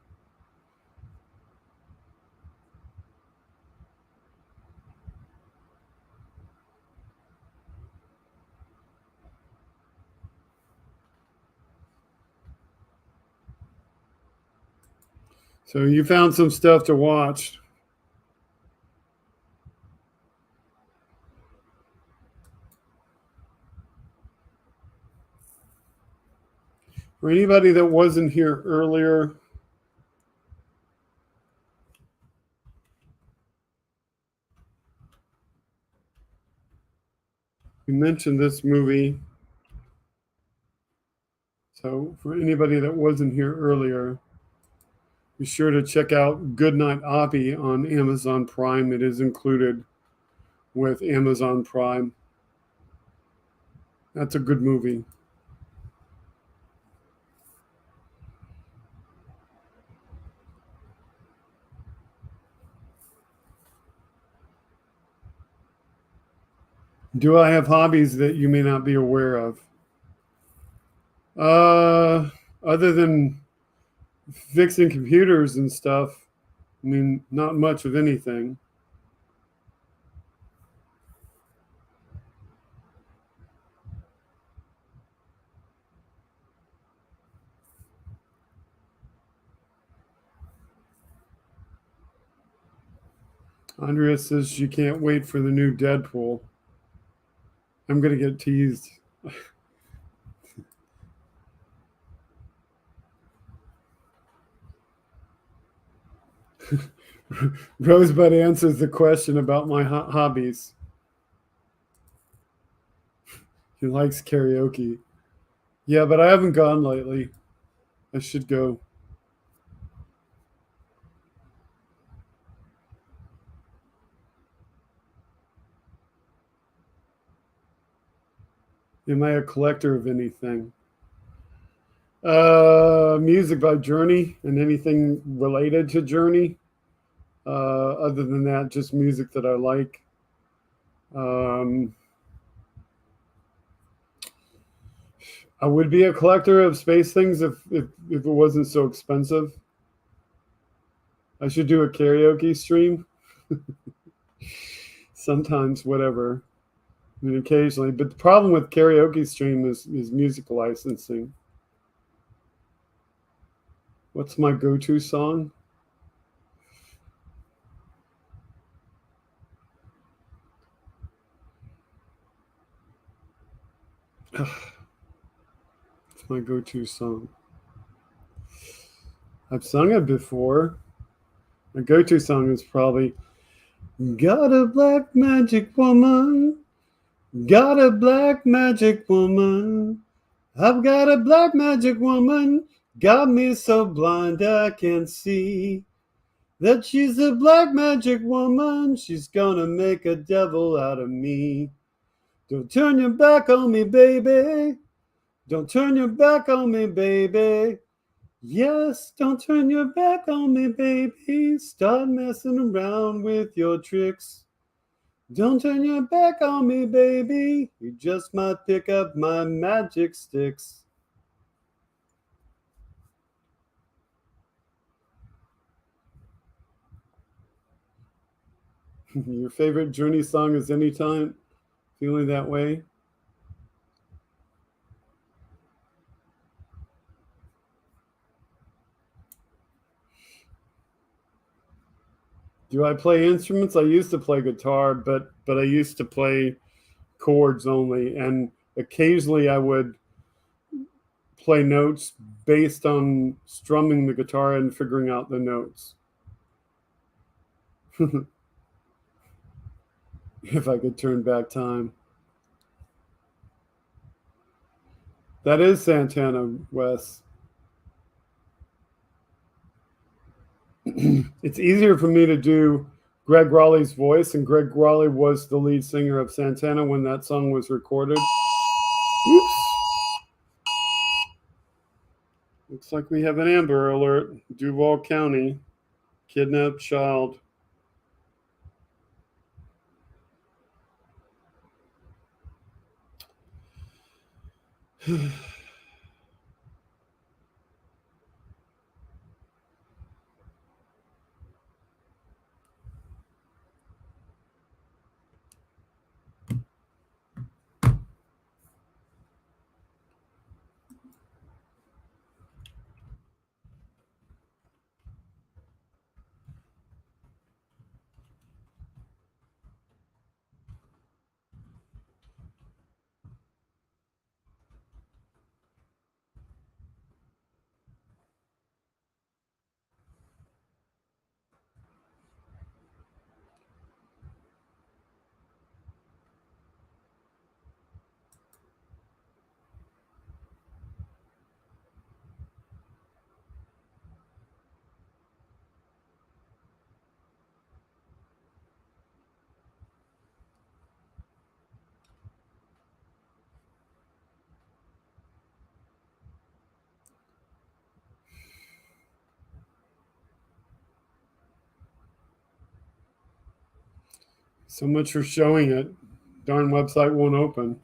Speaker 1: So you found some stuff to watch. For anybody that wasn't here earlier, we mentioned this movie. So for anybody that wasn't here earlier, be sure to check out Goodnight Oppie on Amazon Prime. It is included with Amazon Prime. That's a good movie. Do I have hobbies that you may not be aware of? Other than fixing computers and stuff, I mean, not much of anything. Andrea says she can't wait for the new Deadpool. I'm going to get teased. Rosebud answers the question about my hobbies. He likes karaoke. Yeah, but I haven't gone lately. I should go. Am I a collector of anything? Music by Journey and anything related to Journey. Other than that, just music that I like. I would be a collector of space things if it wasn't so expensive. I should do a karaoke stream. Sometimes, whatever. I mean, occasionally. But the problem with karaoke stream is music licensing. What's my go-to song? It's my go-to song. I've sung it before. My go-to song is probably "Got a Black Magic Woman, Got a Black Magic Woman, I've got a black magic woman, got me so blind I can't see that she's a black magic woman, she's gonna make a devil out of me. Don't turn your back on me, baby. Don't turn your back on me, baby. Yes, don't turn your back on me, baby. Start messing around with your tricks. Don't turn your back on me, baby. You just might pick up my magic sticks. Your favorite Journey song is Anytime? Feeling that way? Do I play instruments? I used to play guitar, but I used to play chords only, and occasionally I would play notes based on strumming the guitar and figuring out the notes. If I could turn back time. That is Santana, Wes. It's easier for me to do Greg Raleigh's voice, and Greg Raleigh was the lead singer of Santana when that song was recorded. Oops. Looks like we have an Amber Alert. Duval County, kidnapped child. So much for showing it. Darn website won't open.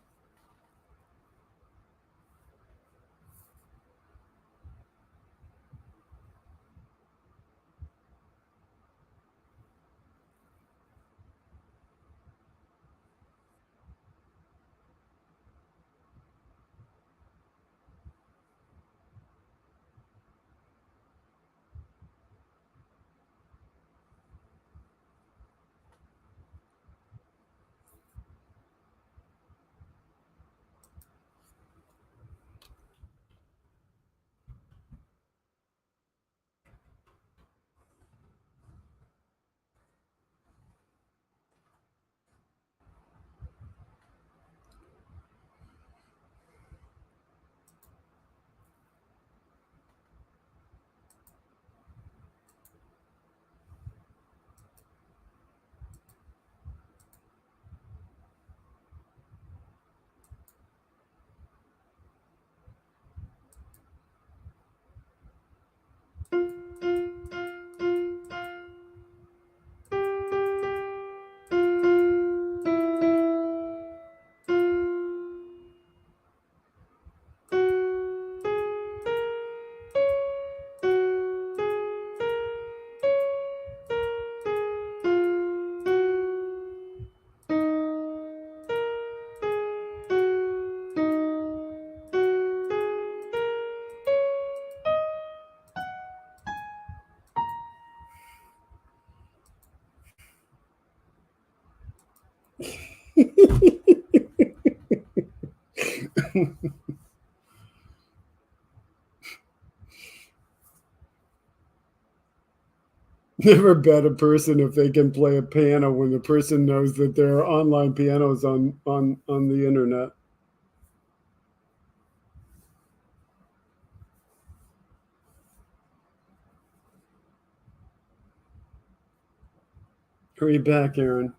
Speaker 1: Never bet a person if they can play a piano when the person knows that there are online pianos on the internet. Hurry back, Aaron.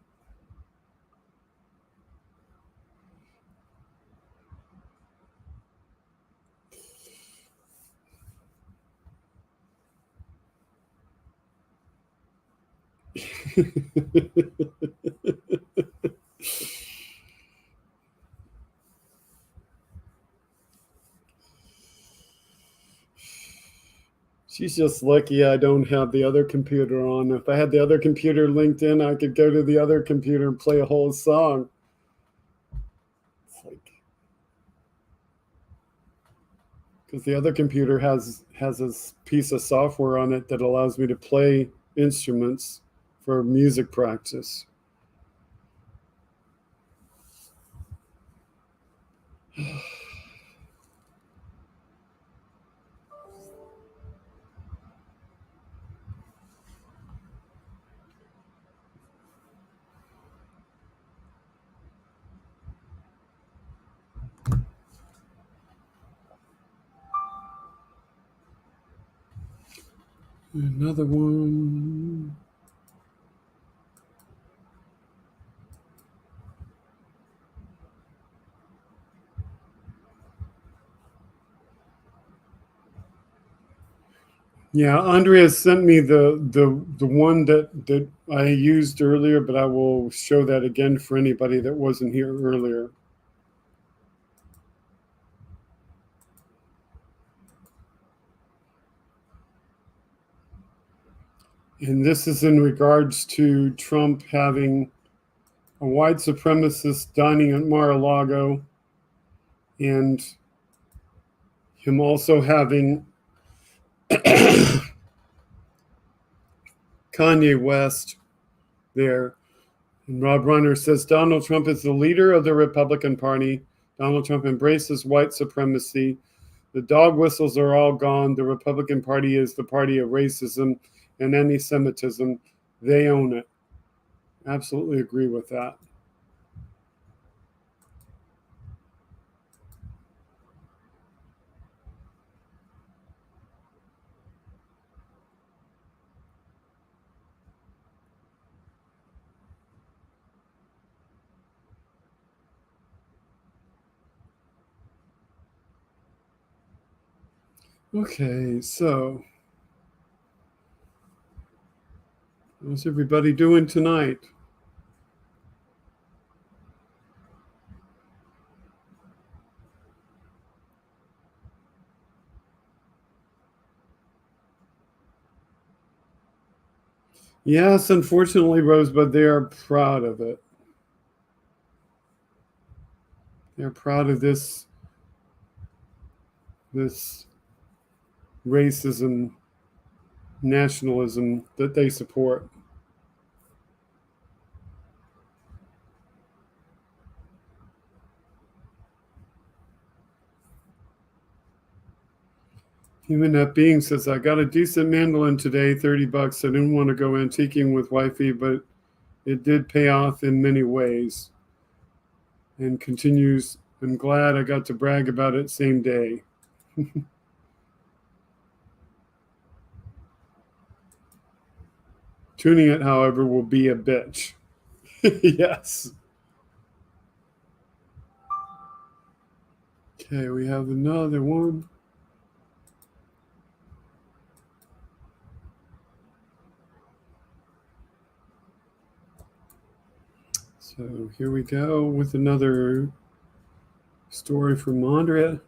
Speaker 1: She's just lucky I don't have the other computer on. If I had the other computer linked in, I could go to the other computer and play a whole song. It's like, because the other computer has a piece of software on it that allows me to play instruments for music practice. Another one. Yeah, Andrea sent me the one that I used earlier, but I will show that again for anybody that wasn't here earlier. And this is in regards to Trump having a white supremacist dining at Mar-a-Lago and him also having Kanye West there. And Rob Reiner says, Donald Trump is the leader of the Republican Party. Donald Trump embraces white supremacy. The dog whistles are all gone. The Republican Party is the party of racism and anti-Semitism. They own it. Absolutely agree with that. Okay, so how's everybody doing tonight? Yes, unfortunately, Rosebud, they are proud of it. They're proud of this racism, nationalism that they support. Human Net Being says, I got a decent mandolin today, $30. I didn't want to go antiquing with wifey, but it did pay off in many ways. And continues, I'm glad I got to brag about it same day. Tuning it, however, will be a bitch. Yes. Okay, we have another one. So here we go with another story from Andrea.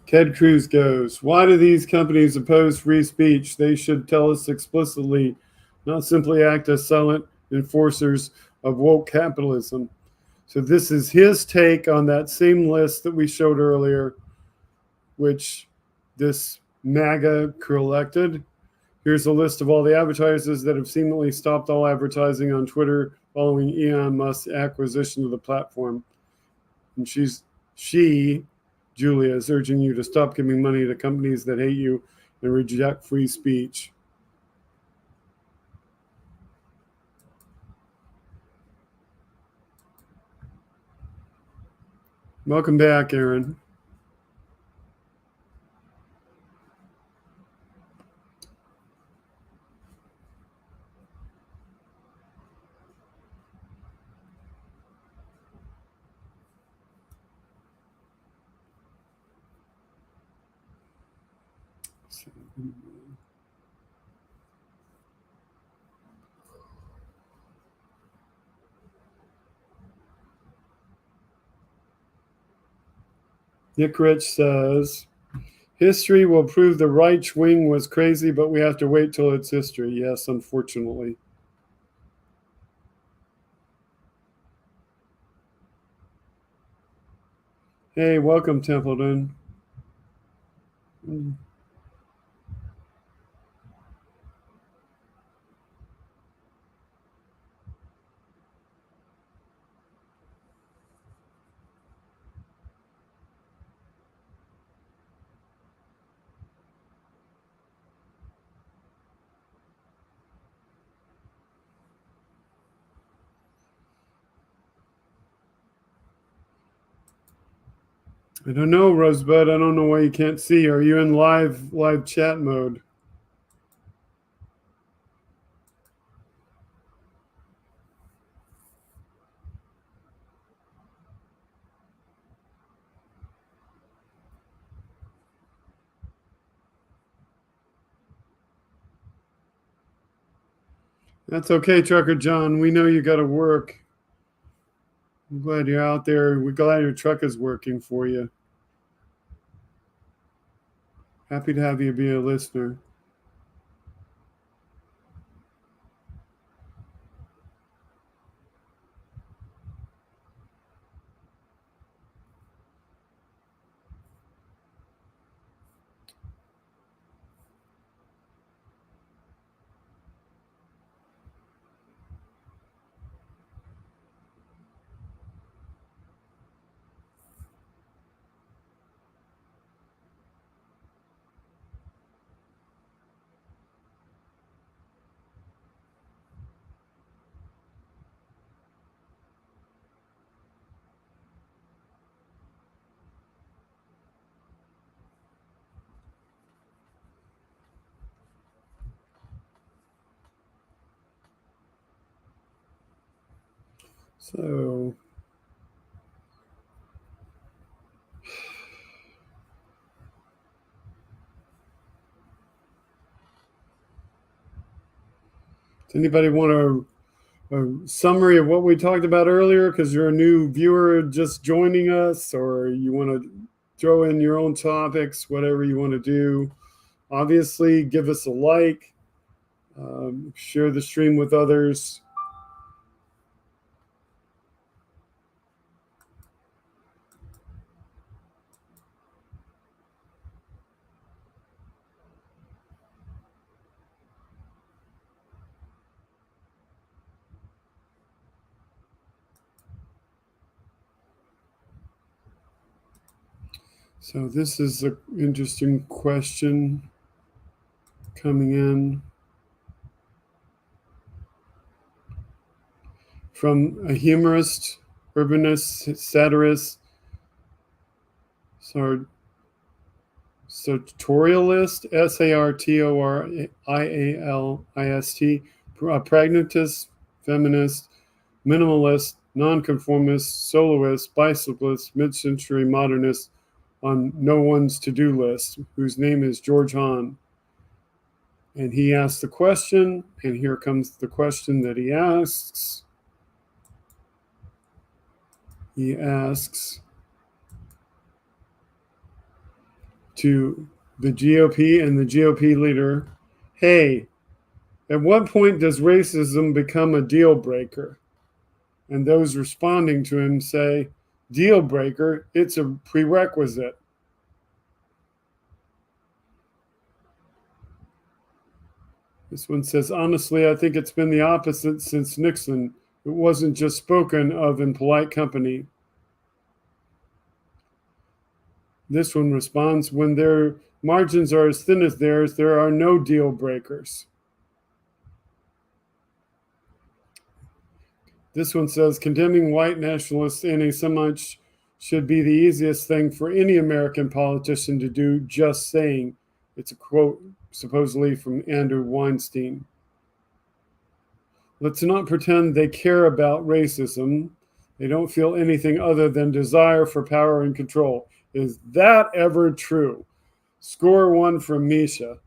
Speaker 1: Ted Cruz goes, why do these companies oppose free speech? They should tell us explicitly, not simply act as silent enforcers of woke capitalism. So this is his take on that same list that we showed earlier, which this MAGA collected. Here's a list of all the advertisers that have seemingly stopped all advertising on Twitter following Elon Musk's acquisition of the platform. And Julia, is urging you to stop giving money to companies that hate you and reject free speech. Welcome back, Aaron. Nick Rich says, history will prove the right wing was crazy, but we have to wait till it's history. Yes, unfortunately. Hey, welcome, Templeton. I don't know, Rosebud. I don't know why you can't see. Are you in live chat mode? That's okay, Trucker John. We know you got to work. I'm glad you're out there. We're glad your truck is working for you. Happy to have you be a listener. So, does anybody want a summary of what we talked about earlier? Because you're a new viewer just joining us, or you want to throw in your own topics, whatever you want to do. Obviously, give us a like, share the stream with others. So this is an interesting question coming in from a humorist, urbanist, satirist, sartorialist, sartorialist, pragmatist, feminist, minimalist, nonconformist, soloist, bicyclist, mid-century modernist on no one's to-do list, whose name is George Hahn. And he asked the question, and here comes the question that he asks. He asks to the GOP and the GOP leader, hey, at what point does racism become a deal breaker? And those responding to him say, deal breaker, it's a prerequisite. This one says, honestly, I think it's been the opposite since Nixon. It It wasn't just spoken of in polite company. This one responds, when their margins are as thin as theirs, there are no deal breakers. This one says, condemning white nationalists anti-Semites should be the easiest thing for any American politician to do, just saying. It's a quote supposedly from Andrew Weinstein. Let's not pretend they care about racism. They don't feel anything other than desire for power and control. Is that ever true? Score one from Misha.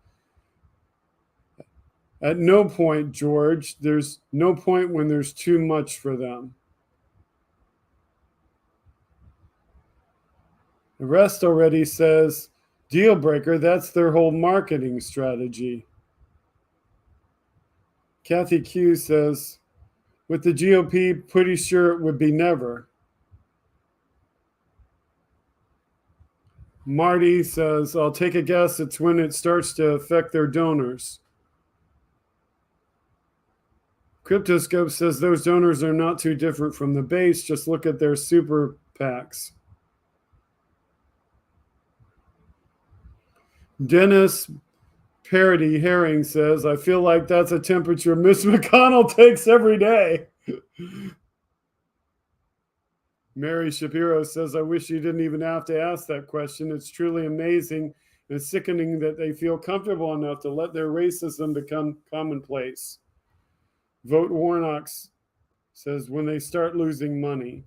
Speaker 1: At no point, George, there's no point when there's too much for them. The rest already says, deal breaker, that's their whole marketing strategy. Kathy Q says, with the GOP, pretty sure it would be never. Marty says, I'll take a guess it's when it starts to affect their donors. Cryptoscope says those donors are not too different from the base. Just look at their super PACs. Dennis Parody Herring says, I feel like that's a temperature Miss McConnell takes every day. Mary Shapiro says, I wish you didn't even have to ask that question. It's truly amazing and sickening that they feel comfortable enough to let their racism become commonplace. Vote Warnock says, when they start losing money.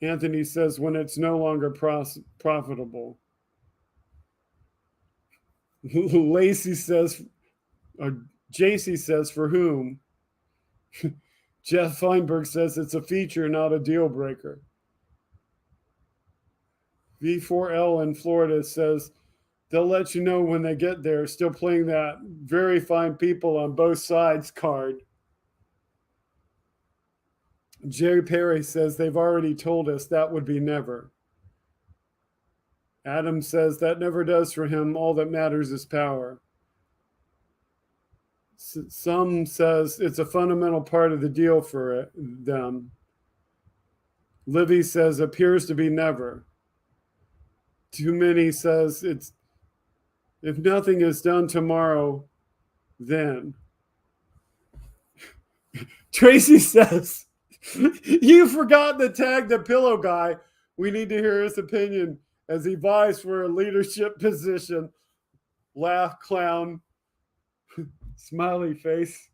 Speaker 1: Anthony says, when it's no longer profitable. Lacey says, or JC says, for whom? Jeff Feinberg says it's a feature, not a deal breaker. V4L in Florida says they'll let you know when they get there, still playing that very fine people on both sides card. Jerry Perry says they've already told us that would be never. Adam says that never does for him. All that matters is power. Some says it's a fundamental part of the deal for them. Livy says appears to be never. Too many says it's if nothing is done tomorrow, then. Tracy says you forgot to tag the pillow guy. We need to hear his opinion as he vies for a leadership position. Laugh, clown, smiley face.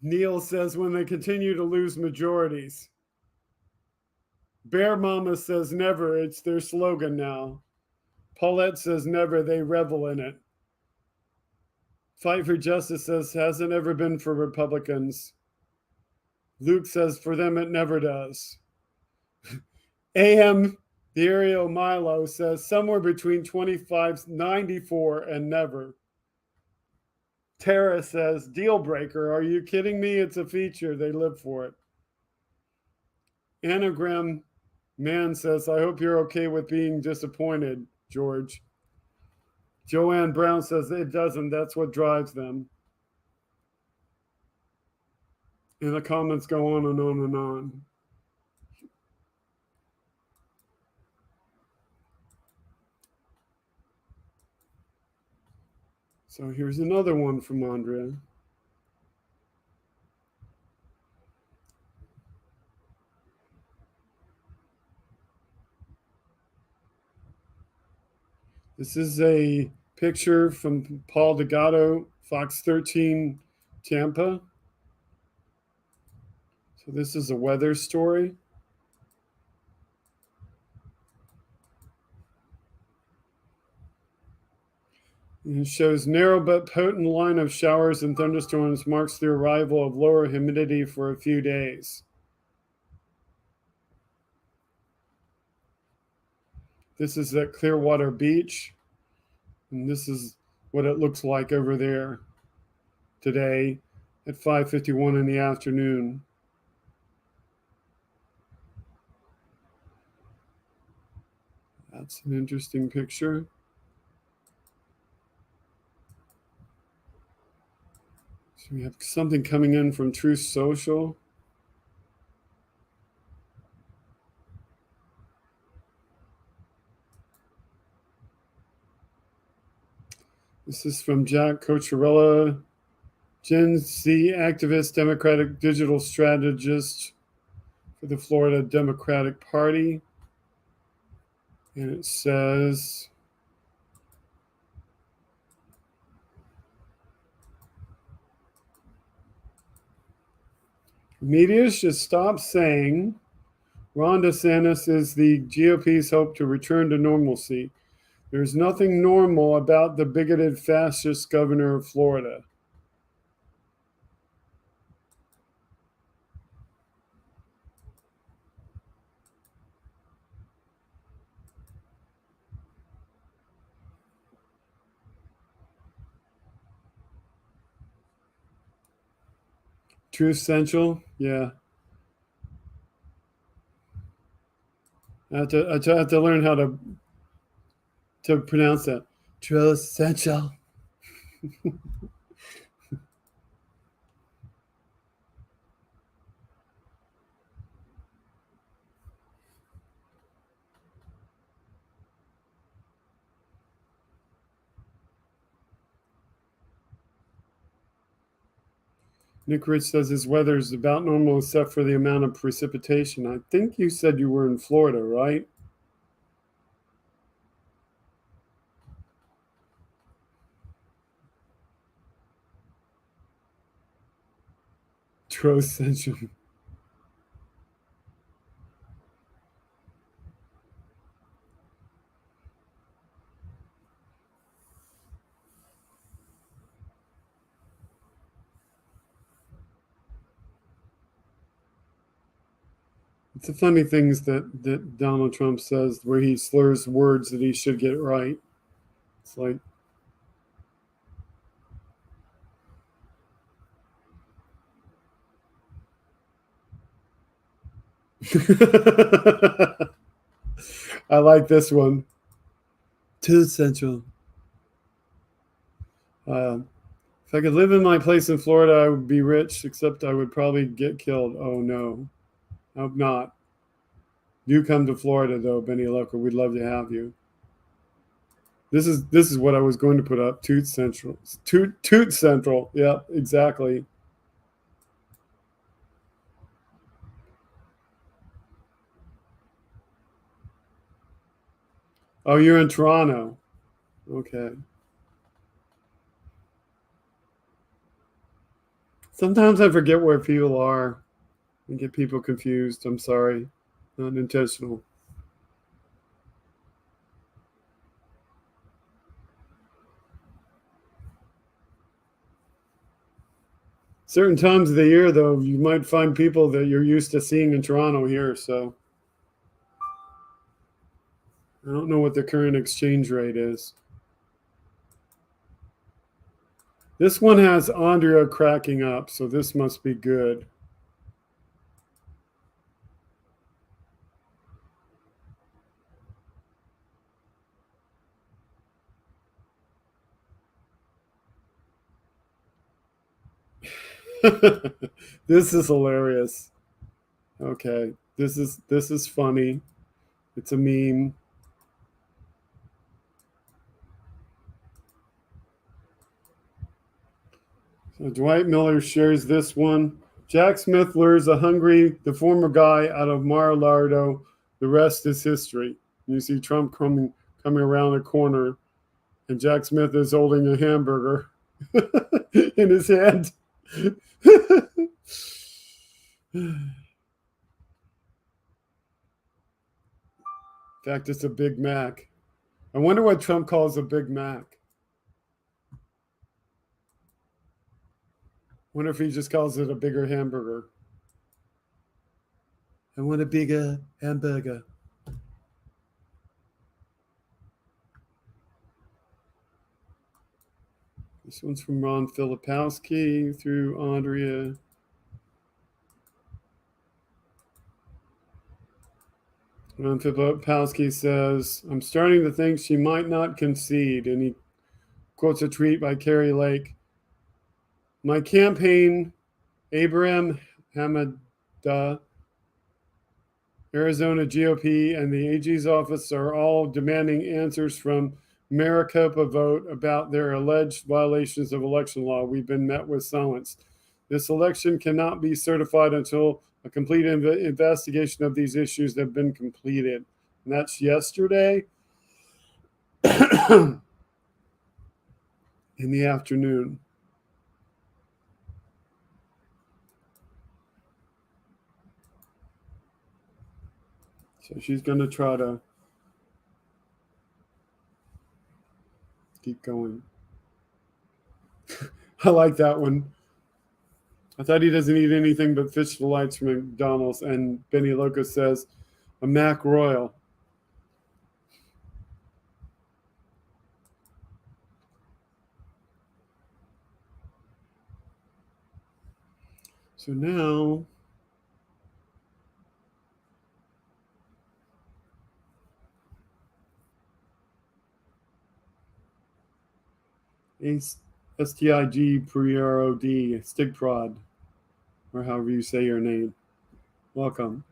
Speaker 1: Neil says when they continue to lose majorities. Bear Mama says never, it's their slogan now. Paulette says never, they revel in it. Fight for Justice says hasn't ever been for Republicans. Luke says for them it never does. AM, the Ariel Milo says somewhere between 2594 and never. Tara says, deal breaker. Are you kidding me? It's a feature. They live for it. Anagram Man says, I hope you're okay with being disappointed, George. Joanne Brown says, it doesn't. That's what drives them. And the comments go on and on and on. So here's another one from Andrea. This is a picture from Paul Delgado, Fox 13, Tampa. So this is a weather story. And it shows narrow but potent line of showers and thunderstorms marks the arrival of lower humidity for a few days. This is at Clearwater Beach, and this is what it looks like over there today at 5:51 in the afternoon. That's an interesting picture. So we have something coming in from Truth Social. This is from Jack Cocciarella, Gen Z activist, Democratic digital strategist for the Florida Democratic Party. And it says, media should stop saying Ron DeSantis is the GOP's hope to return to normalcy. There's nothing normal about the bigoted fascist governor of Florida. Truth Central, yeah. I have to learn how to pronounce that. Truth Central. Nick Rich says his weather is about normal except for the amount of precipitation. I think you said you were in Florida, right? Truth Central. It's the funny things that Donald Trump says where he slurs words that he should get right. It's like, I like this one. Truth Central. If I could live in my place in Florida, I would be rich, except I would probably get killed. Oh, no. I hope not. Do come to Florida, though, Benny Loco. We'd love to have you. This is what I was going to put up. Toot Central. Toot Central. Yeah, exactly. Oh, you're in Toronto. Okay. Sometimes I forget where people are and get people confused. I'm sorry. Not intentional. Certain times of the year, though, you might find people that you're used to seeing in Toronto here, so I don't know what the current exchange rate is. This one has Andrea cracking up, so this must be good. This is hilarious. Okay, this is funny. It's a meme. So Dwight Miller shares this one. Jack Smith lures the former guy out of Mar-a-Lago. The rest is history. You see Trump coming around the corner, and Jack Smith is holding a hamburger in his hand. In fact, it's a Big Mac. I wonder what Trump calls a Big Mac. Wonder if he just calls it a bigger hamburger. I want a bigger hamburger. This one's from Ron Filipowski through Andrea. Ron Filipowski says, I'm starting to think she might not concede. And he quotes a tweet by Carrie Lake. My campaign, Abraham Hamada, Arizona GOP, and the AG's office are all demanding answers from Maricopa Vote about their alleged violations of election law. We've been met with silence. This election cannot be certified until a complete investigation of these issues have been completed. And that's yesterday in the afternoon. So she's going to try to keep going. I like that one. I thought he doesn't eat anything but fish delights from McDonald's. And Benny Loco says, a Mac Royal. So now, STIG Prod, Stigprod, or however you say your name. Welcome.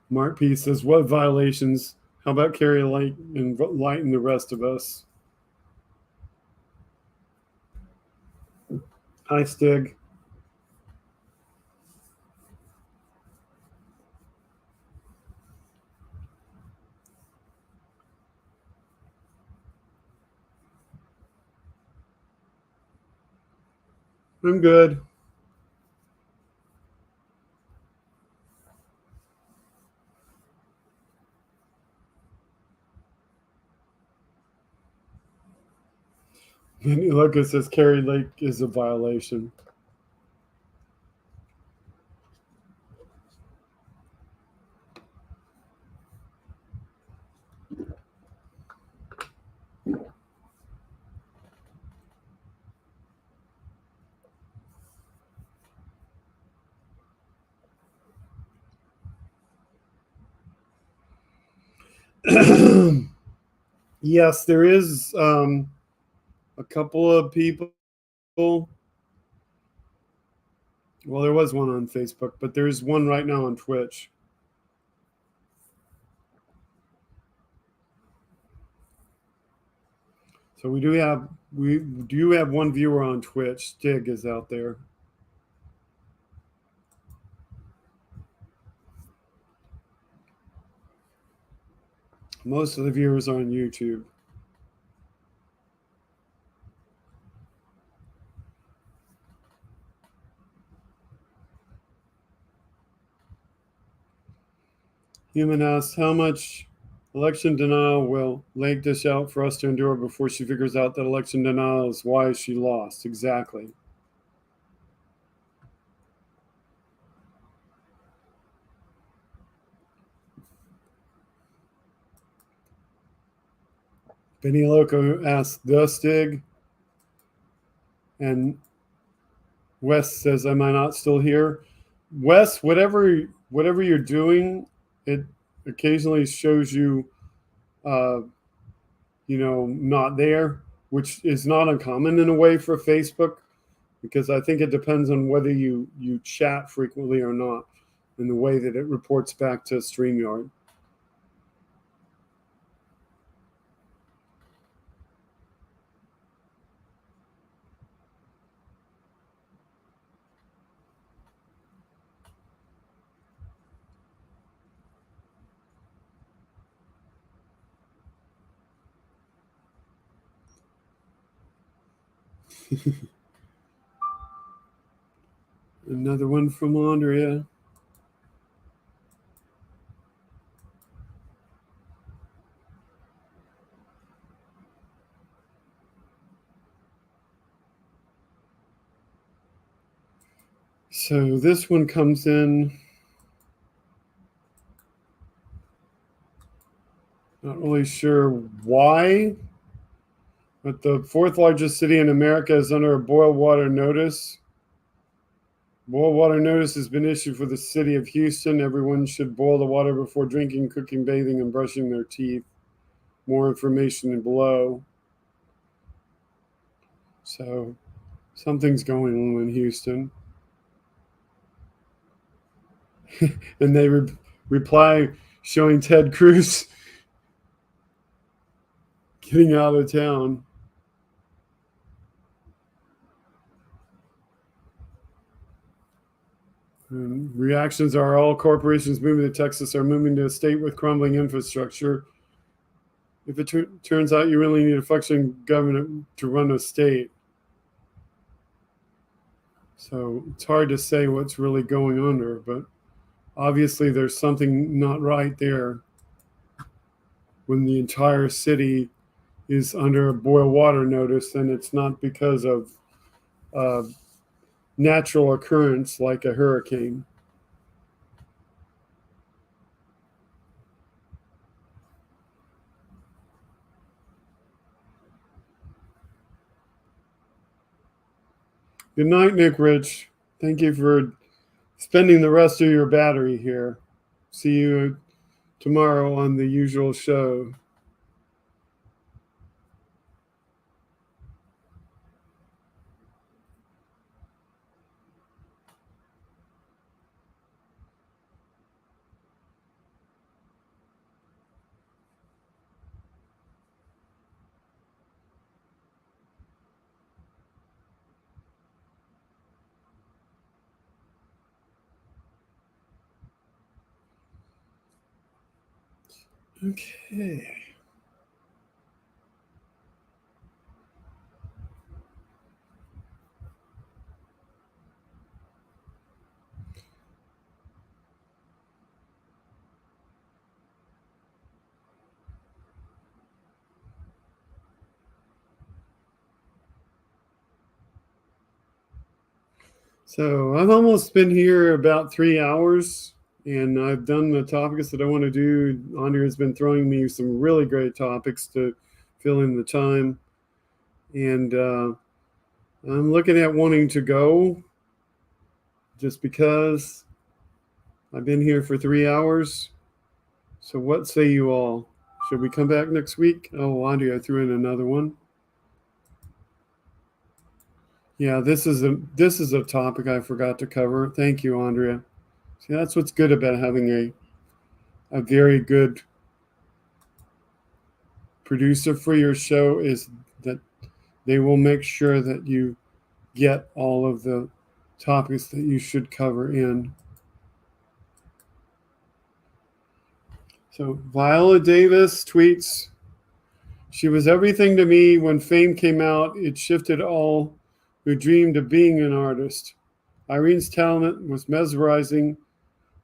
Speaker 1: Mark P says, what violations? How about carry light and lighten the rest of us? Hi, Stig. I'm good. Benny Loco says Carrie Lake is a violation. Yes, there is a couple of people. Well, there was one on Facebook, but there's one right now on Twitch. So we do have one viewer on Twitch. Stig is out there. Most of the viewers are on YouTube. Human asks, how much election denial will Lake dish out for us to endure before she figures out that election denial is why she lost? Exactly. Benny Loco asks, the Stig? And Wes says, am I not still here? Wes, whatever you're doing, it occasionally shows you, not there, which is not uncommon in a way for Facebook, because I think it depends on whether you chat frequently or not in the way that it reports back to StreamYard. Another one from Andrea. So this one comes in. Not really sure why, but the fourth largest city in America is under a boil water notice. Boil water notice has been issued for the city of Houston. Everyone should boil the water before drinking, cooking, bathing, and brushing their teeth. more information below. So something's going on in Houston. And they reply showing Ted Cruz getting out of town. Reactions are all corporations moving to Texas are moving to a state with crumbling infrastructure. If it turns out you really need a functioning government to run a state. So it's hard to say what's really going on there, but obviously there's something not right there when the entire city is under a boil water notice, and it's not because of natural occurrence like a hurricane. Good night, Nick Rich. Thank you for spending the rest of your battery here. See you tomorrow on the usual show. Okay. So I've almost been here about 3 hours, and I've done the topics that I want to do. Andrea has been throwing me some really great topics to fill in the time. And I'm looking at wanting to go just because I've been here for 3 hours. So what say you all? Should we come back next week? Oh, Andrea threw in another one. Yeah, this is a topic I forgot to cover. Thank you, Andrea. See, that's what's good about having a very good producer for your show, is that they will make sure that you get all of the topics that you should cover in. So Viola Davis tweets, "She was everything to me when Fame came out. It shifted all who dreamed of being an artist. Irene's talent was mesmerizing.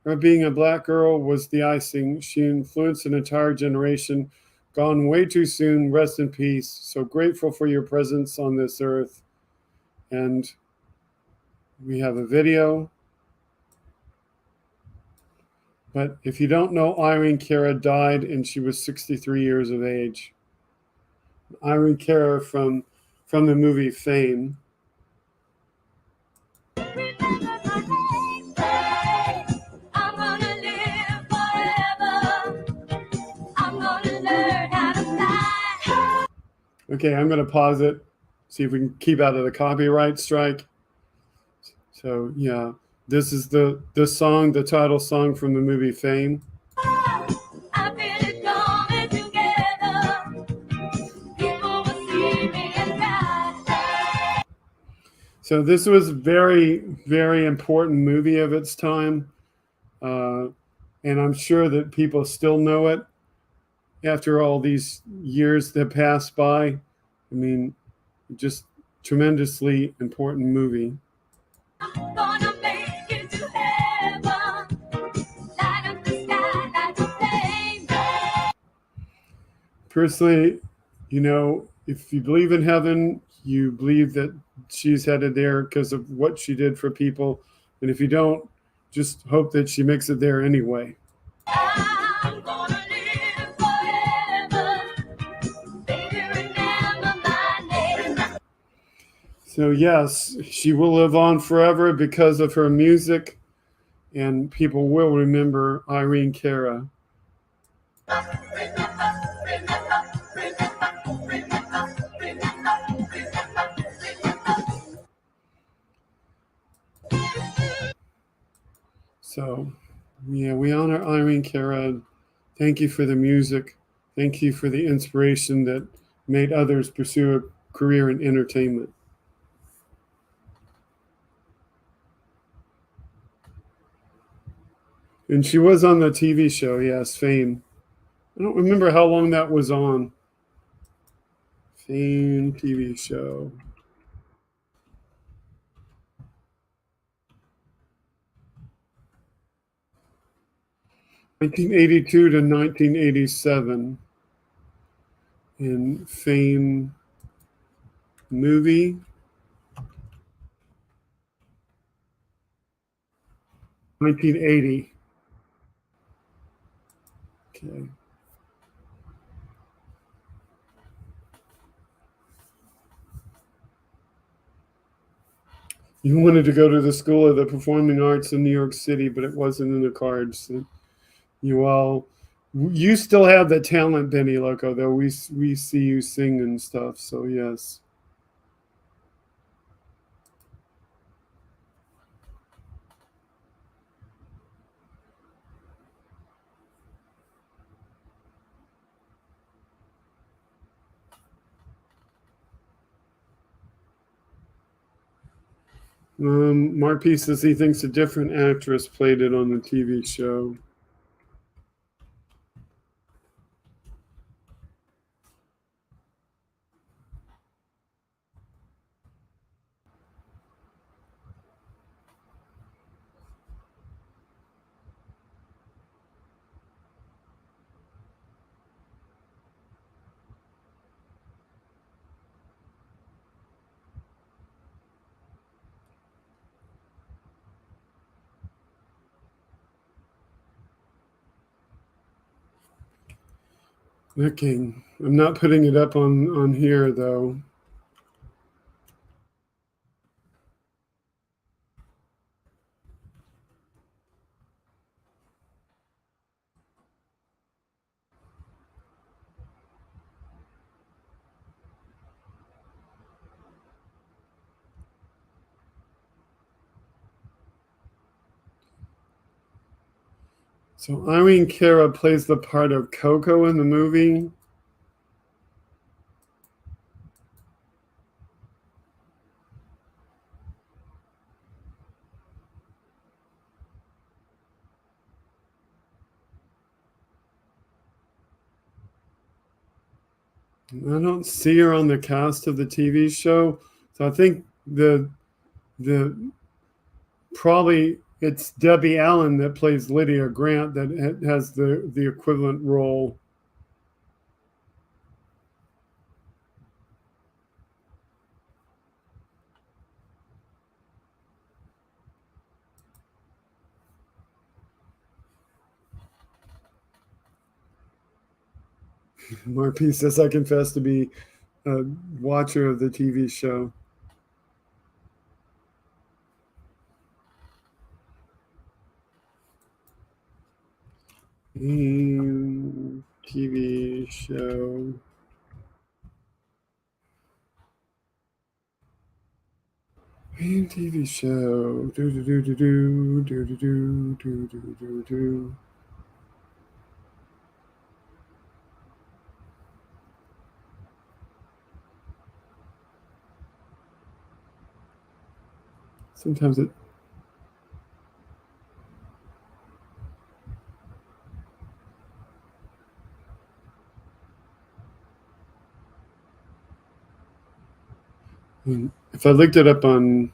Speaker 1: Her being a black girl was the icing. She influenced an entire generation. Gone way too soon. Rest in peace. So grateful for your presence on this earth." And we have a video. But if you don't know, Irene Cara died and she was 63 years of age. Irene Cara from the movie Fame. Okay, I'm going to pause it, see if we can keep out of the copyright strike. So yeah, this is the song, the title song from the movie Fame. So this was very, very important movie of its time. And I'm sure that people still know it after all these years that passed by. I mean, just tremendously important movie. Personally, you know, if you believe in heaven, you believe that she's headed there because of what she did for people. And if you don't, just hope that she makes it there anyway. So yes, she will live on forever because of her music, and people will remember Irene Cara. So, yeah, we honor Irene Cara. Thank you for the music. Thank you for the inspiration that made others pursue a career in entertainment. And she was on the TV show, yes, Fame. I don't remember how long that was on. Fame TV show. (1982 to 1987). In Fame movie. 1980. Okay. You wanted to go to the School of the Performing Arts in New York City, but it wasn't in the cards. You still have the talent, Benny Loco, though. We see you sing and stuff, so yes. Mark P says he thinks a different actress played it on the TV show. Okay, I'm not putting it up on here though. So Irene Cara plays the part of Coco in the movie. I don't see her on the cast of the TV show, so I think the probably it's Debbie Allen that plays Lydia Grant that has the equivalent role. Marp says, I confess to be a watcher of the TV show. TV show. TV show. Do do do do do do do do do do do do. Sometimes it. If I looked it up on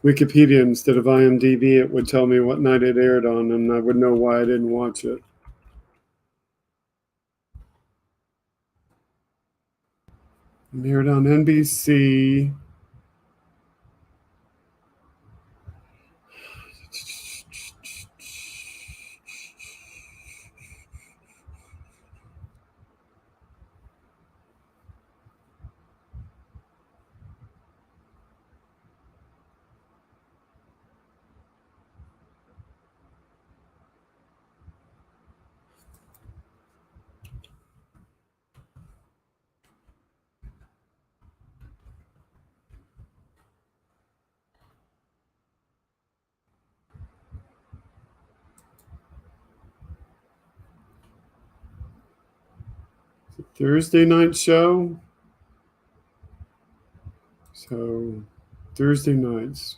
Speaker 1: Wikipedia instead of IMDb, it would tell me what night it aired on, and I would know why I didn't watch it. It aired on NBC. Thursday night show. So Thursday nights.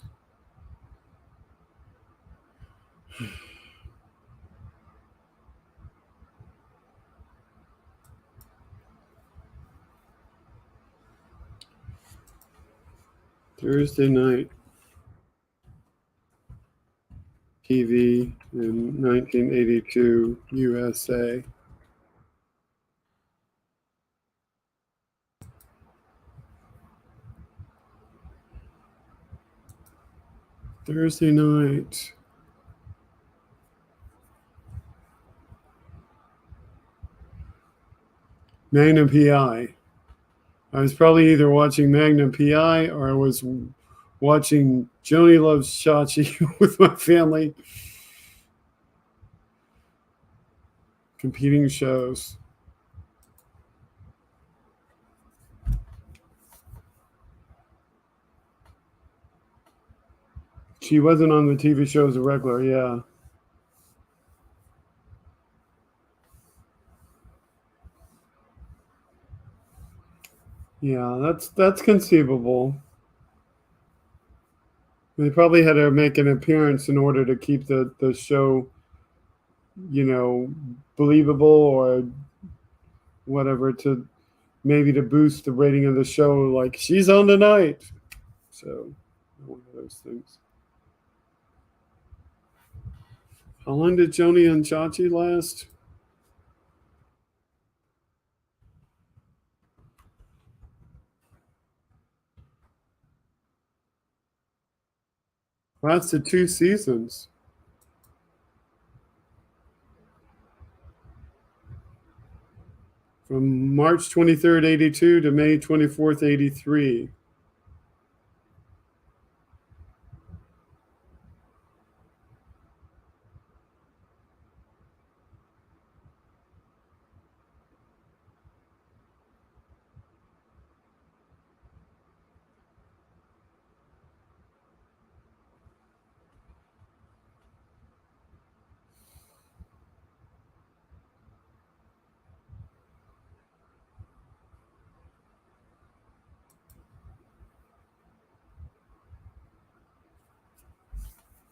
Speaker 1: Thursday night TV in 1982 USA. Thursday night. Magnum PI. I was probably either watching Magnum PI or I was watching Joni Loves Chachi with my family. Competing shows. She wasn't on the TV show as a regular, yeah. Yeah, that's conceivable. They probably had to make an appearance in order to keep the show, believable or whatever, to maybe to boost the rating of the show, like she's on tonight. So one of those things. How long did Joni and Chachi last? Lasted 2 seasons. From March 23rd, 82 to May 24th, 83.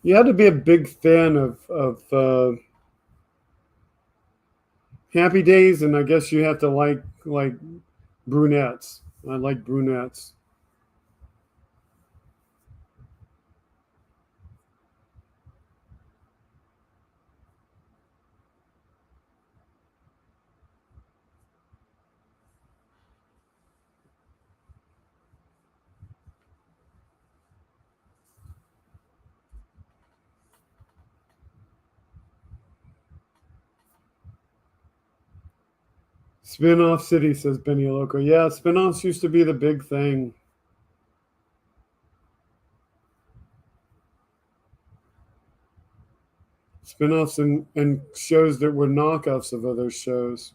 Speaker 1: You had to be a big fan of Happy Days, and I guess you have to like brunettes. I like brunettes. Spin-off City, says Benny Loco. Yeah, spin-offs used to be the big thing. Spin-offs and shows that were knockoffs of other shows.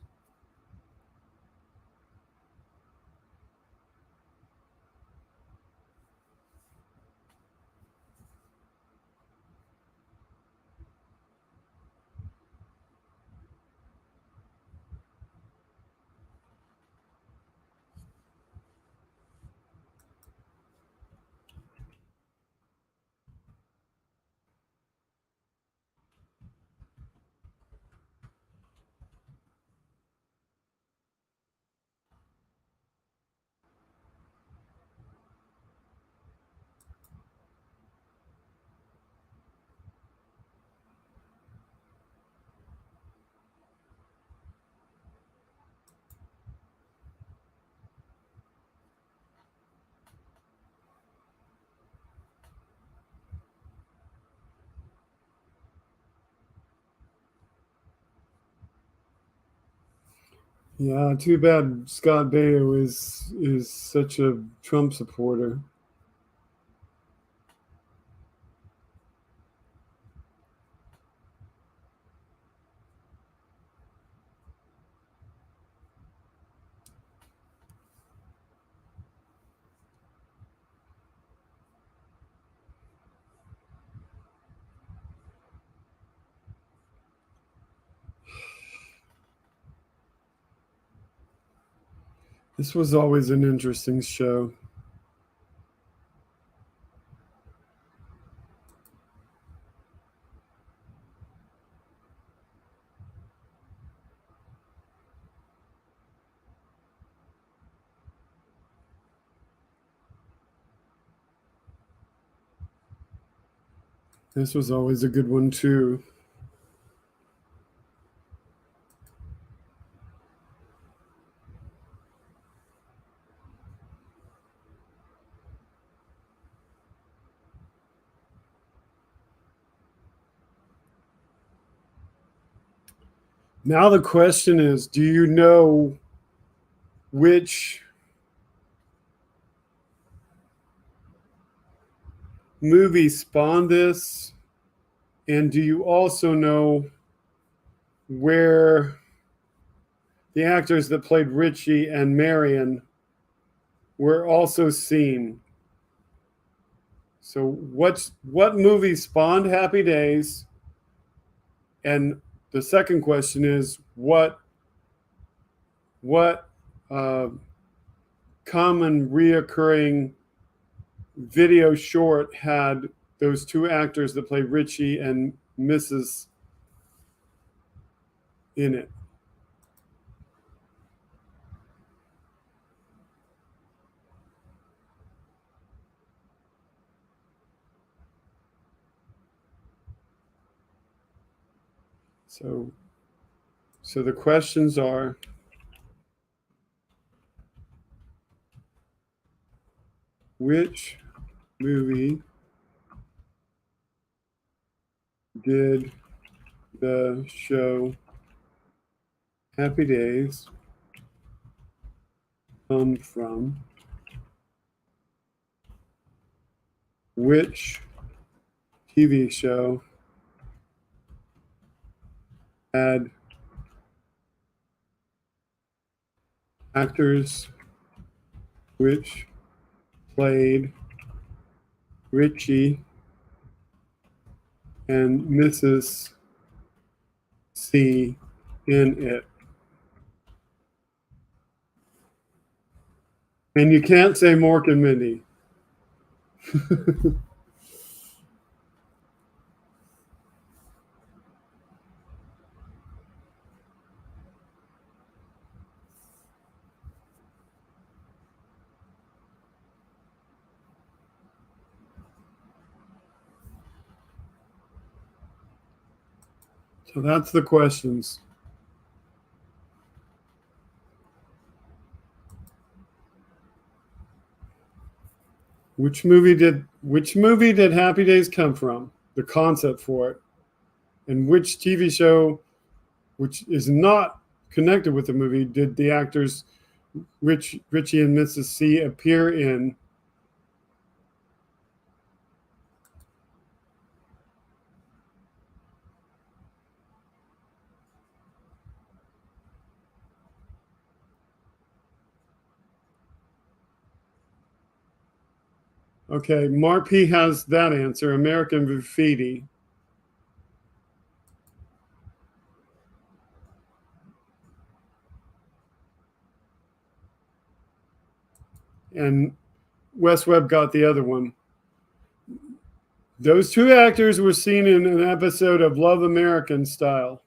Speaker 1: Yeah, too bad Scott Baio is such a Trump supporter. This was always an interesting show. This was always a good one too. Now the question is, do you know which movie spawned this? And do you also know where the actors that played Richie and Marion were also seen? So what movie spawned Happy Days? And the second question is, what common reoccurring video short had those two actors that played Richie and Mrs. in it? So the questions are, which movie did the show Happy Days come from? Which TV show had actors which played Richie and Mrs. C in it? And you can't say Mork and Mindy. So that's the questions. Which movie did Happy Days come from? The concept for it. And which TV show, which is not connected with the movie, did the actors Richie and Mrs. C appear in? Okay, Mark P has that answer, American Graffiti. And Wes Webb got the other one. Those two actors were seen in an episode of Love American Style.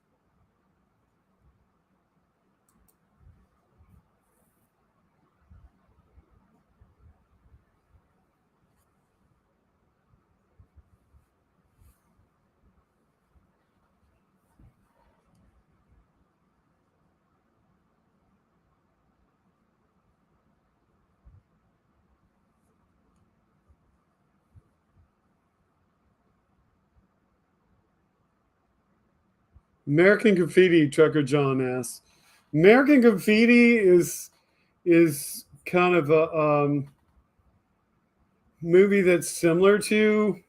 Speaker 1: American Graffiti, Trucker John asks. American Graffiti is kind of a movie that's similar to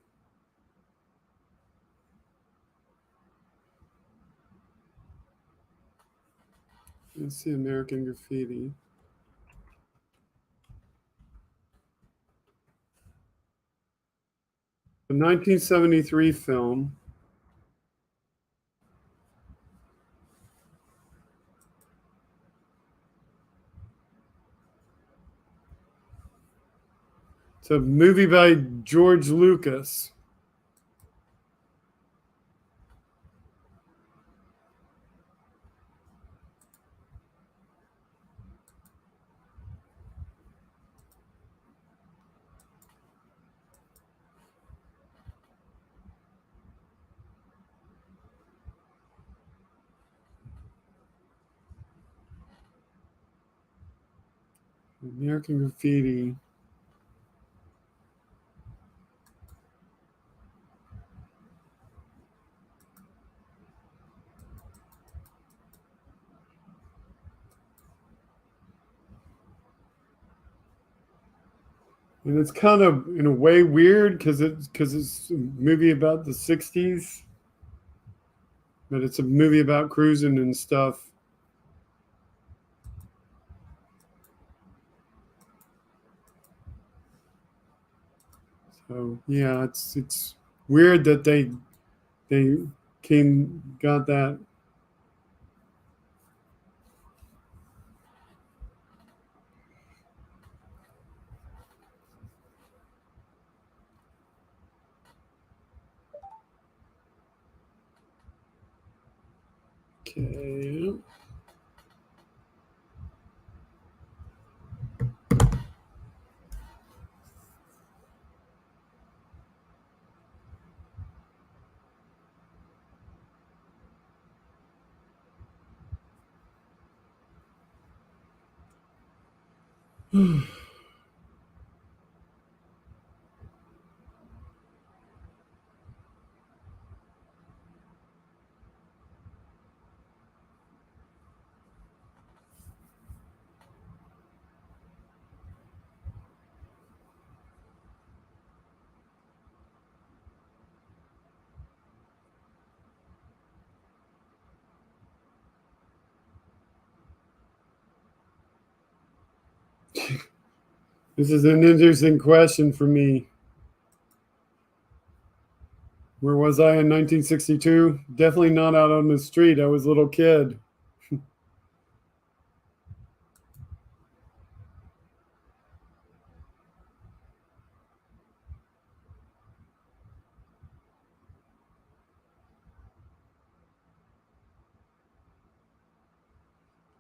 Speaker 1: let's see, American Graffiti. A 1973 film. It's a movie by George Lucas. American Graffiti. And it's kind of, in a way, weird because it's a movie about the 60s. But it's a movie about cruising and stuff. So yeah, it's weird that they got that. Okay. This is an interesting question for me. Where was I in 1962? Definitely not out on the street. I was a little kid.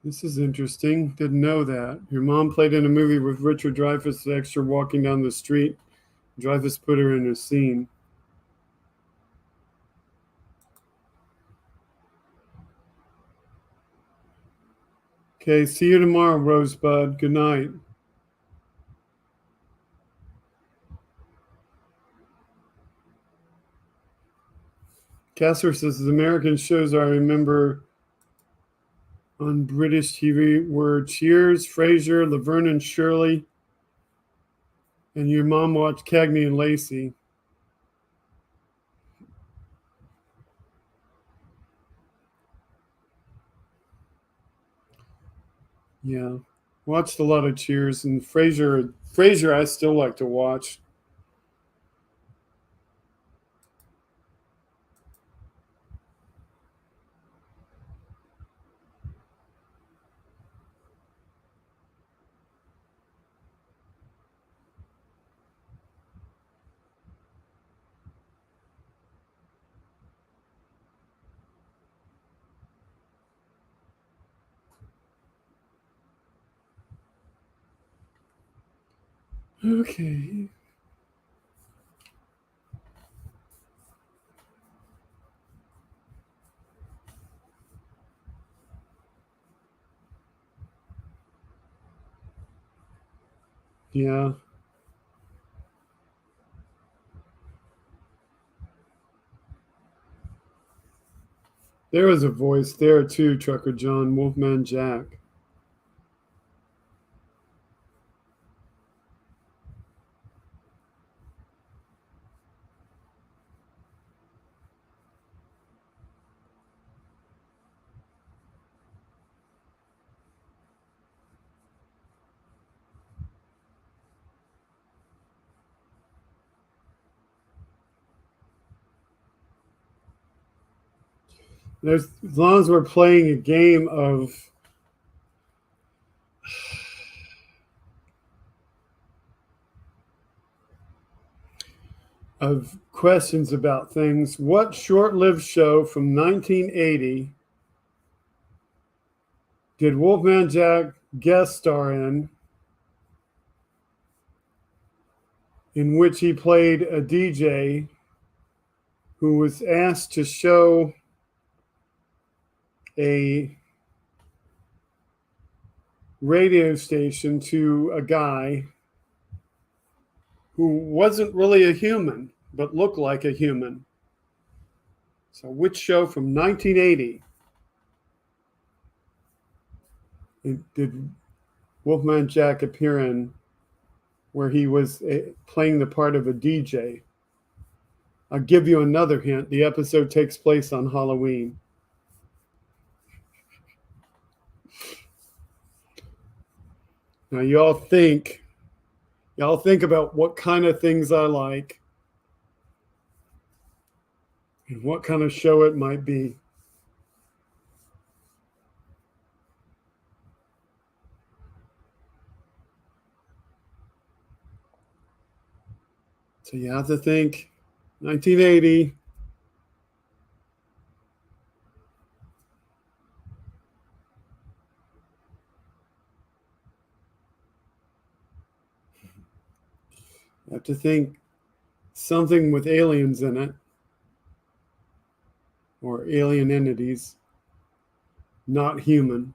Speaker 1: This is interesting. Didn't know that. Your mom played in a movie with Richard Dreyfuss, the extra walking down the street. Dreyfuss put her in a scene. Okay, see you tomorrow, Rosebud. Good night. Casper says, the American shows I remember on British TV were Cheers, Frasier, Laverne and Shirley, and your mom watched Cagney and Lacey. Yeah, watched a lot of Cheers, and Frasier I still like to watch. Okay. Yeah. There was a voice there too, Trucker John, Wolfman Jack. As long as we're playing a game of of questions about things. What short-lived show from 1980 did Wolfman Jack guest star in which he played a DJ who was asked to show a radio station to a guy who wasn't really a human, but looked like a human? So which show from 1980 did Wolfman Jack appear in where he was playing the part of a DJ? I'll give you another hint. The episode takes place on Halloween. Now y'all think about what kind of things I like and what kind of show it might be. So you have to think 1980. You have to think something with aliens in it, or alien entities, not human.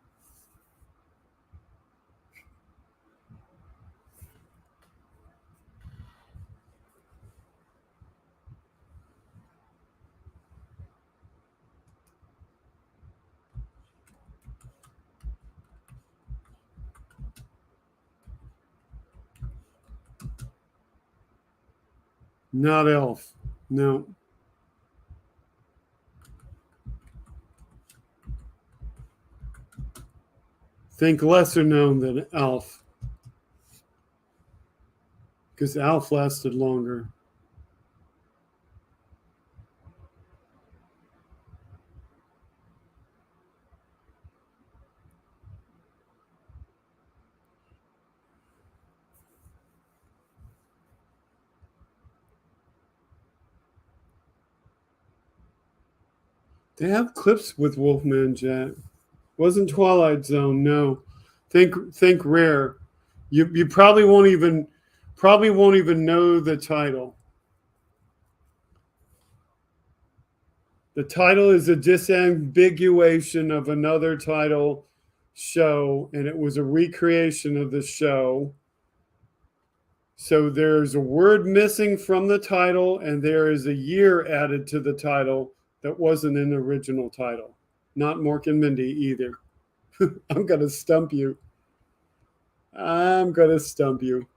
Speaker 1: Not Elf. No. Think lesser known than Alf, because Alf lasted longer. They have clips with Wolfman Jack. Wasn't Twilight Zone? No. Think Rare. You probably won't even know the title. The title is a disambiguation of another title show, and it was a recreation of the show. So there's a word missing from the title, and there is a year added to the title that wasn't in the original title. Not Mork and Mindy either. I'm going to stump you. I'm going to stump you.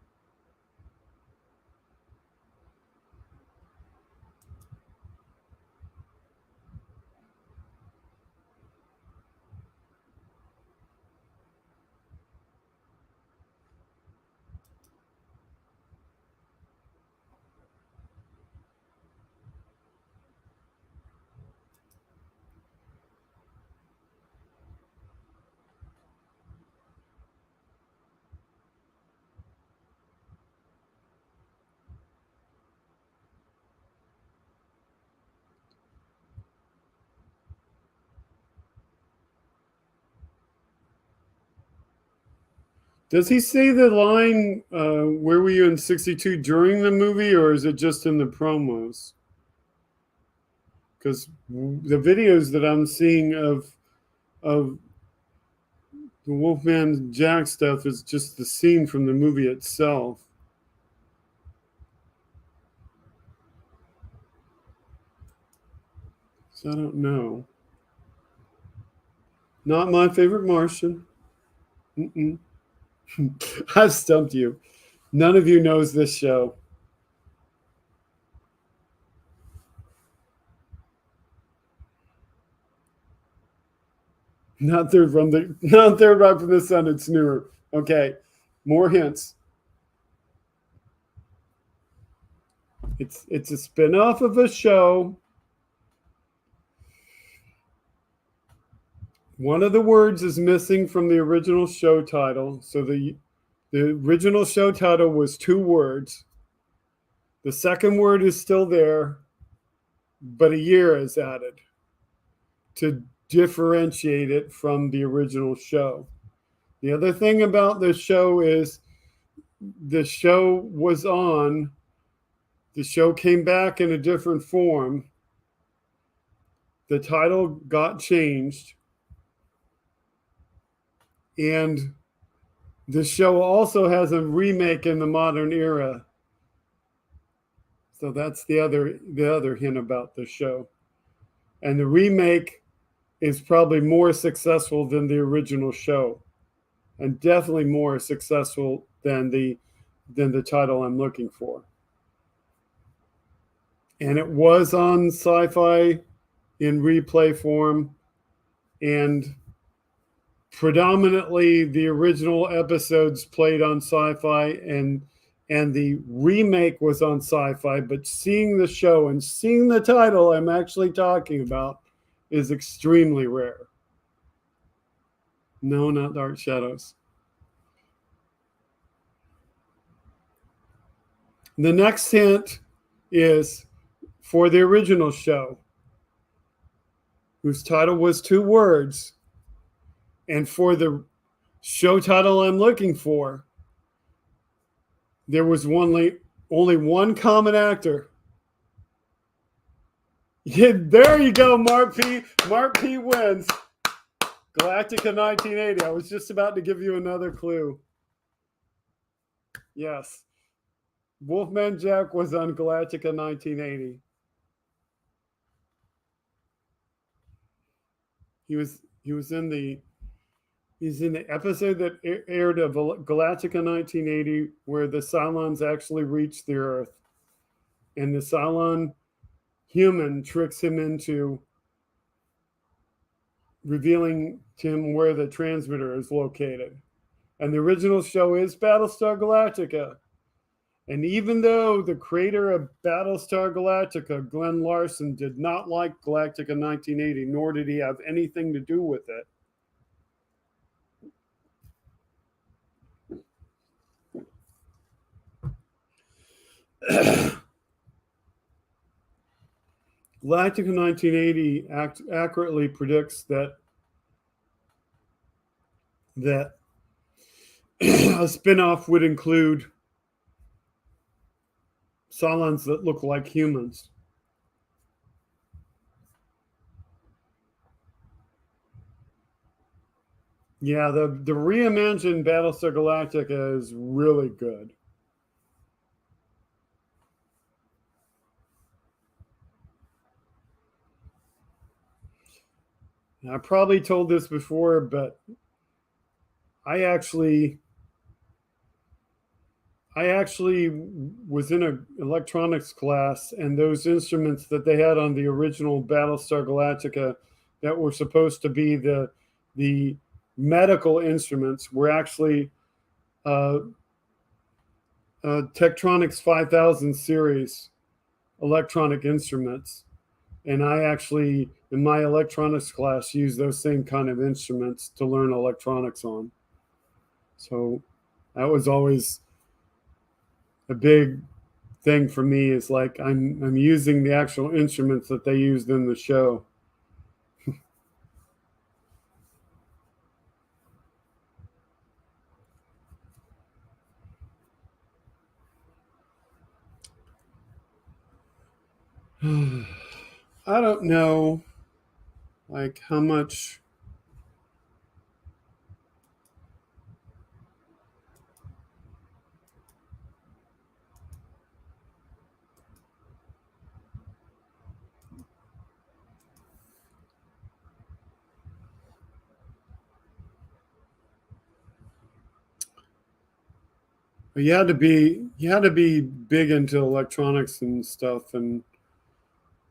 Speaker 1: Does he say the line, where were you in 62 during the movie, or is it just in the promos? Because the videos that I'm seeing of the Wolfman Jack stuff is just the scene from the movie itself. So I don't know. Not my favorite Martian. I've stumped you. None of you knows this show. Not Third Rock from the Sun. It's newer. Okay, more hints. It's a spin-off of a show. One of the words is missing from the original show title. So the original show title was 2 words. The second word is still there, but a year is added to differentiate it from the original show. The other thing about this show is the show was on, the show came back in a different form. The title got changed. And the show also has a remake in the modern era. So that's the other hint about the show. And the remake is probably more successful than the original show, and definitely more successful than the title I'm looking for. And it was on Sci-Fi in replay form, and predominantly the original episodes played on Sci-Fi, and the remake was on Sci-Fi. But seeing the show and seeing the title I'm actually talking about is extremely rare. No, not Dark Shadows. The next hint is for the original show, whose title was 2 words. And for the show title I'm looking for, there was only one common actor. Yeah, there you go, Mark P. Mark P wins. Galactica 1980. I was just about to give you another clue. Yes. Wolfman Jack was on Galactica 1980. He's in the episode that aired of Galactica 1980 where the Cylons actually reached the Earth. And the Cylon human tricks him into revealing to him where the transmitter is located. And the original show is Battlestar Galactica. And even though the creator of Battlestar Galactica, Glenn Larson, did not like Galactica 1980, nor did he have anything to do with it, Galactica 1980 accurately predicts that a spin-off would include Cylons that look like humans. Yeah, the reimagined Battlestar Galactica is really good. I probably told this before, but I actually was in an electronics class, and those instruments that they had on the original Battlestar Galactica that were supposed to be the medical instruments were actually Tektronix 5000 series electronic instruments. And I actually, in my electronics class, used those same kind of instruments to learn electronics on. So that was always a big thing for me, is like I'm using the actual instruments that they used in the show. I don't know, like, how much you had to be big into electronics and stuff and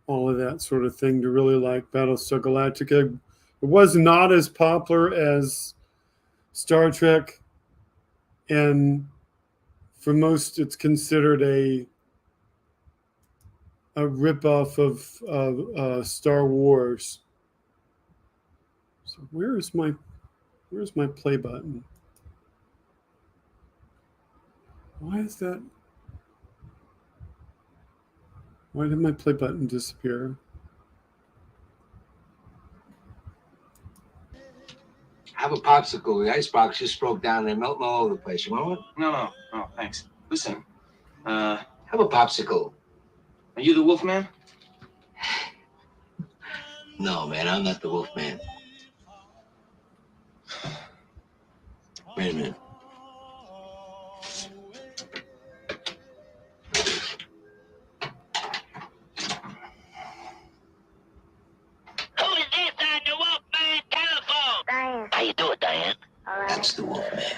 Speaker 1: all of that sort of thing to really like Battlestar Galactica. It was not as popular as Star Trek, and for most it's considered a ripoff of Star Wars. So where's my play button? Why is that? Why did my play button disappear?
Speaker 17: Have a popsicle. The icebox just broke down. They're melting all over the place. You want one?
Speaker 18: No, thanks. Listen,
Speaker 17: Have a popsicle.
Speaker 18: are you the wolf man?
Speaker 17: No, man, I'm not the wolf man. Wait a minute. How you doing, Diane? That's the wolf man.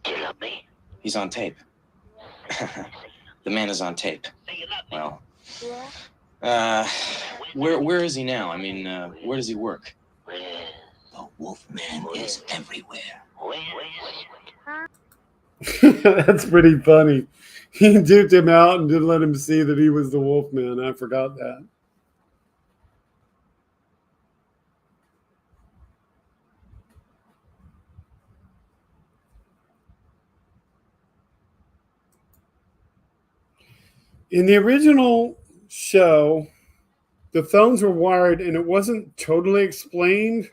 Speaker 17: Do you love me?
Speaker 18: He's on tape. The man is on tape. Well, where is he now? I mean, where does he work?
Speaker 17: The wolf man is everywhere.
Speaker 1: That's pretty funny. He duped him out and didn't let him see that he was the wolf man. I forgot that. In the original show, the phones were wired and it wasn't totally explained,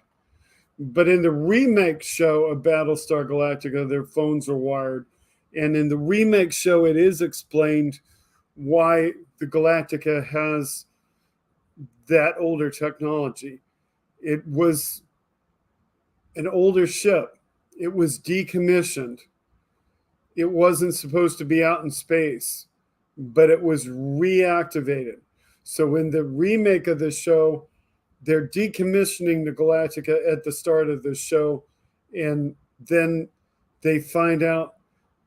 Speaker 1: but in the remake show of Battlestar Galactica, their phones are wired. And in the remake show, it is explained why the Galactica has that older technology. It was an older ship. It was decommissioned. It wasn't supposed to be out in space, but it was reactivated. So in the remake of the show, they're decommissioning the Galactica at the start of the show, and then they find out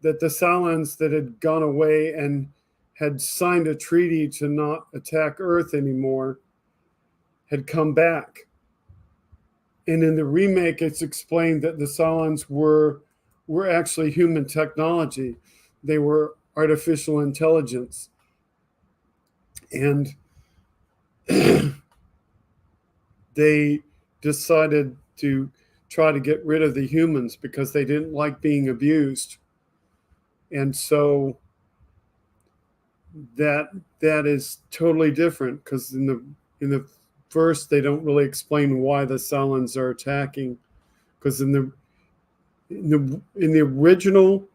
Speaker 1: that the Cylons that had gone away and had signed a treaty to not attack Earth anymore had come back. And in the remake, it's explained that the Cylons were actually human technology. They were artificial intelligence. And they decided to try to get rid of the humans because they didn't like being abused. And so that is totally different, because in the first they don't really explain why the Cylons are attacking, because in the original,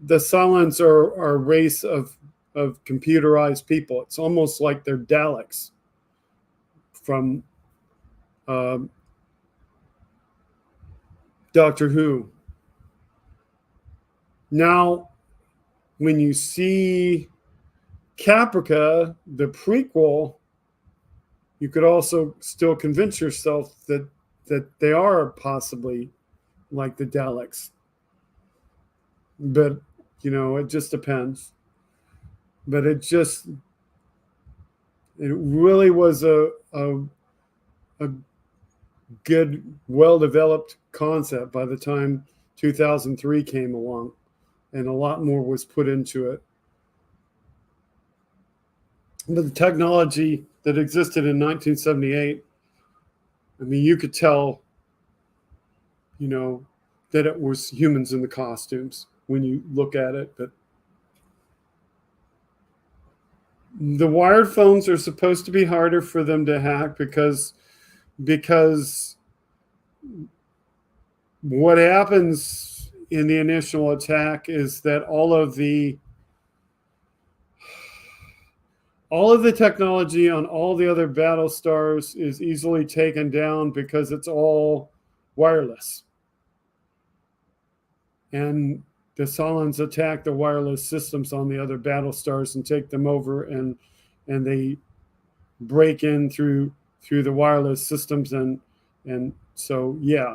Speaker 1: the Cylons are a race of computerized people. It's almost like they're Daleks from Doctor Who. Now, when you see Caprica, the prequel, you could also still convince yourself that they are possibly like the Daleks. But, it just depends. But it really was a good, well-developed concept by the time 2003 came along, and a lot more was put into it. But the technology that existed in 1978, I mean, you could tell, that it was humans in the costumes when you look at it. But the wired phones are supposed to be harder for them to hack because what happens in the initial attack is that all of the technology on all the other battle stars is easily taken down because it's all wireless. And the Cylons attack the wireless systems on the other battle stars and take them over, and they break in through the wireless systems, and so yeah,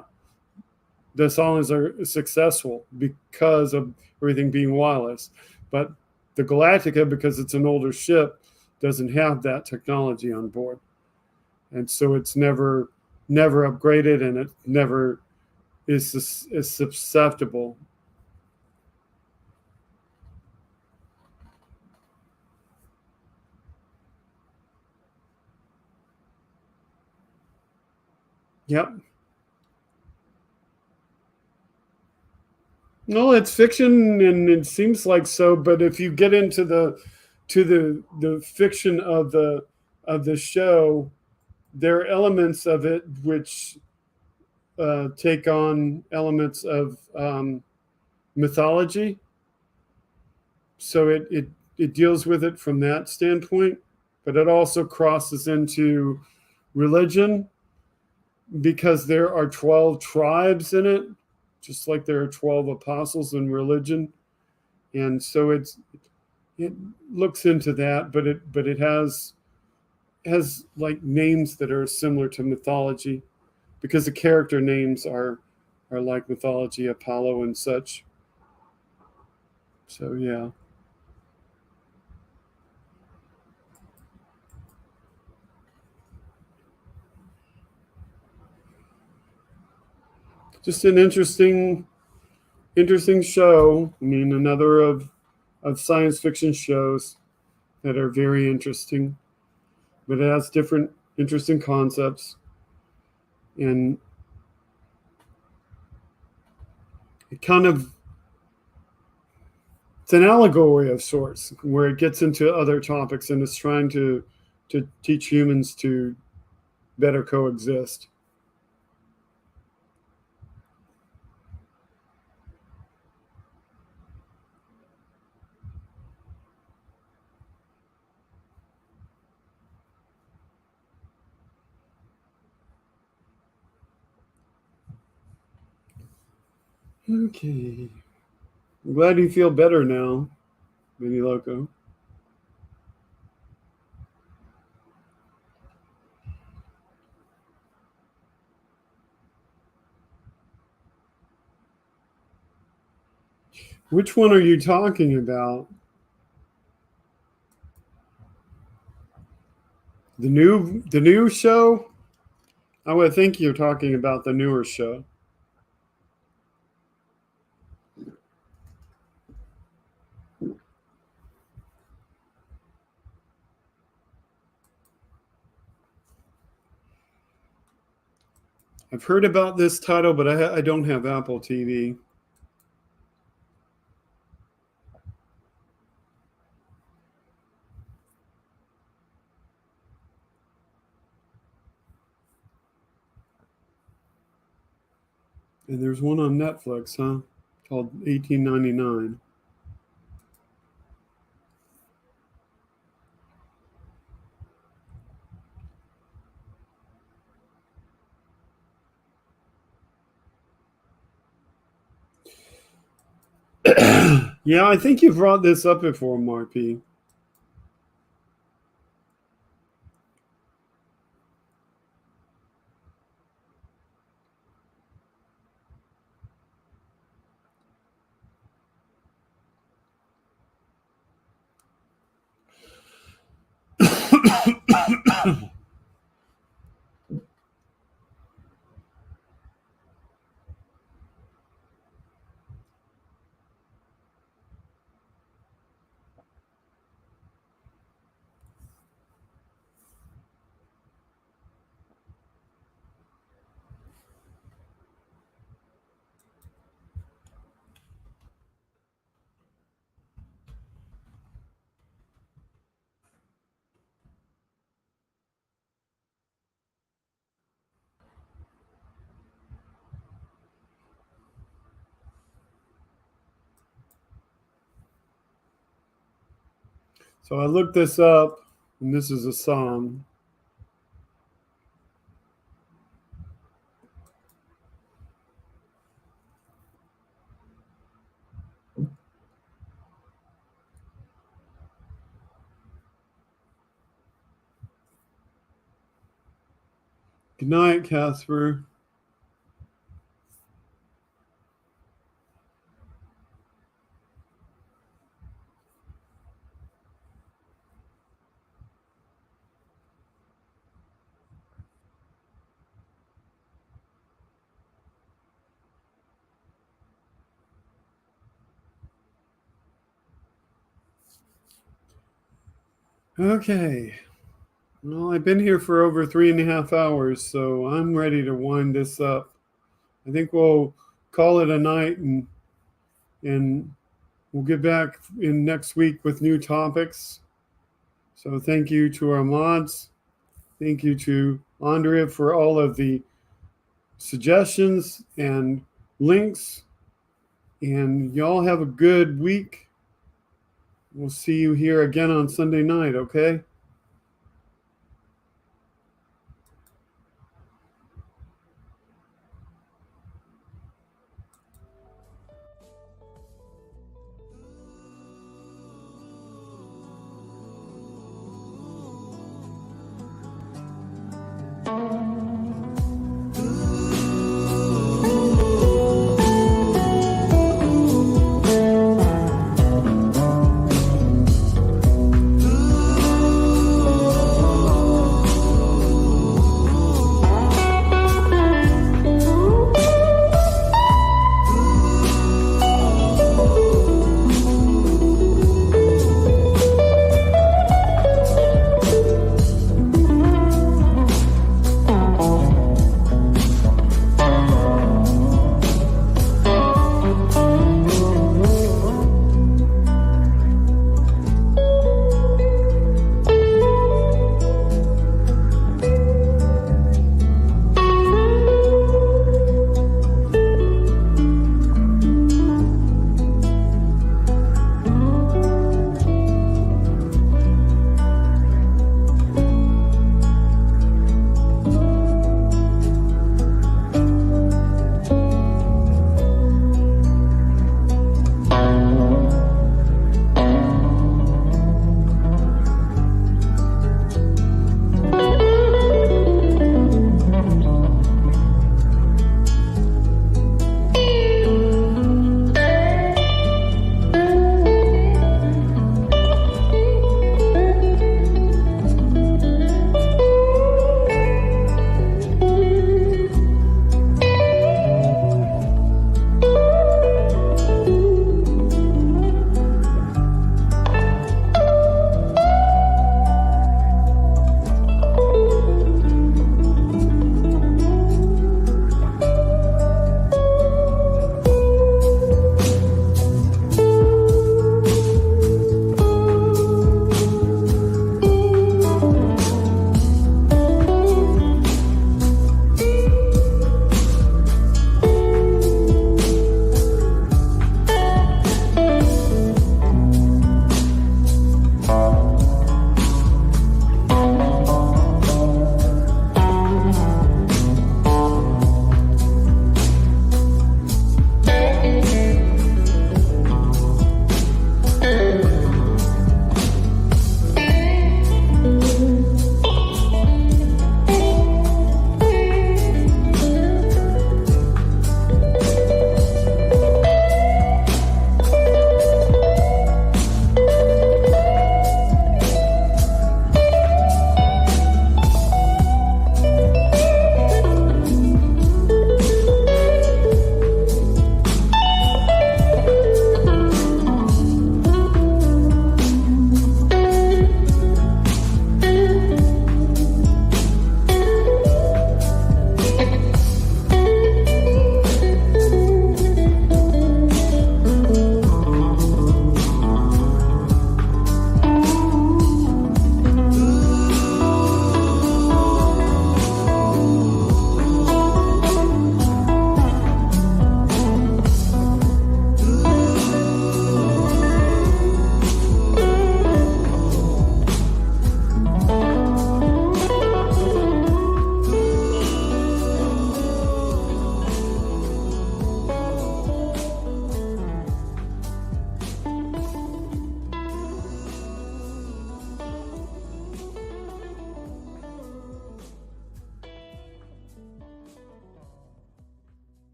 Speaker 1: the Cylons are successful because of everything being wireless. But the Galactica, because it's an older ship, doesn't have that technology on board, and so it's never upgraded, and it never is susceptible. Yep. No, it's fiction, and it seems like so. But if you get into the to the fiction of the show, there are elements of it which take on elements of mythology. So it deals with it from that standpoint, but it also crosses into religion because there are 12 tribes in it, just like there are 12 apostles in religion. And so it looks into that, but it has like names that are similar to mythology because the character names are like mythology, Apollo and such. So yeah. Just an interesting show. I mean, another of science fiction shows that are very interesting, but it has different interesting concepts, and it kind of, it's an allegory of sorts where it gets into other topics and it's trying to teach humans to better coexist. Okay. I'm glad you feel better now, Mini Loco. Which one are you talking about? The new show? I would think you're talking about the newer show. I've heard about this title, but I don't have Apple TV. And there's one on Netflix, huh? Called 1899. Yeah, I think you've brought this up before, Marpy. So I looked this up, and this is a song. Good night, Casper. Okay. Well, I've been here for over 3.5 hours, so I'm ready to wind this up. I think we'll call it a night, and we'll get back in next week with new topics. So thank you to our mods. Thank you to Andrea for all of the suggestions and links. And y'all have a good week. We'll see you here again on Sunday night, okay?